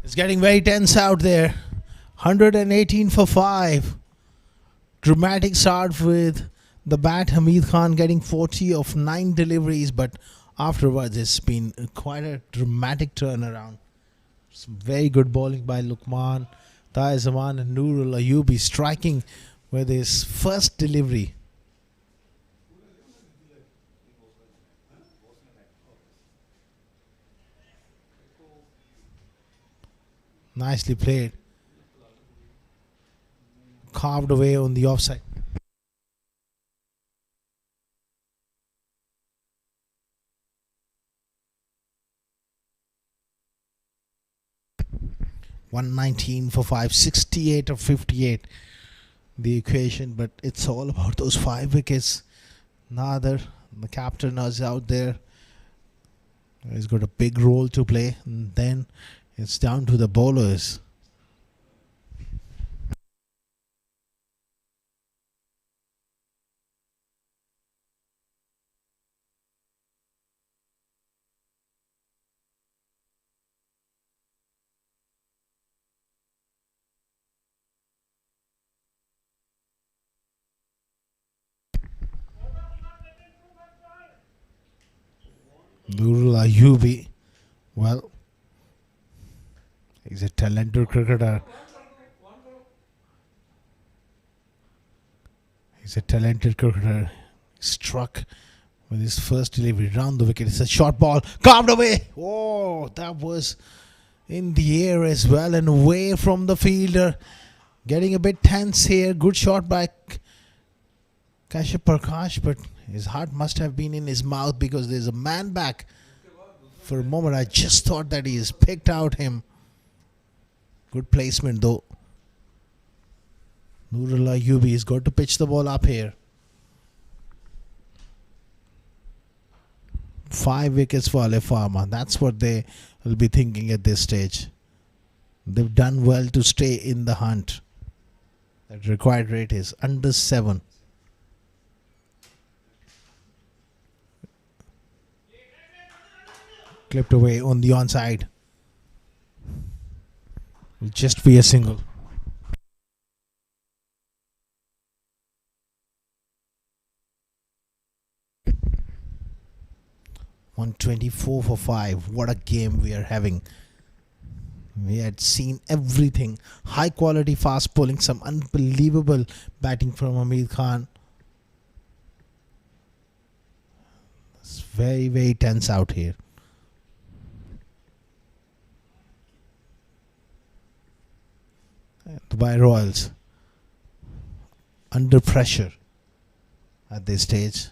It's getting very tense out there. 118 for 5. Dramatic start with the bat. Hamid Khan getting 40 of 9 deliveries, but afterwards it's been quite a dramatic turnaround. Some very good bowling by Lukman, Tahir Zaman and Nurul Ayubi striking with his first delivery. Nicely played. Carved away on the offside. $119 for 5, 68 of 58. The equation, but it's all about those 5 wickets. Nader, the captain, is out there. He's got a big role to play, and then it's down to the bowlers. Nurul Ayubi, well, he's a talented cricketer. Struck with his first delivery round the wicket. It's a short ball, carved away. Oh, that was in the air as well and away from the fielder. Getting a bit tense here. Good shot by Kashyap Prakash, but his heart must have been in his mouth because there's a man back. For a moment, I just thought that he has picked out him. Good placement though. Nurul Ayubi has got to pitch the ball up here. 5 wickets for Alif Pharma. That's what they will be thinking at this stage. They've done well to stay in the hunt. That required rate is under 7. Clipped away on the onside. Will just be a single. $124 for 5. What a game we are having. We had seen everything. High quality fast bowling. Some unbelievable batting from Hamid Khan. very, very tense out here. Dubai Royals under pressure at this stage.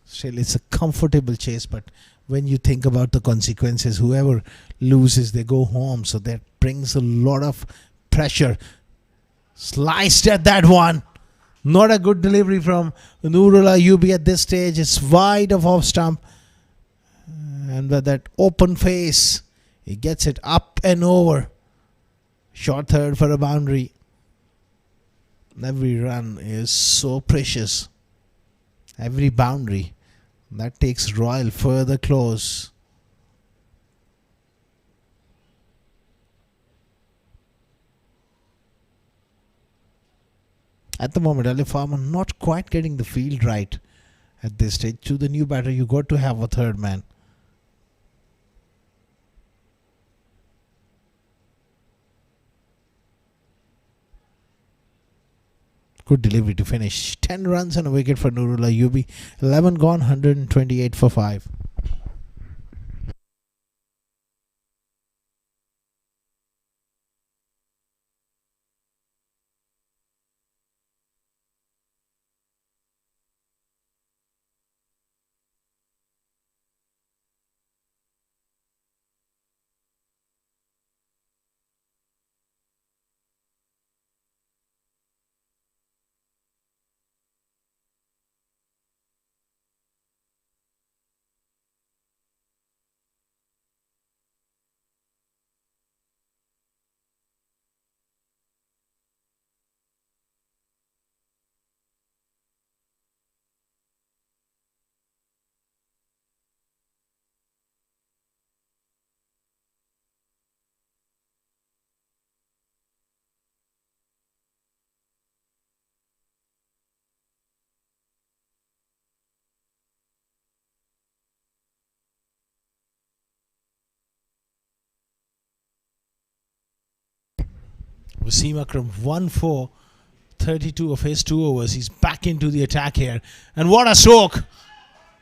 Still, it's a comfortable chase, but when you think about the consequences, whoever loses, they go home. So that brings a lot of pressure. Sliced at that one. Not a good delivery from Nurul Ayubi at this stage. It's wide of off stump. And with that open face, he gets it up and over. Short third for a boundary. Every run is so precious. Every boundary. That takes Royal further close. At the moment, Alif Pharma not quite getting the field right at this stage. To the new batter, you got to have a third man. Good delivery to finish. 10 runs and a wicket for Nurul Ayubi. 11 gone, 128 for 5. Wasim Akram 1 for 32 of his 2 overs. He's back into the attack here. And what a stroke!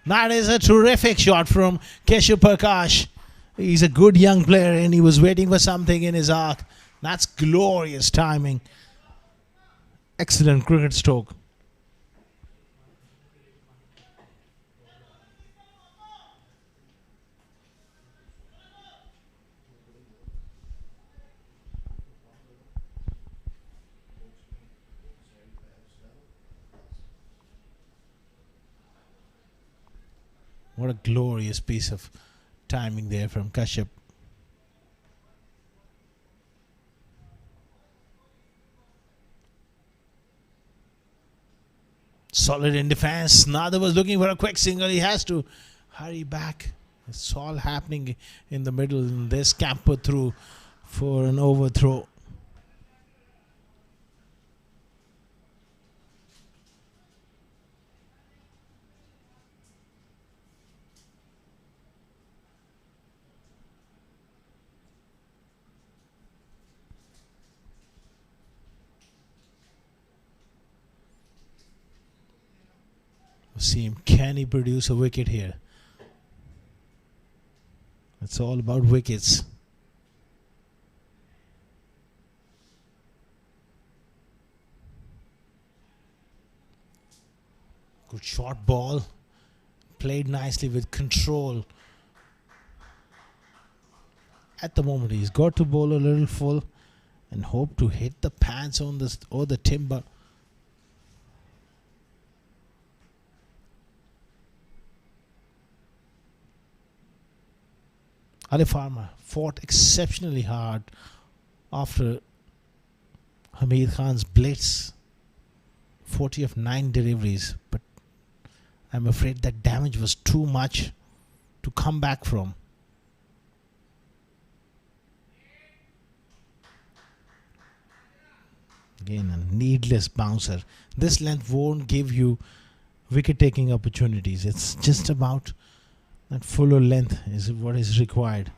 That is a terrific shot from Keshav Prakash. He's a good young player and he was waiting for something in his arc. That's glorious timing. Excellent cricket stroke. What a glorious piece of timing there from Kashyap. Solid in defense. Nader was looking for a quick single. He has to hurry back. It's all happening in the middle. And they scamper through for an overthrow. See him, can he produce a wicket here? It's all about wickets. Good short ball. Played nicely with control. At the moment he's got to bowl a little full and hope to hit the pants on this or the timber. Alif Pharma fought exceptionally hard after Hamid Khan's blitz. 40 of 9 deliveries, but I'm afraid that damage was too much to come back from. Again, a needless bouncer. This length won't give you wicket-taking opportunities. It's just about that fuller length is what is required.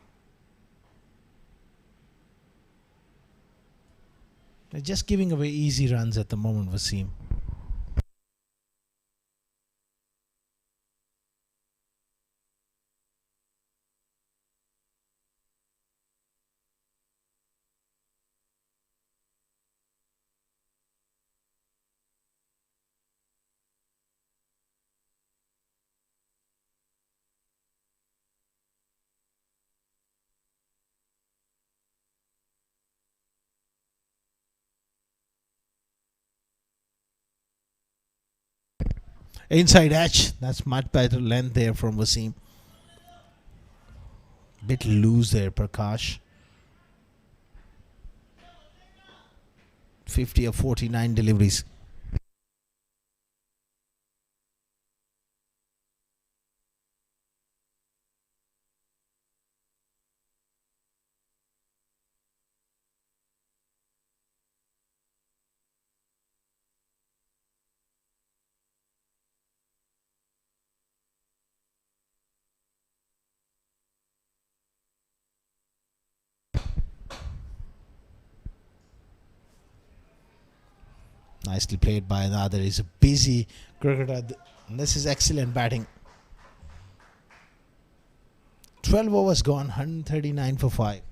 They're just giving away easy runs at the moment, Wasim. Inside edge. That's much better length there from Wasim. Bit loose there, Prakash. 50 of 49 deliveries. Nicely played by another. He's a busy cricketer. This is excellent batting. 12 overs gone, 139 for 5.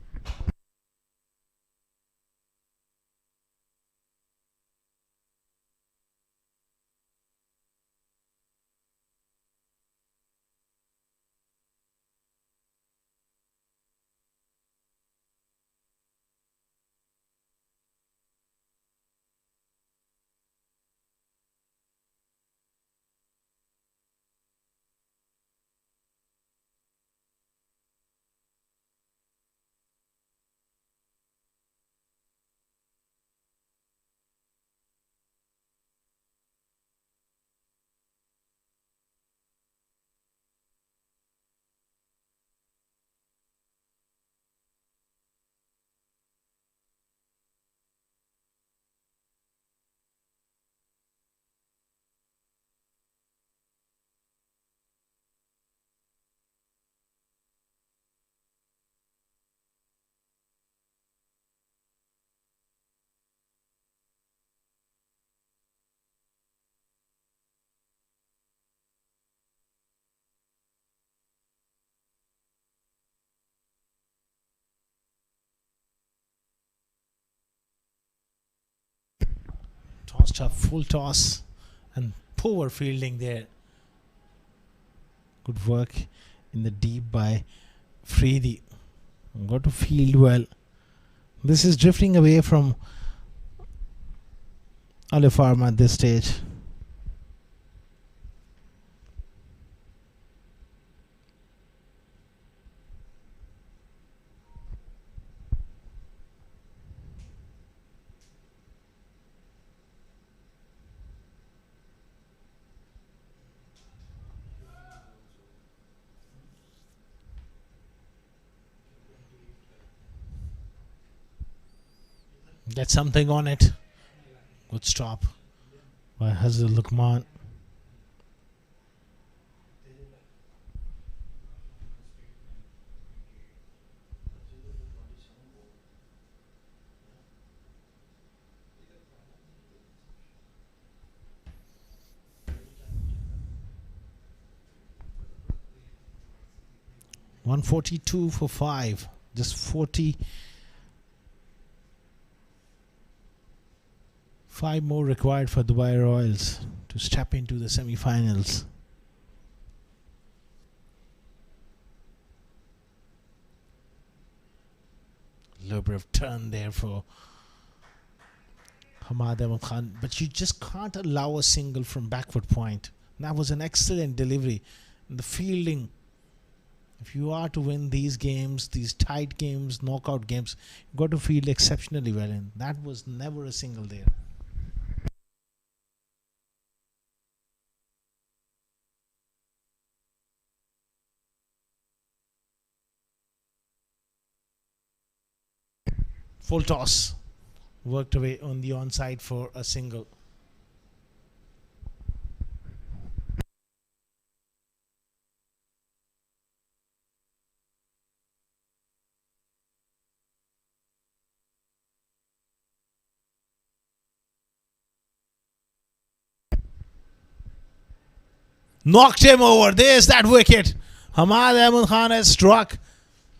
Tossed up, full toss, and poor fielding there. Good work in the deep by Freedy. Got to field well. This is drifting away from Alif Pharma at this stage. Get something on it. Good stop by Hazal Lukman. $142 for 5. Just 45 more required for Dubai Royals to step into the semi-finals. Little bit of turn there for Hamad Ahmed Khan, but you just can't allow a single from backward point. That was an excellent delivery. And the fielding, if you are to win these games, these tight games, knockout games, you've got to field exceptionally well, and that was never a single there. Full toss, worked away on the onside for a single. Knocked him over. There's that wicket. Hamad Ahmed Khan has struck.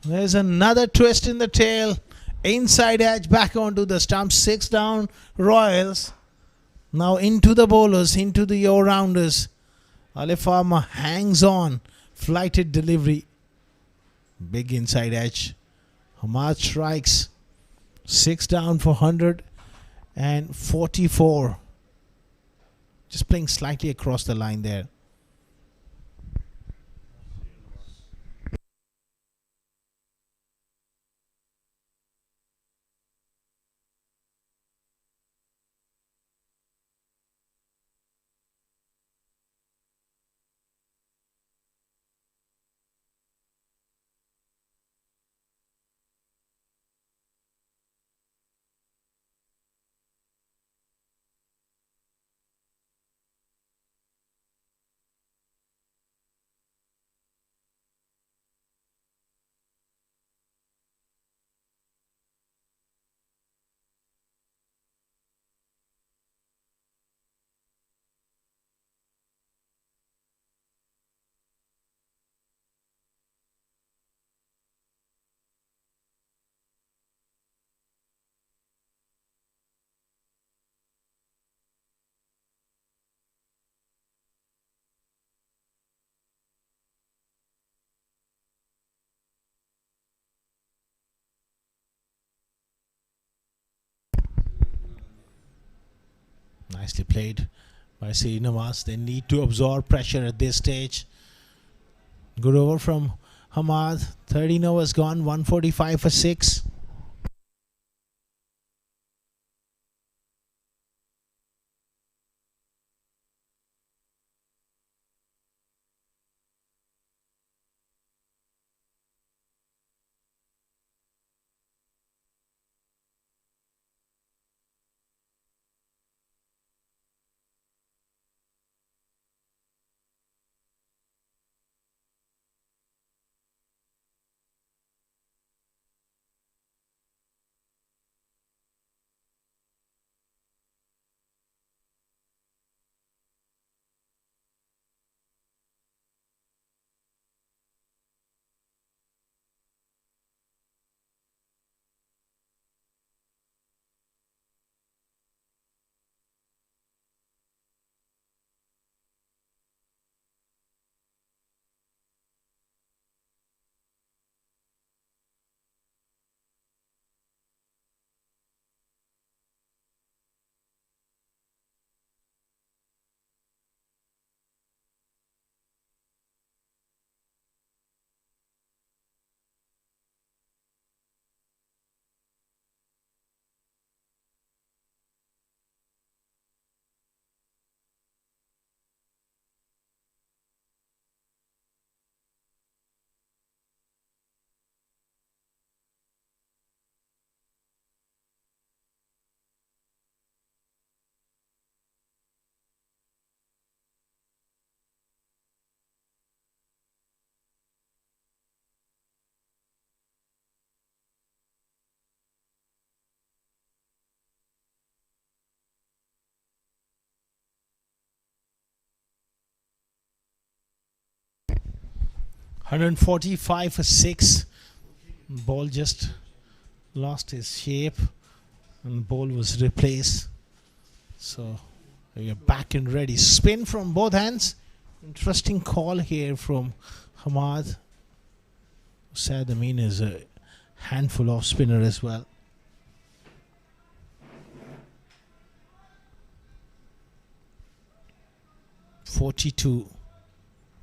There's another twist in the tail. Inside edge back onto the stump. 6 down Royals. Now into the bowlers, into the all-rounders. Alif Pharma hangs on. Flighted delivery. Big inside edge. Hamad strikes. 6 down for 144. Just playing slightly across the line there. Nicely played by Srinivas. They need to absorb pressure at this stage. Good over from Hamad. 13 overs gone, 145 for 6. $145 for 6. Ball just lost his shape and the ball was replaced. So we are back and ready. Spin from both hands. Interesting call here from Hamad. Said Amin is a handful of spinner as well. $42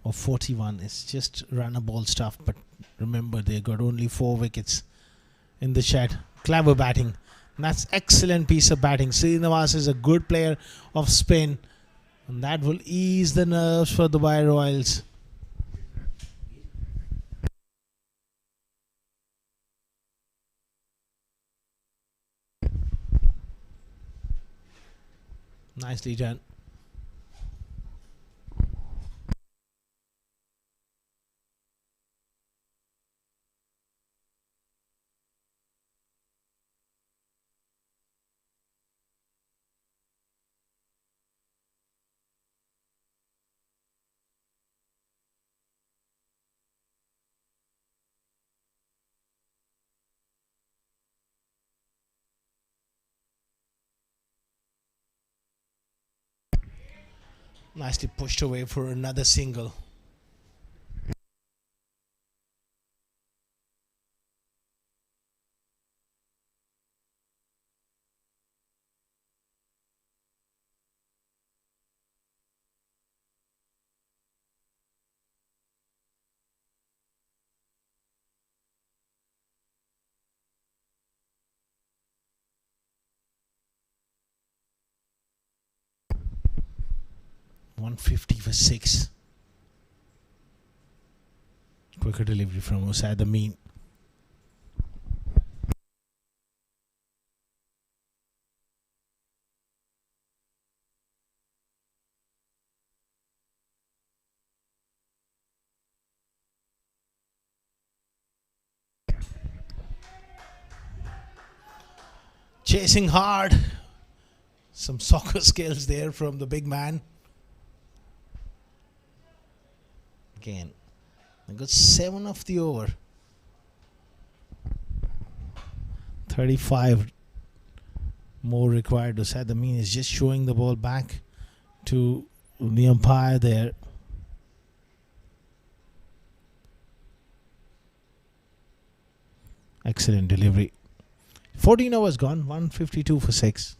or 41. It's just runner ball stuff, but remember they got only 4 wickets in the shed. Clever batting. And that's excellent piece of batting. Srinivas is a good player of spin, and that will ease the nerves for the Dubai Royals. Nicely done. Nicely pushed away for another single. 150 for 6. Quicker delivery from Usaid Amin. Chasing hard. Some soccer skills there from the big man. Again, I got 7 of the over. 35 more required. Usaid Amin is just showing the ball back to the umpire there. Excellent delivery. 14 overs gone. 152 for 6.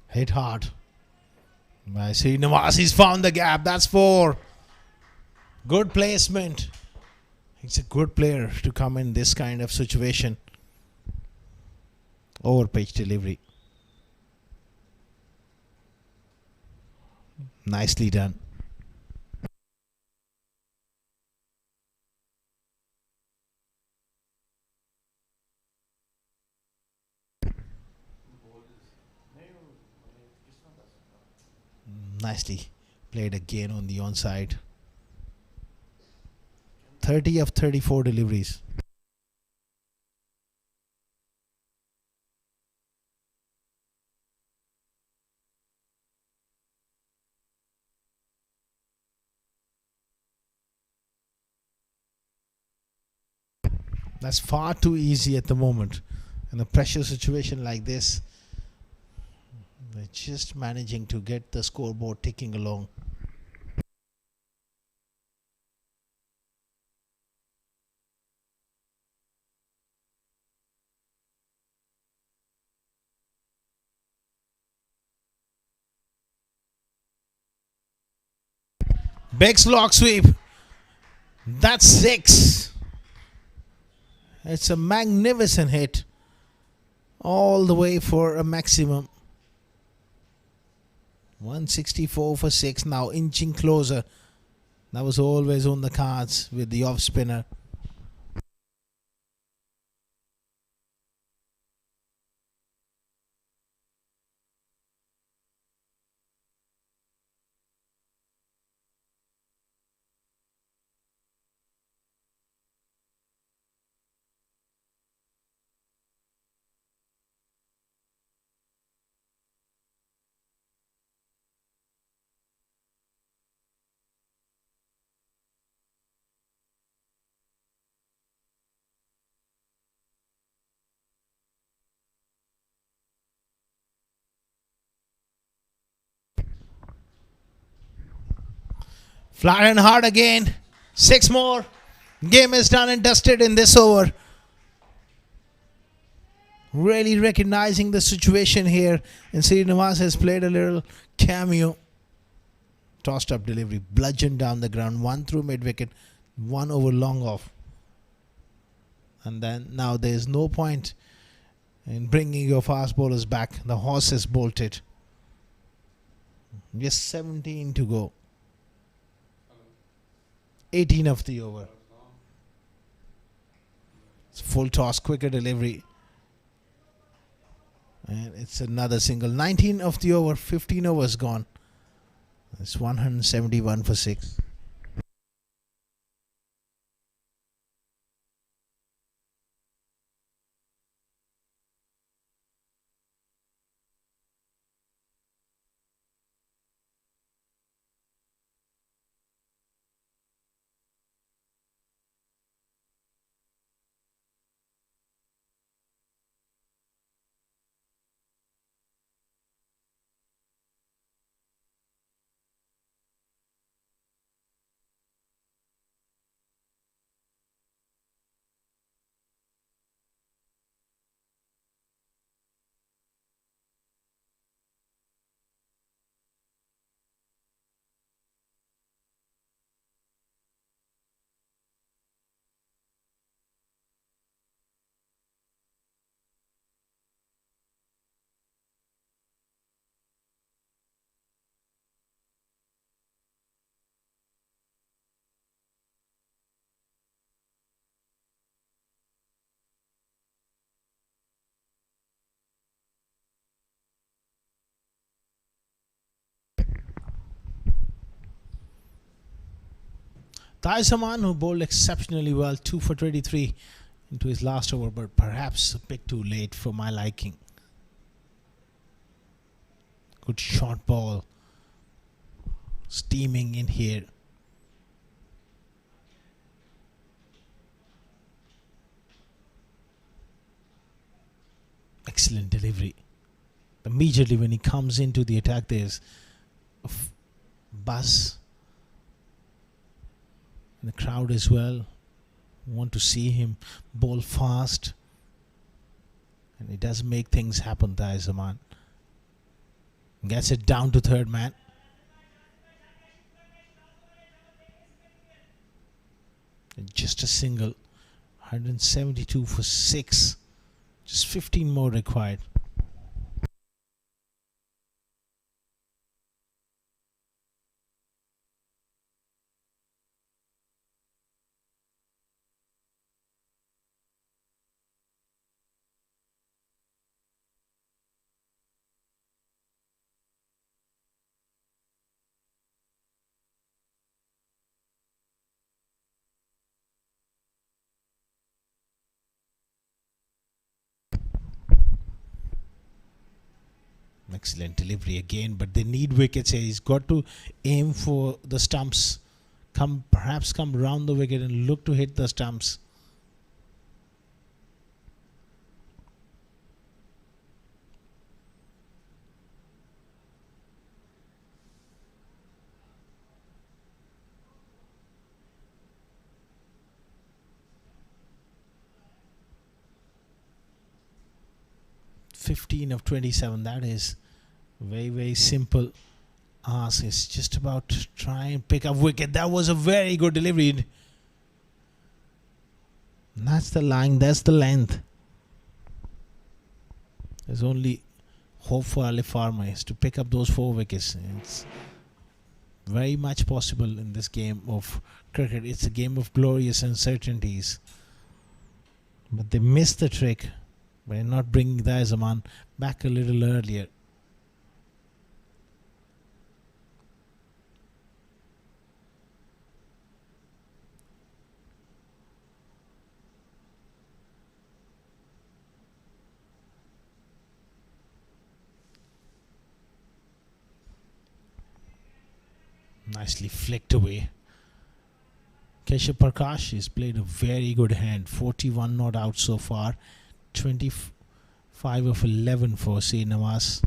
Hit hard. I see Nawasi's found the gap. That's 4. Good placement. He's a good player to come in this kind of situation. Over pitch delivery. Nicely done. Nicely played again on the onside. 30 of 34 deliveries. That's far too easy at the moment. In a pressure situation like this, they're just managing to get the scoreboard ticking along. Big slog sweep. That's 6. It's a magnificent hit. All the way for a maximum. 164 for 6, now inching closer. That was always on the cards with the off spinner. Flat and hard again. 6 more. Game is done and dusted in this over. Really recognizing the situation here. And Srinivas has played a little cameo. Tossed up delivery. Bludgeoned down the ground. 1 through mid wicket. 1 over long off. And then now there is no point in bringing your fast bowlers back. The horse is bolted. Just 17 to go. 18 of the over. It's full toss, quicker delivery. And it's another single. 19 of the over, 15 overs gone. It's 171 for 6. Taisaman, who bowled exceptionally well, 2 for 23 into his last over, but perhaps a bit too late for my liking. Good short ball, steaming in here. Excellent delivery. Immediately when he comes into the attack, there's a buzz in the crowd as well. Want to see him bowl fast, and he does make things happen. Taisaman gets it down to third man. And just a single. 172 for 6. Just 15 more required. Excellent delivery again, but they need wickets here. He's got to aim for the stumps. Perhaps come round the wicket and look to hit the stumps. (15 of 27). That is very simple ask. It's just about to try and pick up wicket. That was a very good delivery. And that's the line, that's the length. There's only hope for Alif Pharma is to pick up those 4 wickets. It's very much possible in this game of cricket. It's a game of glorious uncertainties, but they missed the trick by not bringing Taisaman back a little earlier. Nicely flicked away. Keshav Prakash has played a very good hand. 41 not out so far. 25 of 11 for C. Nawaz.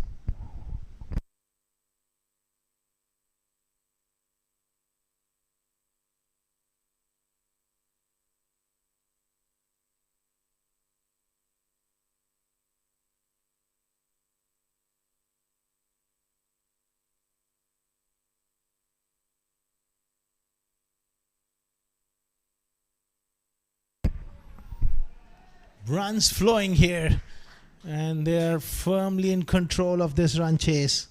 Runs flowing here, and they are firmly in control of this run chase.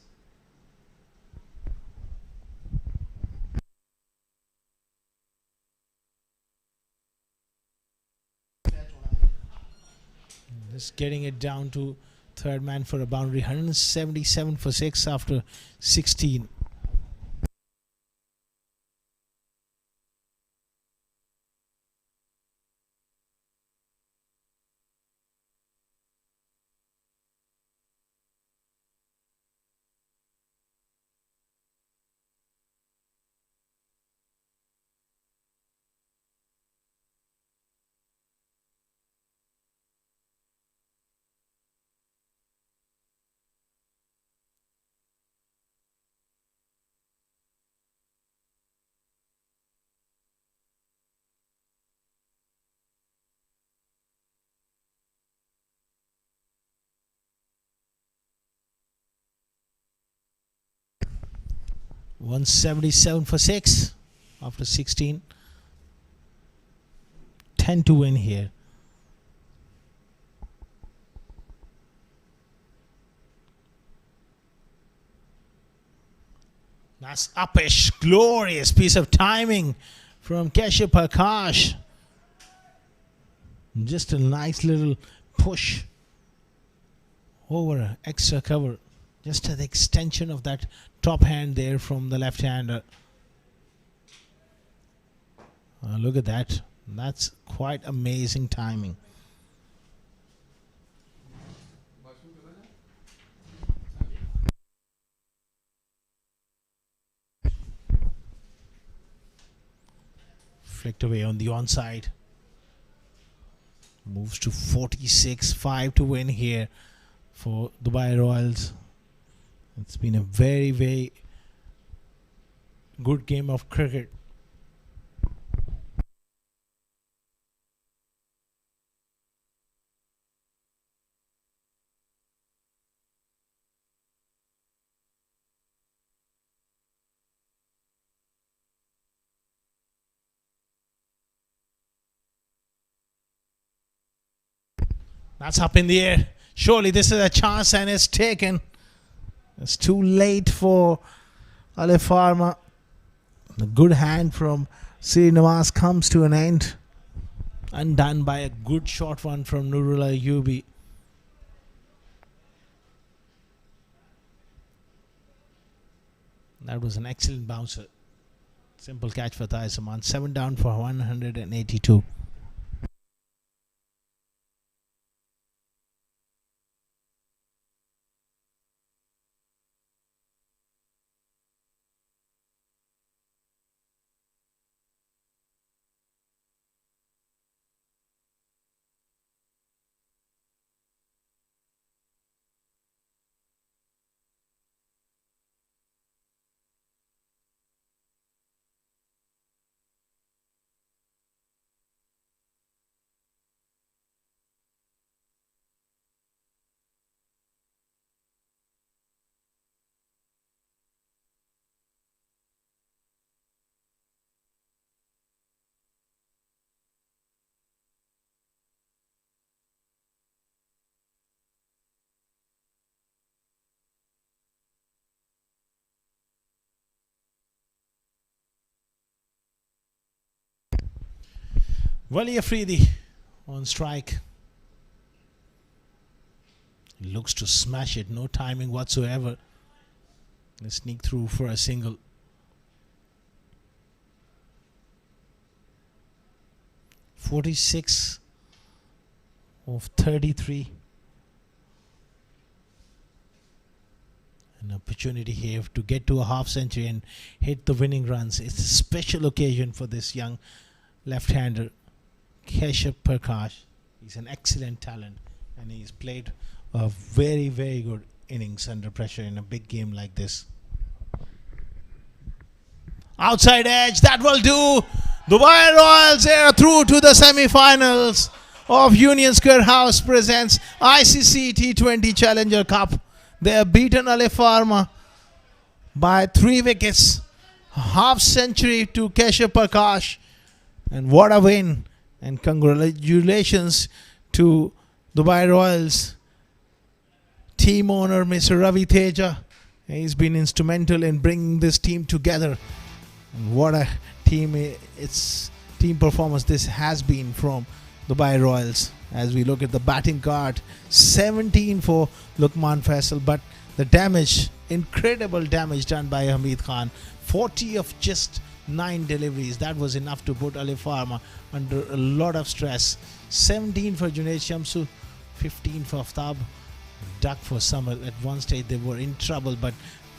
Just getting it down to third man for a boundary. 177 for 6 after 16. (177 for 6 after 16. 10 to win here. That's uppish, glorious piece of timing from Keshav Prakash. Just a nice little push over extra cover. Just an extension of that top hand there from the left-hander. Look at that. That's quite amazing timing. Flicked away on the onside. Moves to 46-5 to win here for Dubai Royals. It's been a very, very good game of cricket. That's up in the air. Surely this is a chance and it's taken. It's too late for Alif Pharma. The good hand from Srinivas comes to an end. Undone by a good short one from Nurullah Ayubi. That was an excellent bouncer. Simple catch for Taisaman. 7 down for 182. Wali Afridi on strike. Looks to smash it. No timing whatsoever. They sneak through for a single. (46 of 33). An opportunity here to get to a half century and hit the winning runs. It's a special occasion for this young left-hander, Keshav Prakash. He's an excellent talent and he's played a very, very good innings under pressure in a big game like this. Outside edge, that will do. Dubai Royals are through to the semi-finals of Union Square House presents ICCA T20 Challenger Cup. They have beaten Alif Pharma by 3 wickets. Half century to Keshav Prakash. And what a win. And congratulations to Dubai Royals team owner Mr. Ravi Teja. He's been instrumental in bringing this team together. And what a team performance this has been from Dubai Royals. As we look at the batting card, 17 for Luqman Faisal, but the damage, incredible damage done by Hamid Khan. 40 of just 9 deliveries. That was enough to put Alif Pharma under a lot of stress. 17 for Junaid Shamsu, 15 for Aftab, duck for Samar. At one stage they were in trouble, but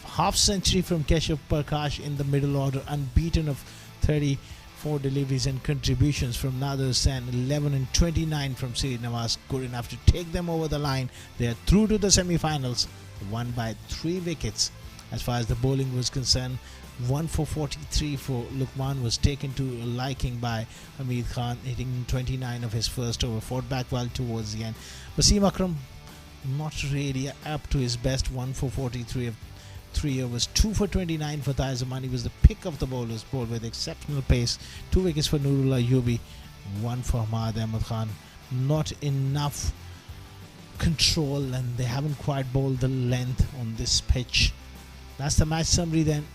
half century from Keshav Prakash in the middle order, unbeaten of 34 deliveries and contributions from Nader Hussain, 11 and 29 from Srinivas, good enough to take them over the line. They are through to the semi-finals, won by 3 wickets. As far as the bowling was concerned, 1 for 43 for Luqman was taken to a liking by Hamid Khan, hitting 29 of his first over, fought back well towards the end. Wasim Akram not really up to his best, 1 for 43 of 3 overs, 2 for 29 for Taizaman. He was the pick of the bowlers, bowled with exceptional pace. 2 wickets for Nurullah Ayubi, 1 for Ahmad Ahmed Khan. Not enough control and they haven't quite bowled the length on this pitch. That's the match summary then.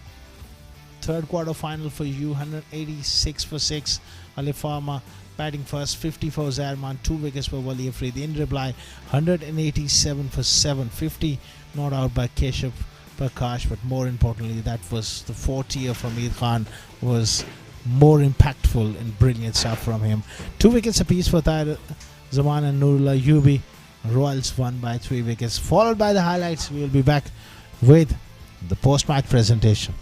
Third quarter final for you, 186 for 6. Alif Pharma batting first, 50 for Zairman, 2 wickets for Wali Afridi. In reply, 187 for 7, 50 not out by Keshav Prakash, but more importantly, that was the 40 of Hamid Khan was more impactful and brilliant stuff from him. 2 wickets apiece for Tahir Zaman and Nurullah Yubi. Royals won by 3 wickets. Followed by the highlights, we will be back with the post-match presentation.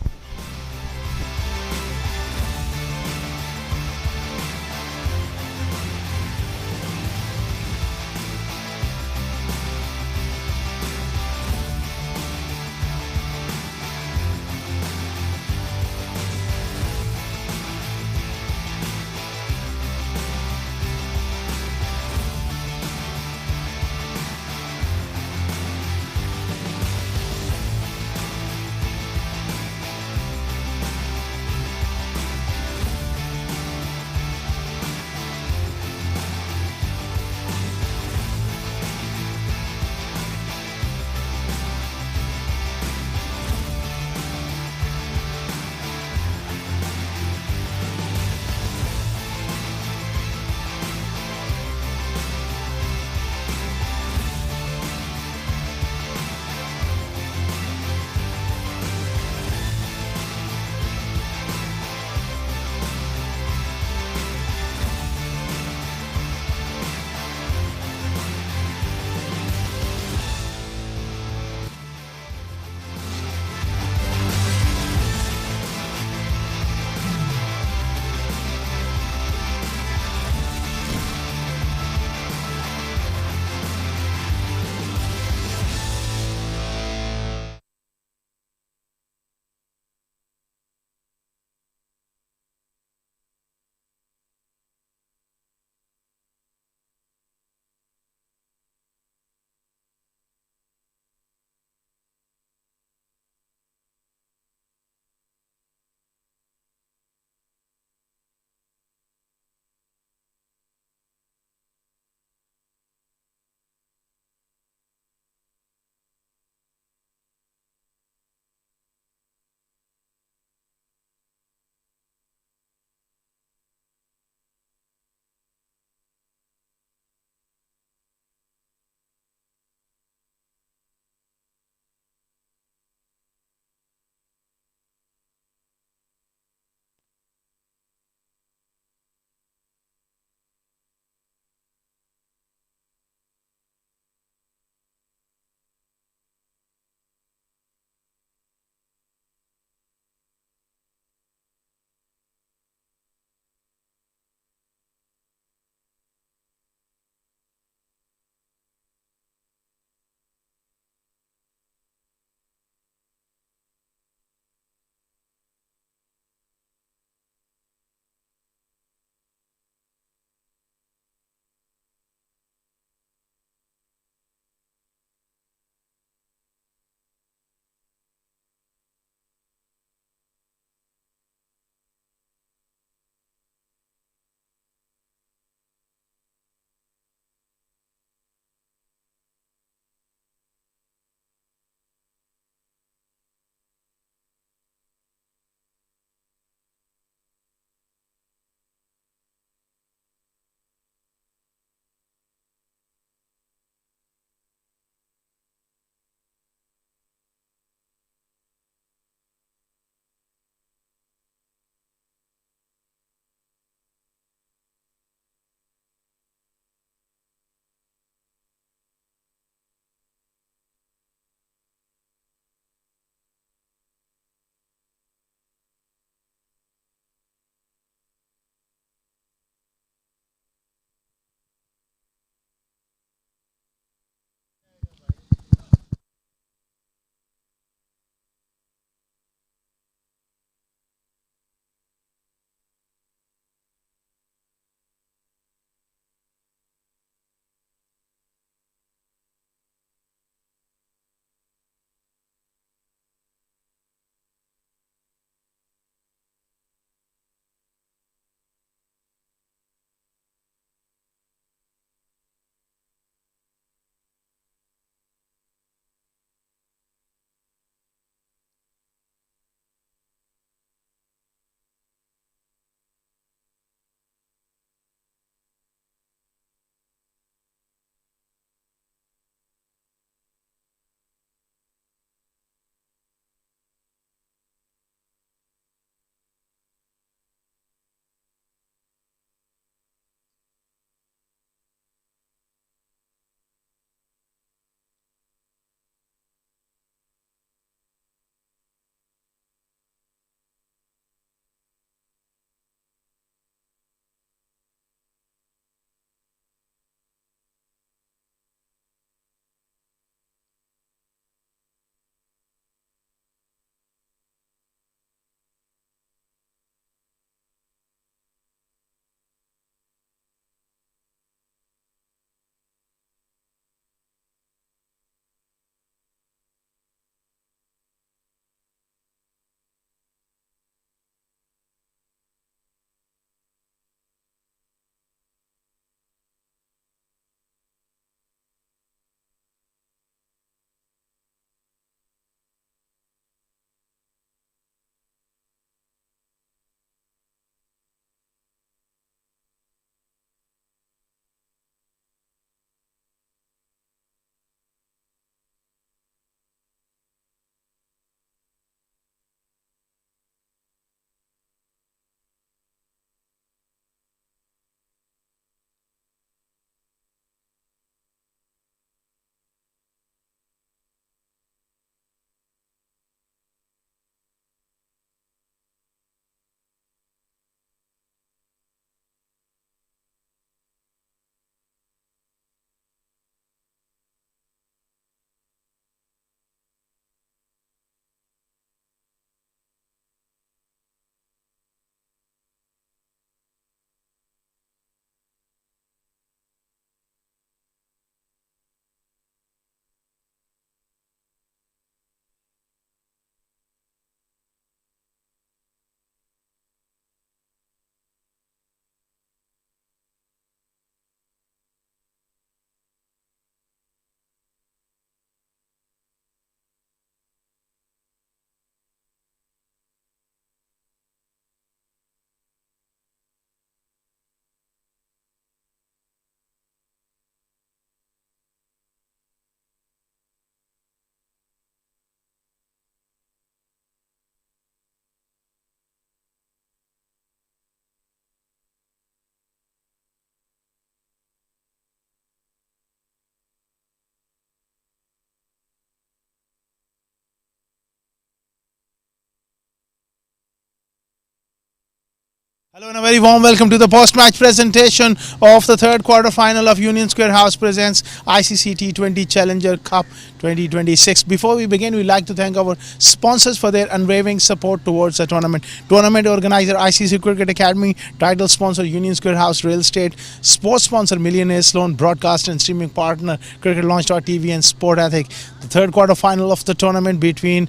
Hello and a very warm welcome to the post-match presentation of the third quarter final of Union Square House presents ICCA T20 Challenger Cup 2026. Before we begin, we'd like to thank our sponsors for their unwavering support towards the tournament. Tournament organizer ICCA Cricket Academy, title sponsor Union Square House Real Estate, sports sponsor Millionaire Sloan, broadcast and streaming partner CricketLaunch.tv and Sport Ethic. The third quarter final of the tournament between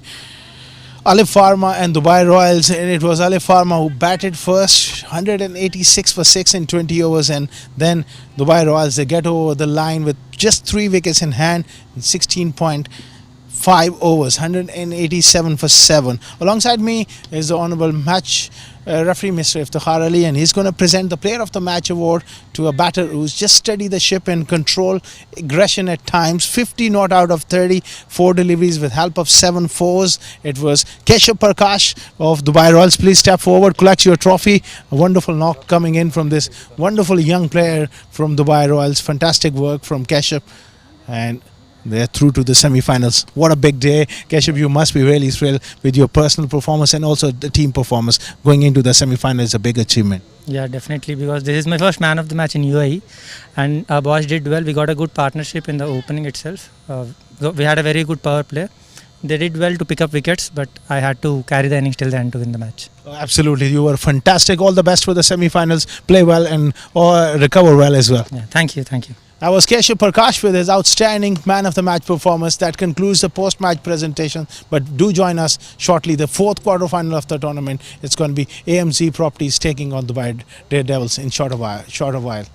Alif Pharma and Dubai Royals, and it was Alif Pharma who batted first, 186 for 6 in 20 overs, and then Dubai Royals, they get over the line with just 3 wickets in hand in 16.5 overs, 187 for 7. Alongside me is the honourable match referee Mr. Iftikhar Ali, and he's going to present the Player of the Match award to a batter who's just steadied the ship and control aggression at times. 50 not out of 30, 4 deliveries with help of 7 fours. It was Keshav Prakash of Dubai Royals. Please step forward, collect your trophy. A wonderful knock coming in from this wonderful young player from Dubai Royals. Fantastic work from Keshav, and they're through to the semi-finals. What a big day. Keshav, you must be really thrilled with your personal performance and also the team performance. Going into the semi-final is a big achievement. Yeah, definitely, because this is my first man of the match in UAE, and our boys did well. We got a good partnership in the opening itself. We had a very good power play. They did well to pick up wickets, but I had to carry the innings till the end to win the match. Absolutely, you were fantastic. All the best for the semi-finals. Play well and recover well as well. Yeah, thank you, thank you. That was Keshav Prakash with his outstanding man of the match performance. That concludes the post-match presentation. But do join us shortly, the fourth quarter final of the tournament. It's going to be AMZ Properties taking on the Dubai Daredevils in short a while.